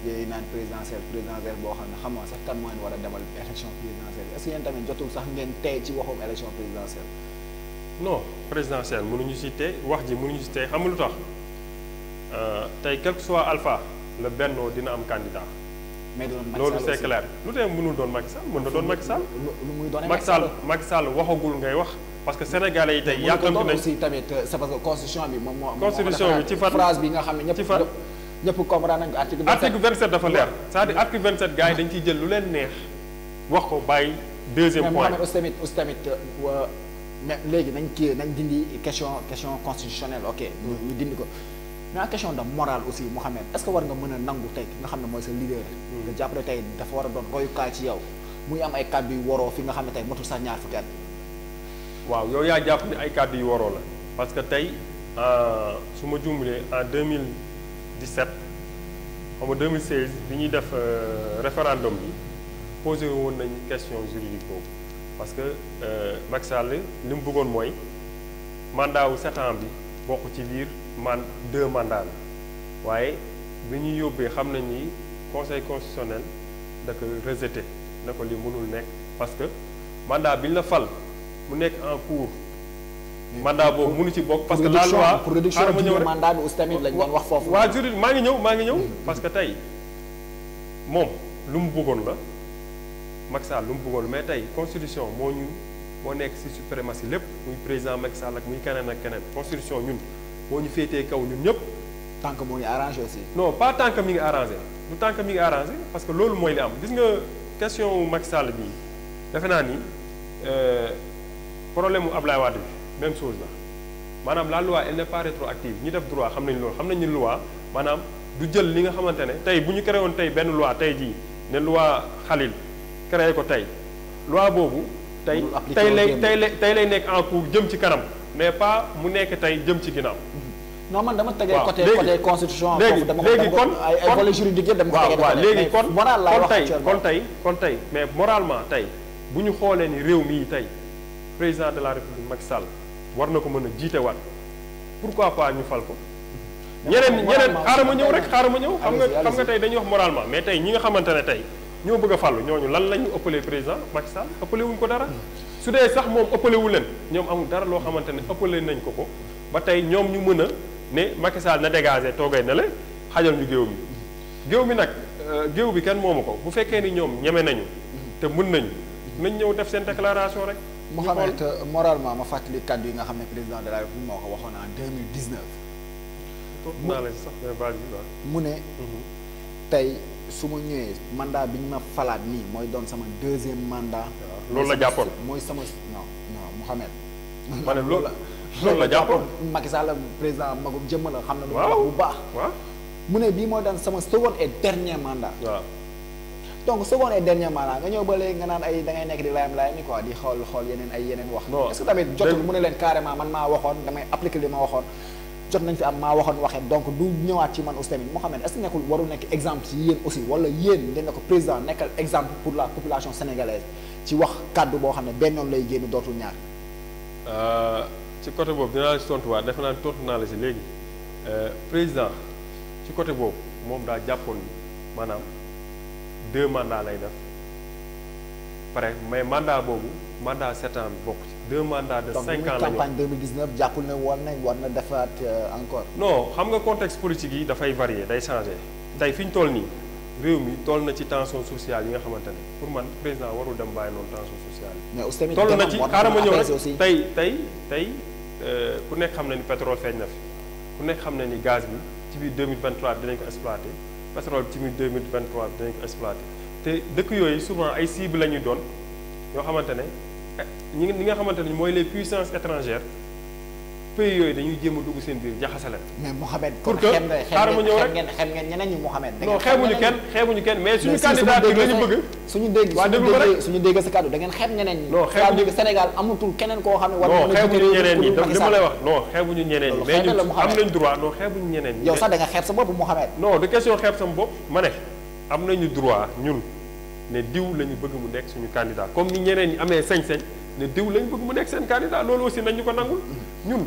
yooyu naan présidentielle boo xam ne xamoo sax kan moo leen war a demal élection présidentielle est-ce que yéen tamit jotul sax ngeen tey ci waxum élection présidentielle. non présidentielle mënuñu ci tey wax ji mënuñu ci tey xam nga lu tax tey quel que soit alpha le Benno dina am candidat. mais doon Macky Sall loolu c'est clair lu tee mënul doon Macky Sall mën na doon Macky Sall. lu muy doon Macky Sall waxagul ngay wax parce que sénégalais yi tey yàkkamti nañ aussi tamit c'est parce que constitution bi moom moo. constitution bi ci fan phrase bi nga xam ne ñëpp comprendre nañ ko article 27 dafa leer c'est-à-dire article 27 gars yi dañ ciy jël lu leen neex wax ko bàyyi deuxième point. mais aussi tamit mais léegi nañ dindi question constitutionnelle ok. ñu dindi ko. mais en question de morale aussi Mouhamed est-ce que war nga mën a nangu tey nga xam ne mooy sa leader. nga jàppale tey dafa war a doon royukaay ci yow muy am ay kàddu yu waroo fi nga xam ne tey motul sax ñaar fukki at. waaw yow yaa jàpp ne ay kàddu yu waroo la parce que tey su ma juumlee en 2017 xam nga 2016 bi ñuy def référendum bi posé woon nañu question juridique boobu parce que Macky Sall li mu bëggoon mooy mandat wu 7 ans bi bokk ci biir 2 mandats la waaye bi ñuy yóbbee xam nañ ni conseil constitutionnel da ko rejeté na ko li mënul nekk parce que mandat bi ñu la fal mu nekk en cours mandat boobu mënu ci bokk parce que la loi pour réduction du mandat bi aussi tamit lañ doon wax foofu. waa juridique maa ngi ñëw parce que tey moom lu mu bëggoon la Macky Sall lu mu bëggoon mais tey constitution moo nekk ci suprématie lépp muy président Macky Sall ak muy keneen ak keneen constitution ñun moo ñu féetee kaw ñun ñëpp. tant que moo ngi arrangé aussi. non pas tant que mi ngi arrangé du tant que mi ngi arrangé parce que loolu mooy li am gis nga question Macky Sall bii defe naa ni problème mu Ablaye Wade bi même chose la maanaam la loi elle n'est pas rétroactive ñi def droit xam nañ loolu xam nañ ni loi maanaam du jël li nga xamante ne tey bu ñu créé woon tey benn loi tey jii ne loi Khalil créé ko tey loi boobu. tey lay nekk en cours jëm ci kanam mais pas mu nekk tey jëm ci ginnaaw. non man dama tegee côté constitution. léegi kon ay volets juridiques yëpp dama ko tegee. waaw léegi kon moral laay wax kon tey mais moralement tey bu ñu xoolee ni réew mii tey président de la république Macky Sall war na ko mën a jiitewaat pourquoi pas ñu fal ko. ñeneen xaaral ma ñëw rek xaaral ma ñëw. xam nga tey dañuy wax moralement mais tey ñi nga xamante ne tey ñoo bëgg a fàllu ñooñu lan la ñu ëppalee président Macky Sall ëppale wuñ ko dara. su dee sax moom ëppale wu leen ñoom amul dara loo xamante ne ëppale nañ ko ba tey ñoom ñu mën a ne Macky Sall na dégagé toogay na la xajal ñu géew mi nag géew bi kenn moomu ko bu fekkee ni ñoom ñeme nañu te mën nañ ñëw def seen déclaration rek. Mohamed moralement ma fàttali kàddu yi nga xam ne président de la République moo ko waxoon en 2019. naa la sax base bi mu ne tey su ma ñëwee mandat bi ñu ma falaat nii mooy doon sama 2e mandat. loolu la jàppoon mooy sama non Mohamed. ma ne loolu la jàppoon. Macky Sall président magum jëmm la xam na lu wax bu baax. waaw mu ne bii mooy daan sama second et dernier mandat. waaw donc second et dernier mandat nga ñëw ba léegi nga naan ay da ngay nekk di layam ni quoi di xool yeneen wax. est-ce que tamit jotul mu ne leen carrément man maa waxoon damay appliquer li ma waxoon. jot nañ fi am maa waxoon waxee donc du ñëwaat ci man aussi tamit moo xam ne est-ce que nekkul waru nekk exemple ci yéen aussi wala yéen ngeen ne ko président nekkal exemple pour la population sénégalaise ci wax kàddu boo xam ne benn yoon lay génn dootul ñaar. ci côté boobu dinaa la si tontuwaat defe naa tontu naa la si léegi président ci côté boobu moom daa jàppoon ni maanaam 2 mandats lay def pare mais mandat boobu mandat 7 ans bi bokk ci 2 mandats de 5 ans la ñu wax campagne 2019 jàppul ne war na defaat encore. non xam nga contexte politique yi dafay varier day changer tey fi ñu toll nii réew mi toll na ci tension sociale yi nga xamante ne pour man président warul dem bàyyi noonu tension sociale yi. mais aussi tamit toll na ci xaaral ma ñëw rek tey ku nekk xam na ni pétrole feeñ na fi ku nekk xam na ni gaz bi ci biir 2023 bi dinañ ko exploité pétrole bi ci biir 2023 bi dinañ ko exploité te dëkk yooyu souvent ay cibles la ñuy doon yoo xamante ne ñi nga xamante ne mooy les puissances étrangères pays yooyu dañuy jéem a dugg seen biir jaxase leen. mais Mohamed pour que xaaral ma ñëw rek xem ngeen ñeneen ñi Mohamed. non xeebuñu kenn mais suñu candidature la ñu bëgg. suñu dégg sa kàddu da ngeen xem ñeneen ñi. non xeebuñu Sénégal amatul keneen koo xam ne. war non xeebuñu ñeneen ñi li ma lay wax non xeebuñu ñeneen ñi. mais ñun am nañ droit non xeebuñu ñeneen ñi. yow sax da nga xeeb sa bopp Mohamed. non de question xeeb sama bopp ma ne am nañu droit ñun ne diw la ñu bëgg mu nekk suñu candidat comme ni ñeneen ñi amee sañ-sañ ne diw la ñu bëgg mu nekk seen candidat loolu aussi nañ ñu ko nangul ñun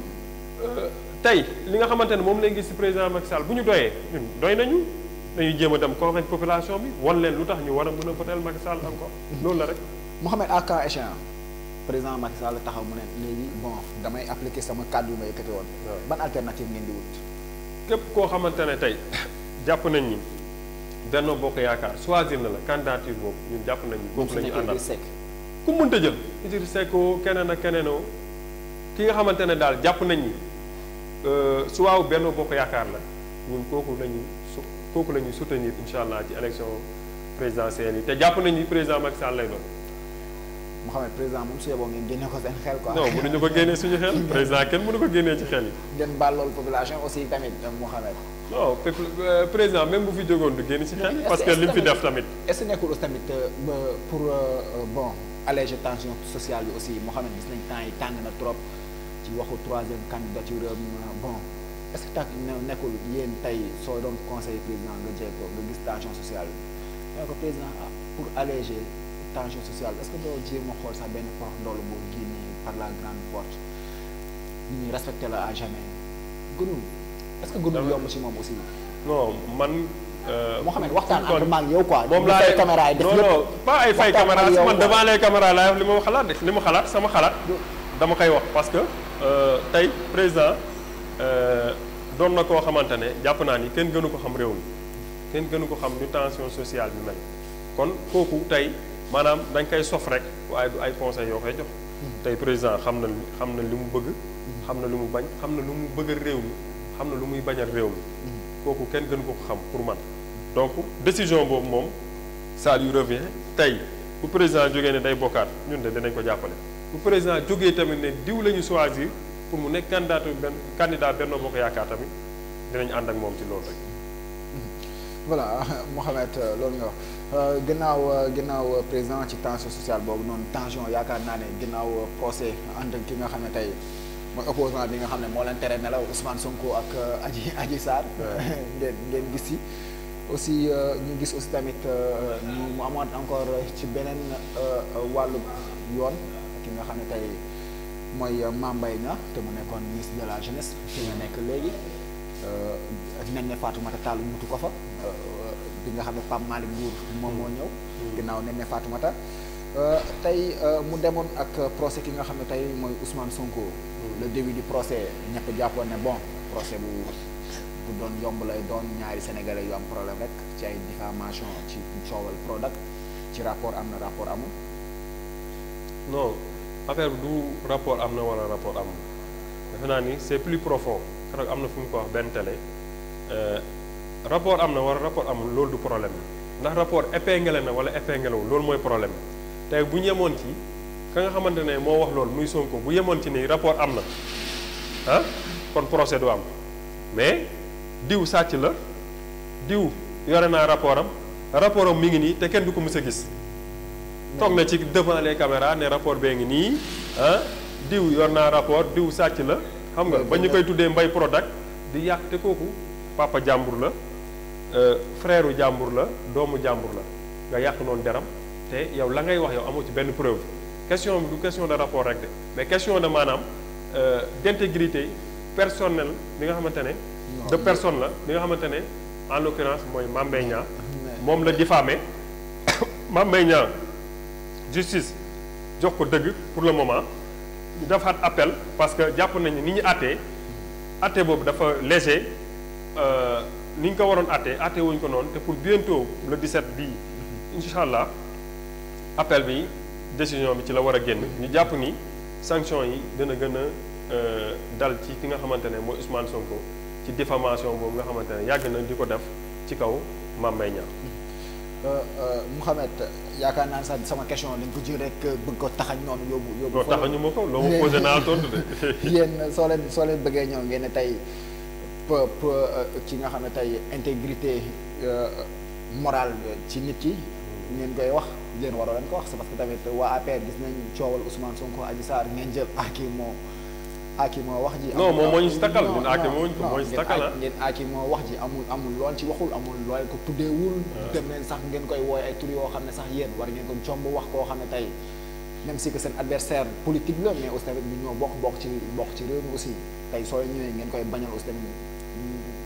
tey li nga xamante ne moom lañ gis ci président Macky Sall bu ñu doyee ñun doy nañu dañuy jéem a dem convaincre population bi wan leen lu tax ñu war a mën a voter Macky Sall encore loolu la rek. Mouhamed à cas échéant président Macky Sall taxaw mu ne léegi bon damay appliquer sama kàddu yu ma yëkkati woon. ban alternative ngeen di wut. képp koo xamante ne tey jàpp nañ ni Benno Bokk Yaakaar choisir na la candidature boobu ñun jàpp nañ ni boobu la ñu àndal ku mënta jël Idrissa Seck keneen ak keneenoo ki nga xamante ne daal jàpp nañ ni su waaw Benno Bokk Yaakaar la ñun kooku la ñuy soutenir incha allah ci élection présidentielle yi te jàpp nañ ni président Macky Sall lay doon. Mouhamed président moom su yeboo ngeen génne ko seen xel quoi. non mënuñu ko génnee suñu xel président kenn mënu ko génnee ci xel yi. ngeen baal loolu population aussi tamit Mouhamed. non président même bu fi jógoon du génn ci xel yi parce que li mu fi def tamit. est-ce que nekkul aussi tamit pour bon alléger tension sociale bi aussi Mouhamed gis nañ temps yi tàng na trop ci waxu troisième candidature bon est-ce que nekkul yéen tey soo doon conseil président nga jël ko nga gis tension sociale bi ko président pour alléger tension sociale est-ce que doo jéem a xool sax benn porox ndoolu boo génnee par la grande porte nit ñi respecté la à jamais gënul est-ce que gënul yomb ci moom aussi. non man. moo xam ne waxtaan entre maag yow quoi. moom laa fay caméra yi def non non pas ay fay caméra man devant les caméras laay wax li ma xalaat de li ma xalaat sama xalaat. dama koy wax parce que tey président doon na koo xamante ne jàpp naa ni kenn gënu ko xam réew mi kenn gënu ko xam nu tension sociale bi mel kon kooku tey. maanaam dañ koy sof rek waaye du ay conseils yoo koy jox tey président xam na li mu bëgg xam na lu mu bañ xam na lu mu bëggal réew mi xam na lu muy bañal réew mi kooku kenn gënu ko xam pour man donc décision boobu moom ça lui revient tey bu président jógee ne day bokkaat ñun de dinañ ko jàppale bu président jógee tamit ne diw la ñu choisir pour mu nekk candidat Benno Bokk Yaakaar tamit dinañ ànd ak moom ci loolu rek. voilà Mouhamed loolu nga wax ginnaaw président ci tension sociale boobu noonu tension yaakaar naa ne ginnaaw procès ànd ki nga xam ne tey mooy opposant bi nga xam ne moo leen tere nelaw Ousmane Sonko ak Adji Sarr. ngeen gis ci aussi ñu gis aussi tamit mu amoon encore ci beneen wàllu yoon ki nga xam ne tey mooy Mame Mbaye Niang te mu nekkoon ministre de la jeunesse fi nga nekk léegi. Néné Fatoumata Tall mutu ko fa bi nga xam ne Pape Malick Ndour moom moo ñëw ginnaaw Néné Fatoumata tey mu demoon ak procès ki nga xam ne tey mooy Ousmane Sonko le début du procès ñëpp jàppoon ne bon procès bu doon yomb lay doon ñaari sénégalais yu am problème rek ci ay diffamation ci coowal Prodac ci rapport am na rapport amul non affaire bi du rapport am na wala rapport amul defe naa ni c'est plus profond keroog am na fu mu ko wax benn télé rapport am na wala rapport amul loolu du problème bi ndax rapport épinglé na wala épinglé wu loolu mooy problème bi tey bu ñu yemoon ci ka nga xamante ne moo wax loolu muy Sonko bu yemoon ci ni rapport am na ah kon procès du am mais diw sàcc la diw yore naa rapport am mi ngi nii te kenn du ko mës a gis toog na ci devant les caméras ne rapport bee ngi nii ah diw yor naa rapport diw sàcc la xam nga ba ñu koy tuddee mbay Prodac di yàq te kooku papa jàmbur la frère u jàmbur la doomu jàmbur la nga yàq noonu deram te yow la ngay wax yow amoo ci benn preuve question bi du question de rapport rek de mais question de maanaam d'intégrité personnelle li nga xamante ne de personne la li nga xamante ne en l'occurrence mooy Mame Mbaye Niang moom la diffamé Mame Mbaye Niang justice jox ko dëgg pour le moment ñu defaat appel parce que jàpp nañu ni ñu àttee boobu dafa léger ni ñu ko waroon àttee wuñ ko noonu te pour bientôt le 17 bii incha allah appel bi décision bi ci la war a génn ñu jàpp ni sanction yi dina gën a dal ci ki nga xamante ne mooy Ousmane Sonko ci diffamation boobu nga xamante ne yàgg na di ko def ci kaw Mame Mbaye Niang. Mouhamed yaakaar naa sax sama question dañ ko jël rek bëgg ko taxañ noonu yóbbu. non taxañu ma ko loo ma posé naa tontu de. yéen soo leen bëggee ñëw ngeen ne tey ci nga xam ne tey intégrité morale ci nit ki ngeen koy wax yéen waroo leen ko wax c'est parce que tamit waa APR gis nañ coowal Ousmane Sonko Adji Sarr ngeen jël Aki moo wax ji. non moom moo ñu si takkal ñun Aki moo ñu si takkal ah. ngeen Aki moo wax ji amul lool ci waxul amul looy ko tuddeewul. dem leen sax ngeen koy wooy ay tur yoo xam ne sax yéen war ngeen ko jomb wax koo xam ne tey même si que seen adversaire politique la mais aussi tamit ñu ñoo bokk ci réew mi aussi. tey soo ñëwee ngeen koy bañal aussi tamit mbay Prodac mënoo leen ko bañ. tey soo leen bëggee ñëw ngeen ne tey ngeen ne Aki moo wax ji amul lool ci waxul amul looy ko tuddeewul dem leen sax ngeen koy wooy ay tur yoo xam ne sax yéen war ngeen ko jomb wax koo xam ne tey même si que seen adversaire politique la mais aussi tamit ñu ñoo bokk ci réew mi aussi. tey soo ñëwee ngeen koy bañal aussi tamit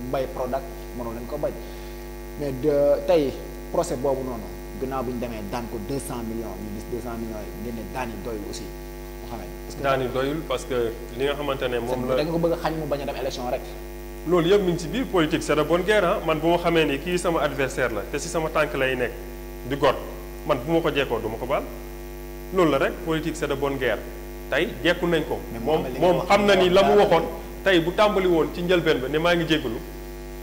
mbay Prodac mënoo leen ko bañ. mais tey procès boobu noonu gannaaw bi ñu demee daan ko 200 millions ñu gis 200 millions yi ngeen ne daan yi doyul aussi mu xamee. parce que daan yi doyul parce que li nga xamante ne moom la da nga ko bëgg a xañ mu bañ a dem élection rek. loolu yëpp mi ngi ci biir politique c'est de bonne guerre ah man bu ma xamee ni kii sama adversaire la te si sama tànk lay nekk di got man bu ma ko jekkoo du ma ko baal loolu la rek politique c'est de bonne guerre tey jekku nañ ko. moom xam na ni la mu waxoon tey bu tàmbali woon ci njëlbeen ba ne maa ngi jéggalu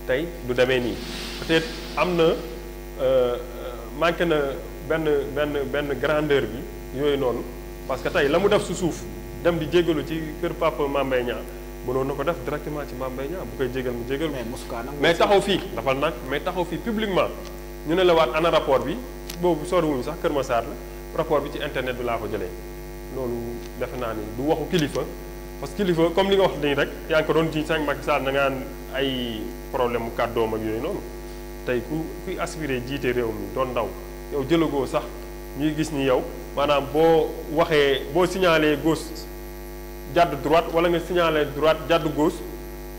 tey du demee nii peut-être am na manqué na benn grandeur bi yooyu noonu parce que tey la mu def su suuf dem di jéggalu ci kër Papa Mame Mbaye Niang mënoon na ko def directement ci Mame Mbaye Niang bu koy jégal mu jégal mais taxaw fii dafal nag mais taxaw fii publiquement ñu ne la waat ana rapport bi boobu soriwuñu sax Kër Massar la rapport bi ci internet bi laa ko jëlee loolu defe naa ni du waxu kilifa parce que kilifa comme li nga wax nii rek yaa ngi ko doon ci 5 Macky Sall na nga ay problème mu kàddoom ak yooyu noonu tey kuy aspiré jiite réew mi doon ndaw yow jëlagoo sax ñuy gis ni yow maanaam boo waxee boo signalé gauche jàdd droite wala nga signalé droite jàdd gauche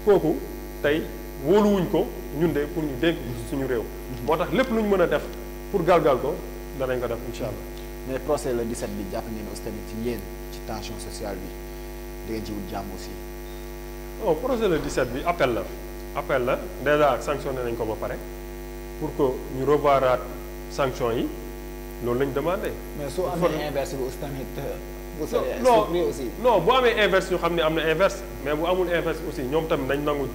kooku tey wóoluwuñ ko ñun de pour ñu dénk suñu réew. moo tax lépp lu ñu mën a def pour galgal ko danañ ko def incha allah. mais procès le 17 bi jàpp ngeen aussi tamit ci yéen ci tension sociale bi di ngeen ci wut jàmm aussi. non procès le 17 bi appel la déjà sanctionné nañ ko ba pare pour que ñu revoiraat sanction yi loolu lañ demandé. mais soo amee inverse bi aussi tamit. non bu amee inverse ñu xam ne am na inverse mais bu amul inverse aussi ñoom tamit nañ nangu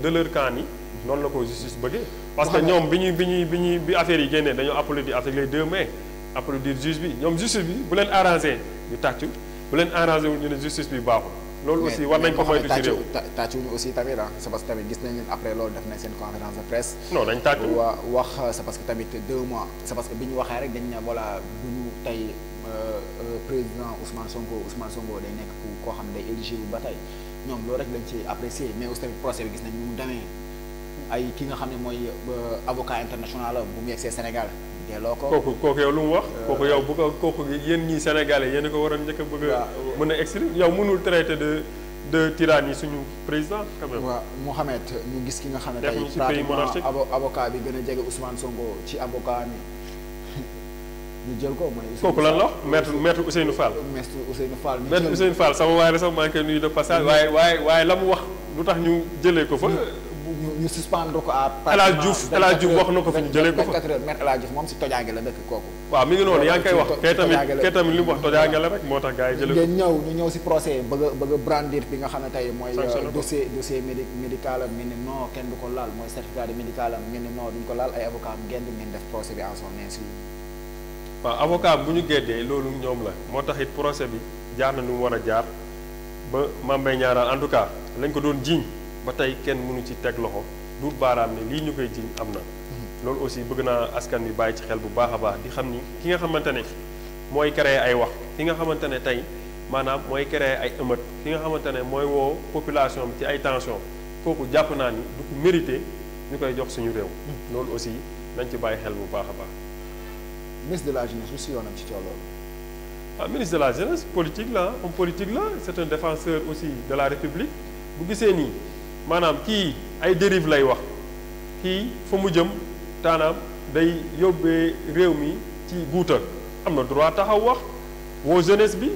de leur camp yi noonu la ko justice bëggee. parce que ñoom bi affaire yi génnee dañoo applaudir avec les 2 mains applaudir juge bi ñoom justice bi bu leen arrangé ñu tàccu bu leen arrangé wu ñu ne justice bi baaxul. loolu aussi war nañ ko moytu ci réew. tàccuñu aussi tamit c'est parce que tamit gis nañ leen après loolu def nañ seen conférence de presse. non dañ tàccu wax c'est parce que tamit 2 mois c'est parce que bi ñu waxee rek dañ ne voilà bu ñu tey président Ousmane Sonko day nekk koo xam ne day éligible ba tey ñoom loolu rek lañ ci apprécier mais aussi tamit procès bi gis nañ ñu mu demee ay ki nga xam ne mooy avocat international la bu mu yegsee Sénégal delloo ko. kooku yow lu mu wax. kooku yow bu ko kooku yéen ñii Sénégalais yéen ko war a njëkk a bëgg a mën a exprimer yow mënul traité de tyrannie suñu président quand même. waaw Mouhamed ñu gis ki nga xam ne tey pratiquement avocat bi gën a jege Ousmane Sonko ci avocat mi ñu jël ko mooy. kooku lan la maître Ousseynou Fall. maître Ousseynou Fall ñu maître Ousseynou Fall sama waay la sax maa ngi koy nuyu de passage. waaye la mu wax lu tax ñu jëlee ko fa. ñu suspendre ko à. El Hadj Diouf wax na ko fi ñu jëlee ko fa 24 heures maître El Hadj Diouf moom si tojaange la dëkk kooku. waaw mi ngi noonu yaa ngi koy wax kay tamit li mu wax tojaange la rek moo tax gars yi jëlee ko. ñu ñëw si procès bëgg a brandir bi nga xam ne tey mooy. dossier médical am ngeen ne non kenn du ko laal mooy certificat de médical am ngeen ne non duñ ko laal ay avocat am ngeen def procès bi en son insu. waaw avocat bu ñu géddee loolu ñoom la moo tax it procès bi jaar na nu mu war a jaar ba Mame Mbaye Niang daal en tout cas lañ ko doon jiiñ ba tey kenn mënu ci teg loxo du baaraam ne lii ñu koy jiiñ am na. loolu aussi bëgg naa askan wi bàyyi ci xel bu baax a baax di xam ni ki nga xamante ne mooy créer ay wax ki nga xamante ne tey maanaam mooy créer ay ëmët ki nga xamante ne mooy woo population bi ci ay tension kooku jàpp naa ni du ko mérité ñu koy jox suñu réew. loolu aussi nañ ci bàyyi xel bu baax a baax. ministre de la jeunesse lu si yoonam ci coow loolu. ah ministre de la jeunesse politique la homme politique la c'est un défenseur aussi de la république bu gisee nii maanaam kii ay dérive lay wax kii fa mu jëm taanaam day yóbbee réew mi ci guuta am na droit taxaw wax woo jeunesse bi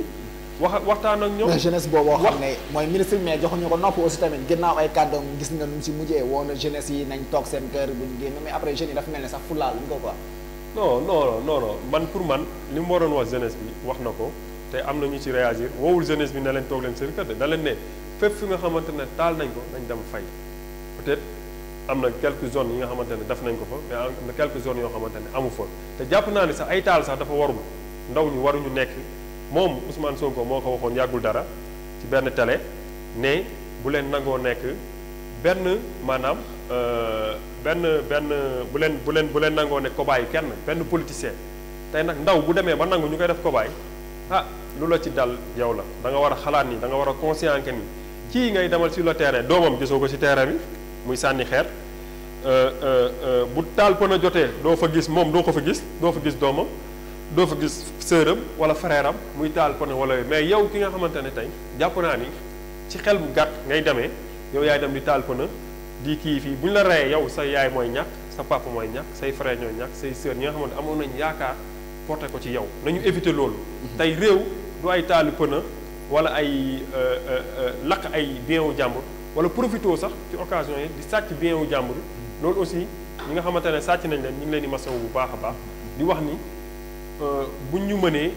waxtaan ak ñoom. mais jeunesse boobu xam ne mooy ministre mais joxuñu ko nopp aussi tamit ginnaaw ay kàddoom gis nga nu mu si mujjee woo na jeunesse yi nañ toog seen kër bu ñu génn mais après jeunes yi dafa mel ne sax fulaal ñu ko quoi. non man pour man li mu waroon wax jeunesse bi wax na ko te am na ñu ci réagir woowul jeunesse bi ne leen toog leen seen kër de da leen ne fépp fi nga xamante ne taal nañ ko nañ dem fay peut-être am na quelques zones yi nga xamante ne def nañ ko fa mais am na quelques zones yoo xamante ne amu fa te jàpp naa ne sax ay taal sax dafa warul ndaw ñu waruñu nekk moom Ousmane Sonko moo ko waxoon yàggul dara ci benn télé ne bu leen nangoo nekk benn maanaam bu leen nangoo ne cobaye kenn benn politicien tey nag ndaw bu demee ba nangu ñu koy def cobaye lu la ci dal yow la da nga war a xalaat ni da nga war a conscient que ni kii ngay demal sur le terrain doomam gisoo ko ci terrain bi muy sànni xeer bu taal pën a jotee doo fa gis moom doo ko fa gis doo fa gis doomam doo fa gis sëram wala frère am muy taal pën wala mais yow ki nga xamante ne tey jàpp naa ni ci xel bu gàtt ngay demee yow yaay dem di taal pën di kii fii bu ñu la reyee yow sa yaay mooy ñàkk sa papa mooy ñàkk say frère ñooy ñàkk say sœur ñi nga xamante amoon nañ yaakaar porté ko ci yow nañu éviter loolu. tey réew du ay taali pëna wala ay lakk ay bien wu jàmbur wala profité sax ci occasion yi di sàcc bien wu jàmbur loolu aussi ñi nga xamante ne sàcc nañ leen ñu ngi leen di masawu bu baax a baax di wax ni buñ ñu mënee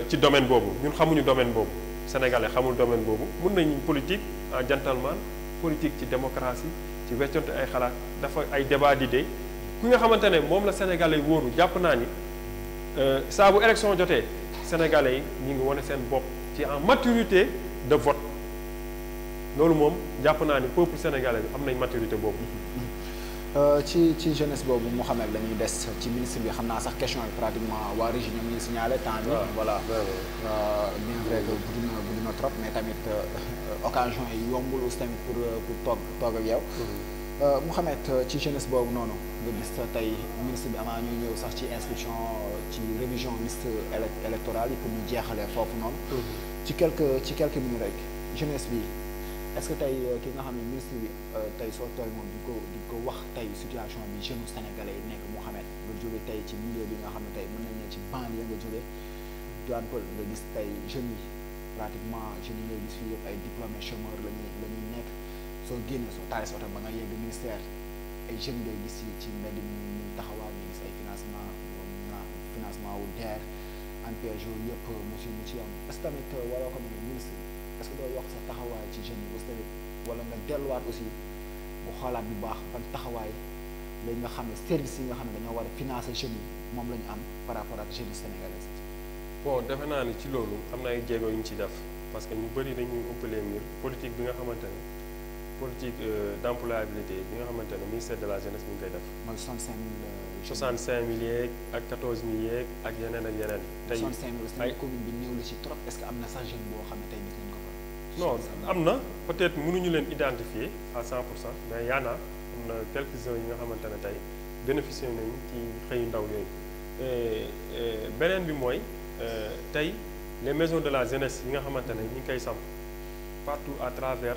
ci domaine boobu ñun xamuñu domaine boobu sénégalais xamul domaine boobu mën nañu politique en gentleman politique ci démocratie ci wecconte ay xalaat dafa ay débat d'idées ki nga xamante ne moom la sénégalais yi wóoru jàpp naa ni saa bu élection jotee sénégalais yi ñu ngi wane seen bopp ci en maturité de vote loolu moom jàpp naa ni peuple sénégalais bi am nañ maturité boobu. ci jeunesse boobu Mouhamed la ñuy des ci ministre bi xam naa sax question yi pratiquement waa régie ñoom ñu ngi signalé temps bi. voilà bien vrai que guddi na trop mais tamit occasion yi yombul aussi tamit pour toog ak yow. Mouhamed ci jeunesse boobu noonu nga gis tey ministre bi avant ñuy ñëw sax ci inscription ci révision liste électorale yi pour ñu jeexalee foofu noonu. ci quelques minutes rek jeunesse bi. est-ce que tey ki nga xam ne ministre bi tey soo tooy moom di ko wax tey situation bi jeunes sénégalais yi nekk Mouhamed nga jóge tey ci milieu bi nga xam ne tey mën nañ ne ci banlieue nga jóge Tivaouane Peulh nga gis tey jeunes yi pratiquement jeunes yi ngay gis fii yëpp ay diplômés chômeurs la ñuy nekk soo génnee soo taale sa oto ba nga yegg ministère ay jeunes ngay gis ci mbedd mi taxawaay ñu gis ay financement wu DER ANPEJ yooyu yëpp mu ci am est-ce que tamit waroo ko ne ministre est-ce que doo yokk sa taxawaay ci jeunes yi aussi tamit wala nga delluwaat aussi bu xoolaat bu baax ban taxawaay léegi nga xam ne service yi nga xam ne dañoo war a financer jeunes yi moom la ñu am par rapport ak jeunes sénégalais. bon defe naa ni ci loolu am na ay jéego yu ñu ci def parce que ñu bëri dañuy ëppalee mbir politique bi nga xamante ne politique d'employabilité bi nga xamante ne ministère de la jeunesse mi ngi koy def. mooy 65 000 yeeg ak 14 000 yeeg ak yeneen ak yeneen. tey 65 000 aussi commune bi néew la ci trop est-ce que am na sax jeune boo xam ne tey gis nañ ko fa. non am na peut-être mënuñu leen identifier à 100% mais yaa na am na quelques-uns yi nga xamante ne tey bénéficié nañ ci xëyu ndaw yooyu beneen bi mooy tey les maisons de la jeunesse yi nga xamante ne ñu ngi koy samp partout à travers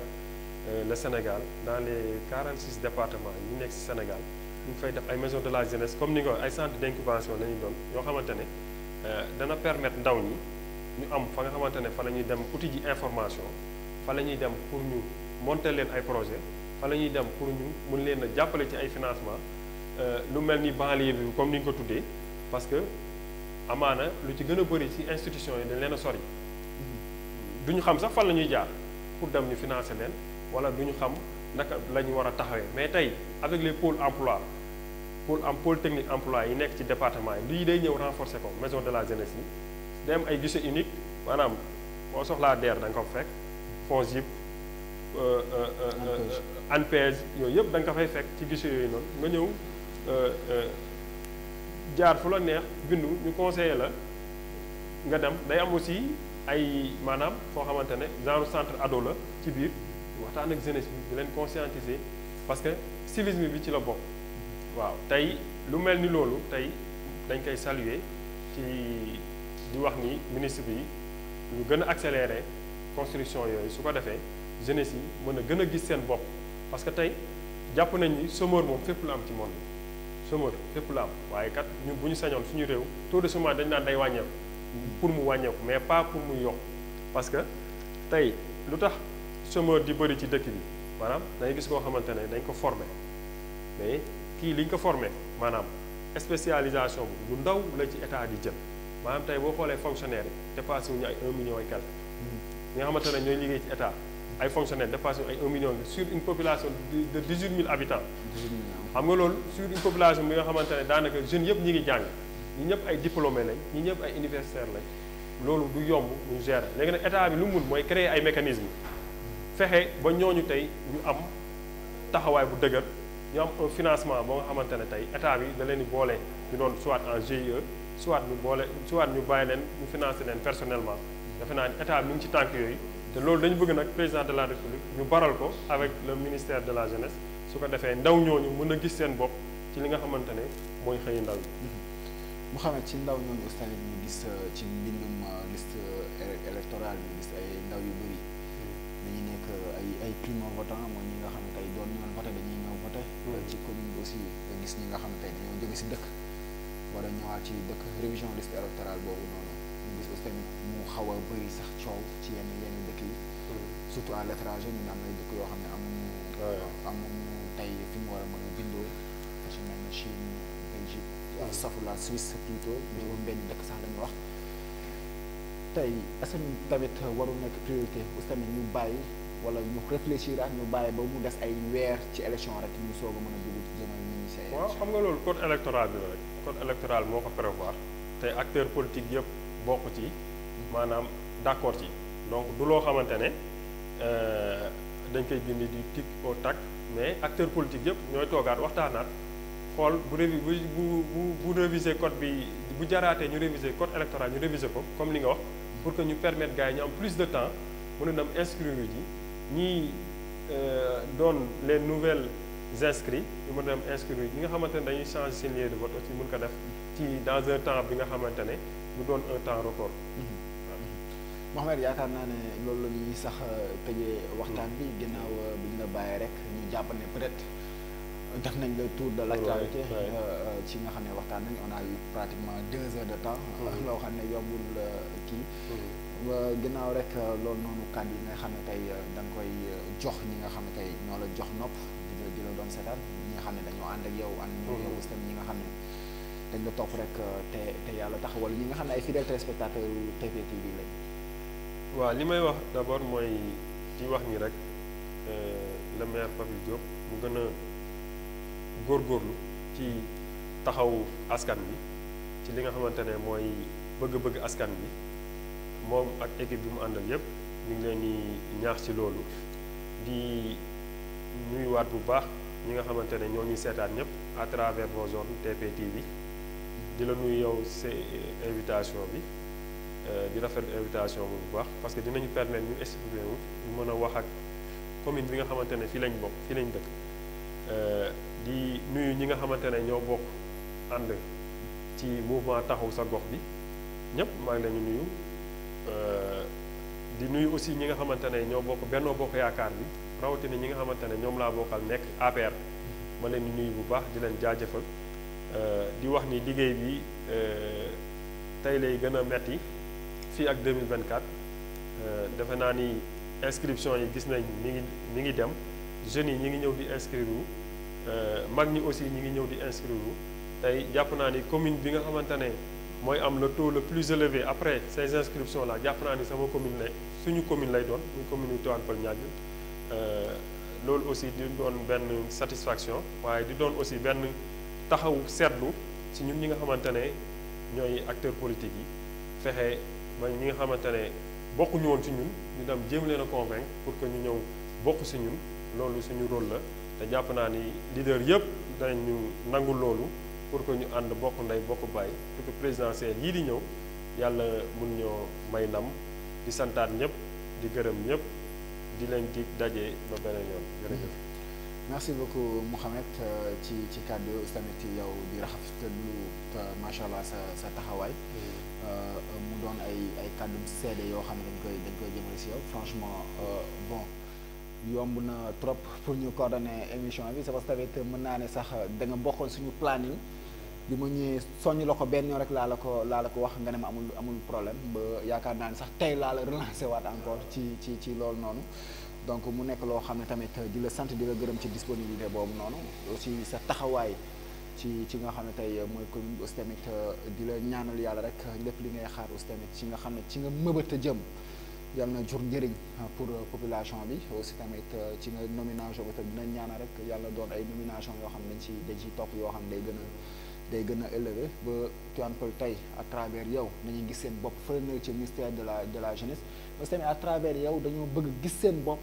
le Sénégal dans les 46 départements yi nekk ci Sénégal ñu ngi fay def ay maisons de la jeunesse comme ni nga ay centres d'incubation la ñuy doon yoo xamante ne dana permettre ndaw ñi ñu am fa nga xamante ne fa la ñuy dem outil ji information fa la ñuy dem pour ñu monter leen ay projet fa la ñuy dem pour ñu mun leen a jàppale ci ay financement lu mel ni banlieue bi comme ni nga ko tuddee parce que amaana lu ci gën a bëri ci institution yi dañ leen a sori du ñu xam sax fan la ñuy jaar pour dem ñu financer leen wala du ñu xam naka la ñu war a taxawee mais tey avec les pôles emploi pôle technique emploi yi nekk ci département yi lii day ñëw renforcer ko maison de la jeunesse yi day am ay guichet unique maanaam boo soxlaa DER da nga ko fekk FONGIP ANPEJ yooyu yëpp da nga ko fay fekk ci guichet yooyu noonu nga ñëw jaar fu la neex bindu ñu conseiller la nga dem day am aussi ay maanaam foo xamante ne genre centre ado la ci biir waxtaan ak jeunesse bi di leen conscientiser parce que civisme bi ci la bokk waaw tey lu mel ni loolu tey dañ koy saluer ci di wax ni ministre bi ñu gën a accélérer construction yooyu su ko defee jeunesse yi mën a gën a gis seen bopp parce que tey jàpp nañ ni chômeur moom fépp la am ci monde chômeur fépp la am waaye kat ñun bu ñu sañoon suñu réew taux de chômage dañ naan day wàññeeku pour mu wàññeeku mais pas pour mu yokk parce que tey lu tax chômeur di bëri ci dëkk bi maanaam dangay gis koo xamante ne dañ ko former mais kii li ñu ko formé maanaam spécialisation bu lu ndaw la ci état di jël maanaam tey boo xoolee fonctionnaire yi dépassé wuñu ay 1 million et quelque ñi nga xamante ne ñooy liggéey ci état ay fonctionnaires dépassé wuñu ay 1 million sur une population de 18 000 habitants xam nga loolu sur une population bi nga xamante ne daanaka jeunes yëpp ñi ngi jàng ñi ñëpp ay diplômé lañ ñi ñëpp ay universitaires lañ loolu du yomb ñu gérer léegi nag état bi lu mun mooy créer ay mécanismes fexe ba ñooñu tey ñu am taxawaay bu dëgër ñu am un financement boo nga xamante ne tey état bi da leen di boole ñu doon soit en GIE soit ñu bàyyi leen ñu financer leen personnellement defe naa ni état bi ñu ngi ci tànk yooyu te loolu dañu bëgg nag président de la république ñu baral ko avec le ministère de la jeunesse su ko defee ndaw ñooñu mën a gis seen bopp ci li nga xamante ne mooy xëy ndaw yi. Mouhamed ci ndaw ñooñu aussi tamit ñu gis ci mbindum liste électorale ñu gis ay ndaw yu bëri dañuy nekk ay primo votant mooy ñi nga xam ne tey doon ñoon voté dañuy ñëw voté côté. ci commune bi aussi nga gis ñi nga xam ne tey dañoo jóge si dëkk wala ñëwaat ci dëkk révision liste électorale boobu noonu ñu gis aussi tamit mu xaw a bëri sax coow ci yenn dëkk yi. surtout à l'étranger ñun am na dëkk yoo xam ne amuñu tey fi mu war a mën a bindoo ci mel ne Chine Belgique safula Suisse plutôt juróom benn dëkk sax lañu wax tey est-ce que tamit warul nekk priorité aussi tamit ñu bàyyi wala ñu réfléchir ak ñu bàyyi ba mu des ay weer ci élection rek ñu soog a mën a dugg jëmal nit ñi see waaw xam nga loolu code électoral bi la rek code électoral moo ko prévoir te acteurs politiques yëpp bokk ci maanaam d'accord ci donc du loo xamante ne dañ koy bind di tic au tac mais acteurs politiques yëpp ñooy toogaat waxtaanaat xool bu réviser code bi bu jaraatee ñu réviser code électoral ñu réviser ko comme li nga wax pour que ñu permettre gars yi ñu am plus de temps mën a dem inscrire ji ñii doon les nouvelles inscrits ñu mën a dem inscrire ñi nga xamante ne dañuy changer seen lieu de vote aussi mën ko def ci dans un temps bi nga xamante ne mu doon un temps record. Mohamed yaakaar naa ne loolu la ñuy sax tëjee waxtaan bi ginnaaw bi ñu la bàyyee rek ñu jàpp ne peut-être def nañ le tour de l'actualité ci nga xam ne waxtaan nañ on a eu pratiquement 2 heures de temps loo xam ne yombul kii ginnaaw rek loolu noonu kàddu yi nga xam ne tey da nga koy jox ñi nga xam ne tey ñoo la jox nopp di la doon seetaan ñi nga xam ne dañoo ànd ak yow ànd ñoo yow aussi tamit ñi nga xam ne dañ la topp rek te yàlla tax wala ñi nga xam ne ay fidèles téléspectateurs yu TP TV lañ. waaw li may wax d'abord mooy ci wax ni rek le maire Papis Diop mu gën a góorgóorlu ci taxaw askan bi ci li nga xamante ne mooy bëgg-bëgg askan bi moom ak équipe bi mu àndal yépp ñu ngi leen di ñaax ci loolu di nuyuwaat bu baax ñi nga xamante ne ñoo ñuy seetaan ñëpp à travers vos zones TP TV di la nuyu yow sa invitation bi di rafetlu invitation bu baax parce que dinañu permettre ñu expliquer wu ñu mën a wax ak commune bi nga xamante ne fii lañ bokk fii lañ dëkk di nuyu ñi nga xamante ne ñoo bokk ànd ci mouvement taxawu sa gox bi ñëpp maa ngi leen di nuyu di nuyu aussi ñi nga xamante ne ñoo bokk Benno Bokk Yaakaar bi rawatina ñi nga xamante ne ñoom laa bokkal nekk APR ma leen di nuyu bu baax di leen jaajëfal di wax ni liggéey bi tey lay gën a metti fii ak 2024 defe naa ni inscription yi gis nañ mi ngi dem jeunes yi ñi ngi ñëw di inscrire mag ñi aussi ñi ngi ñëw di inscrire tey jàpp naa ni commune bi nga xamante ne mooy am le taux le plus élevé après ces inscriptions là jàpp naa ni sama commune lay suñu commune lay doon muy commune yu Tivaouane Peulh Niaga loolu aussi di doon benn satisfaction waaye di doon aussi benn taxaw seetlu ci ñun ñi nga xamante ne ñooy acteurs politiques yi fexe ba ñi nga xamante ne bokkuñu woon ci ñun ñu dem jéem leen a convaincre pour que ñu ñëw bokk ci ñun loolu suñu rôle la te jàpp naa ni leader yëpp danañu nangu loolu pour que ñu ànd bokk ndey bokk bàyyi pour que présidentielle yii di ñëw yàlla mun ñoo may ndam di santaat ñëpp di gërëm ñëpp di leen dig daje ba beneen yoon jërëjëf. merci beaucoup Mouhamed ci kàddu yooyu tamit yow di rafetlu macha allah sa taxawaay. mu doon ay kàddu seede yoo xam ne dañ koy jëmale si yow franchement bon yomb na trop pour ñu coordonner émission bi c'est parce que tamit mën naa ne sax da nga bokkoon suñu planning bi ma ñëwee soññ la ko benn yoon rek laa la ko wax nga ne ma amul problème ba yaakaar naa ne sax tey laa la relancer waat encore ci loolu noonu. donc mu nekk loo xam ne tamit di la sant di la gërëm ci disponibilité boobu noonu aussi sa taxawaay ci nga xam ne tey mooy commune bi aussi tamit di la ñaanal yàlla rek lépp li ngay xaar aussi tamit ci nga xam ne ci nga mëbët a jëm yàlla na jur njëriñ pour population bi aussi tamit ci nga nomination bi tamit dinañ ñaanal rek yàlla doon ay nomination yoo xam ne dañ ciy topp yoo xam ne day gën a élevé ba Tivaouane Peulh tey à travers yow dañuy gis seen bopp fële na ci ministère de la jeunesse aussi tamit à travers yow dañoo bëgg gis seen bopp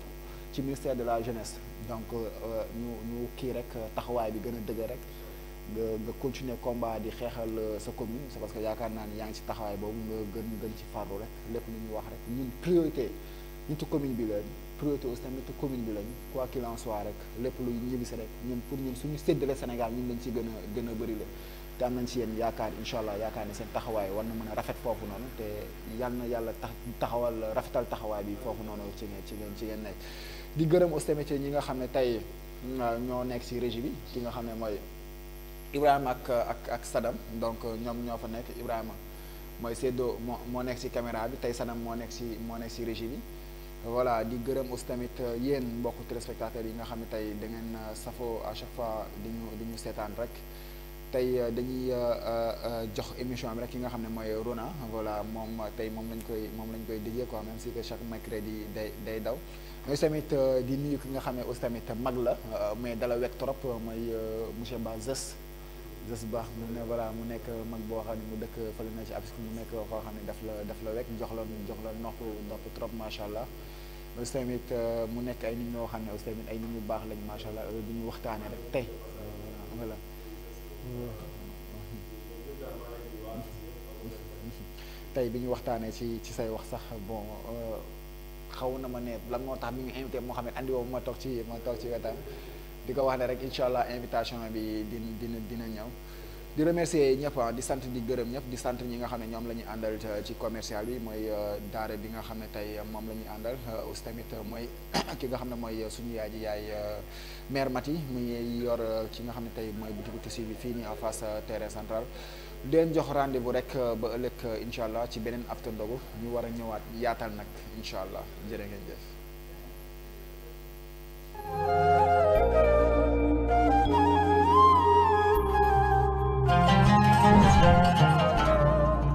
ci ministère de la jeunesse donc ñu kii rek taxawaay bi gën a dëgg rek nga continuer combat di xeexal sa commune c'est parce que yaakaar naa ni yaa ngi ci taxawaay boobu nga gën ci farlu rek lépp lu ñuy wax rek ñun priorité nitu commune bi lañ priorité aussi tamit commune bi lañ quoi qu'il en soit rek lépp lu ñibbisi rek ñun pour ñun suñu séddale Sénégal ñun lañ ci gën a bëri la te am nañ ci yéen yaakaar incha allah yaakaar ne seen taxawaay war na mën a rafet foofu noonu te yal na yàlla rafetal taxawaay bi foofu noonu ci ngeen nekk di gërëm aussi tamit ñi nga xam ne tey ñoo nekk ci régie bi ki nga xam ne mooy Ibrahima ak Sadam donc ñoom ñoo fa nekk. Ibrahima mooy Seydou moo nekk ci caméra bi tey Sadam moo nekk ci régie bi. voilà di gërëm aussi tamit yéen mbokku téléspectateurs yi nga xam ne tey da ngeen safoo à chaque fois di ñu seetaan rek. tey dañuy jox émission bi rek ki nga xam ne mooy Rona voilà moom tey moom lañ koy déjee quoi même si que chaque mercredi day daw mais tamit di nuyu ki nga xam ne aussi tamit mag la mais dala wekk trop mooy monsieur Ba Zës Ba mu ne voilà mu nekk mag boo xam ne mu dëkk fële na ci abis mu nekk koo xam ne daf la wekk jox la nopp trop macha allah aussi tamit mu nekk ay nit ñoo xam ne aussi tamit ay nit ñu baax lañ macha allah du ñu waxtaanee rek tey voilà. tey bi ñu waxtaanee ci say wax sax bon xaw na ma ne lan moo tax mi ngi invité Mouhamed andi woo ma toog ci wetam di ko wax ne rek incha allah invitation bi dina ñëw di remercier ñëpp di sant di gërëm ñëpp di sant ñi nga xam ne ñoom la ñuy àndal ci commercial bi mooy daara bi nga xam ne tey moom la ñuy àndal aussi tamit mooy ki nga xam ne mooy suñu yaay mère Mati muy yor ki nga xam ne tey mooy boutique tissu bi fii nii en face terrain central di leen jox rendez-vous rek ba ëllëg incha allah ci beneen after ndogu ñu war a ñëwaat yaatal nag incha allah jërë ngeen jëf.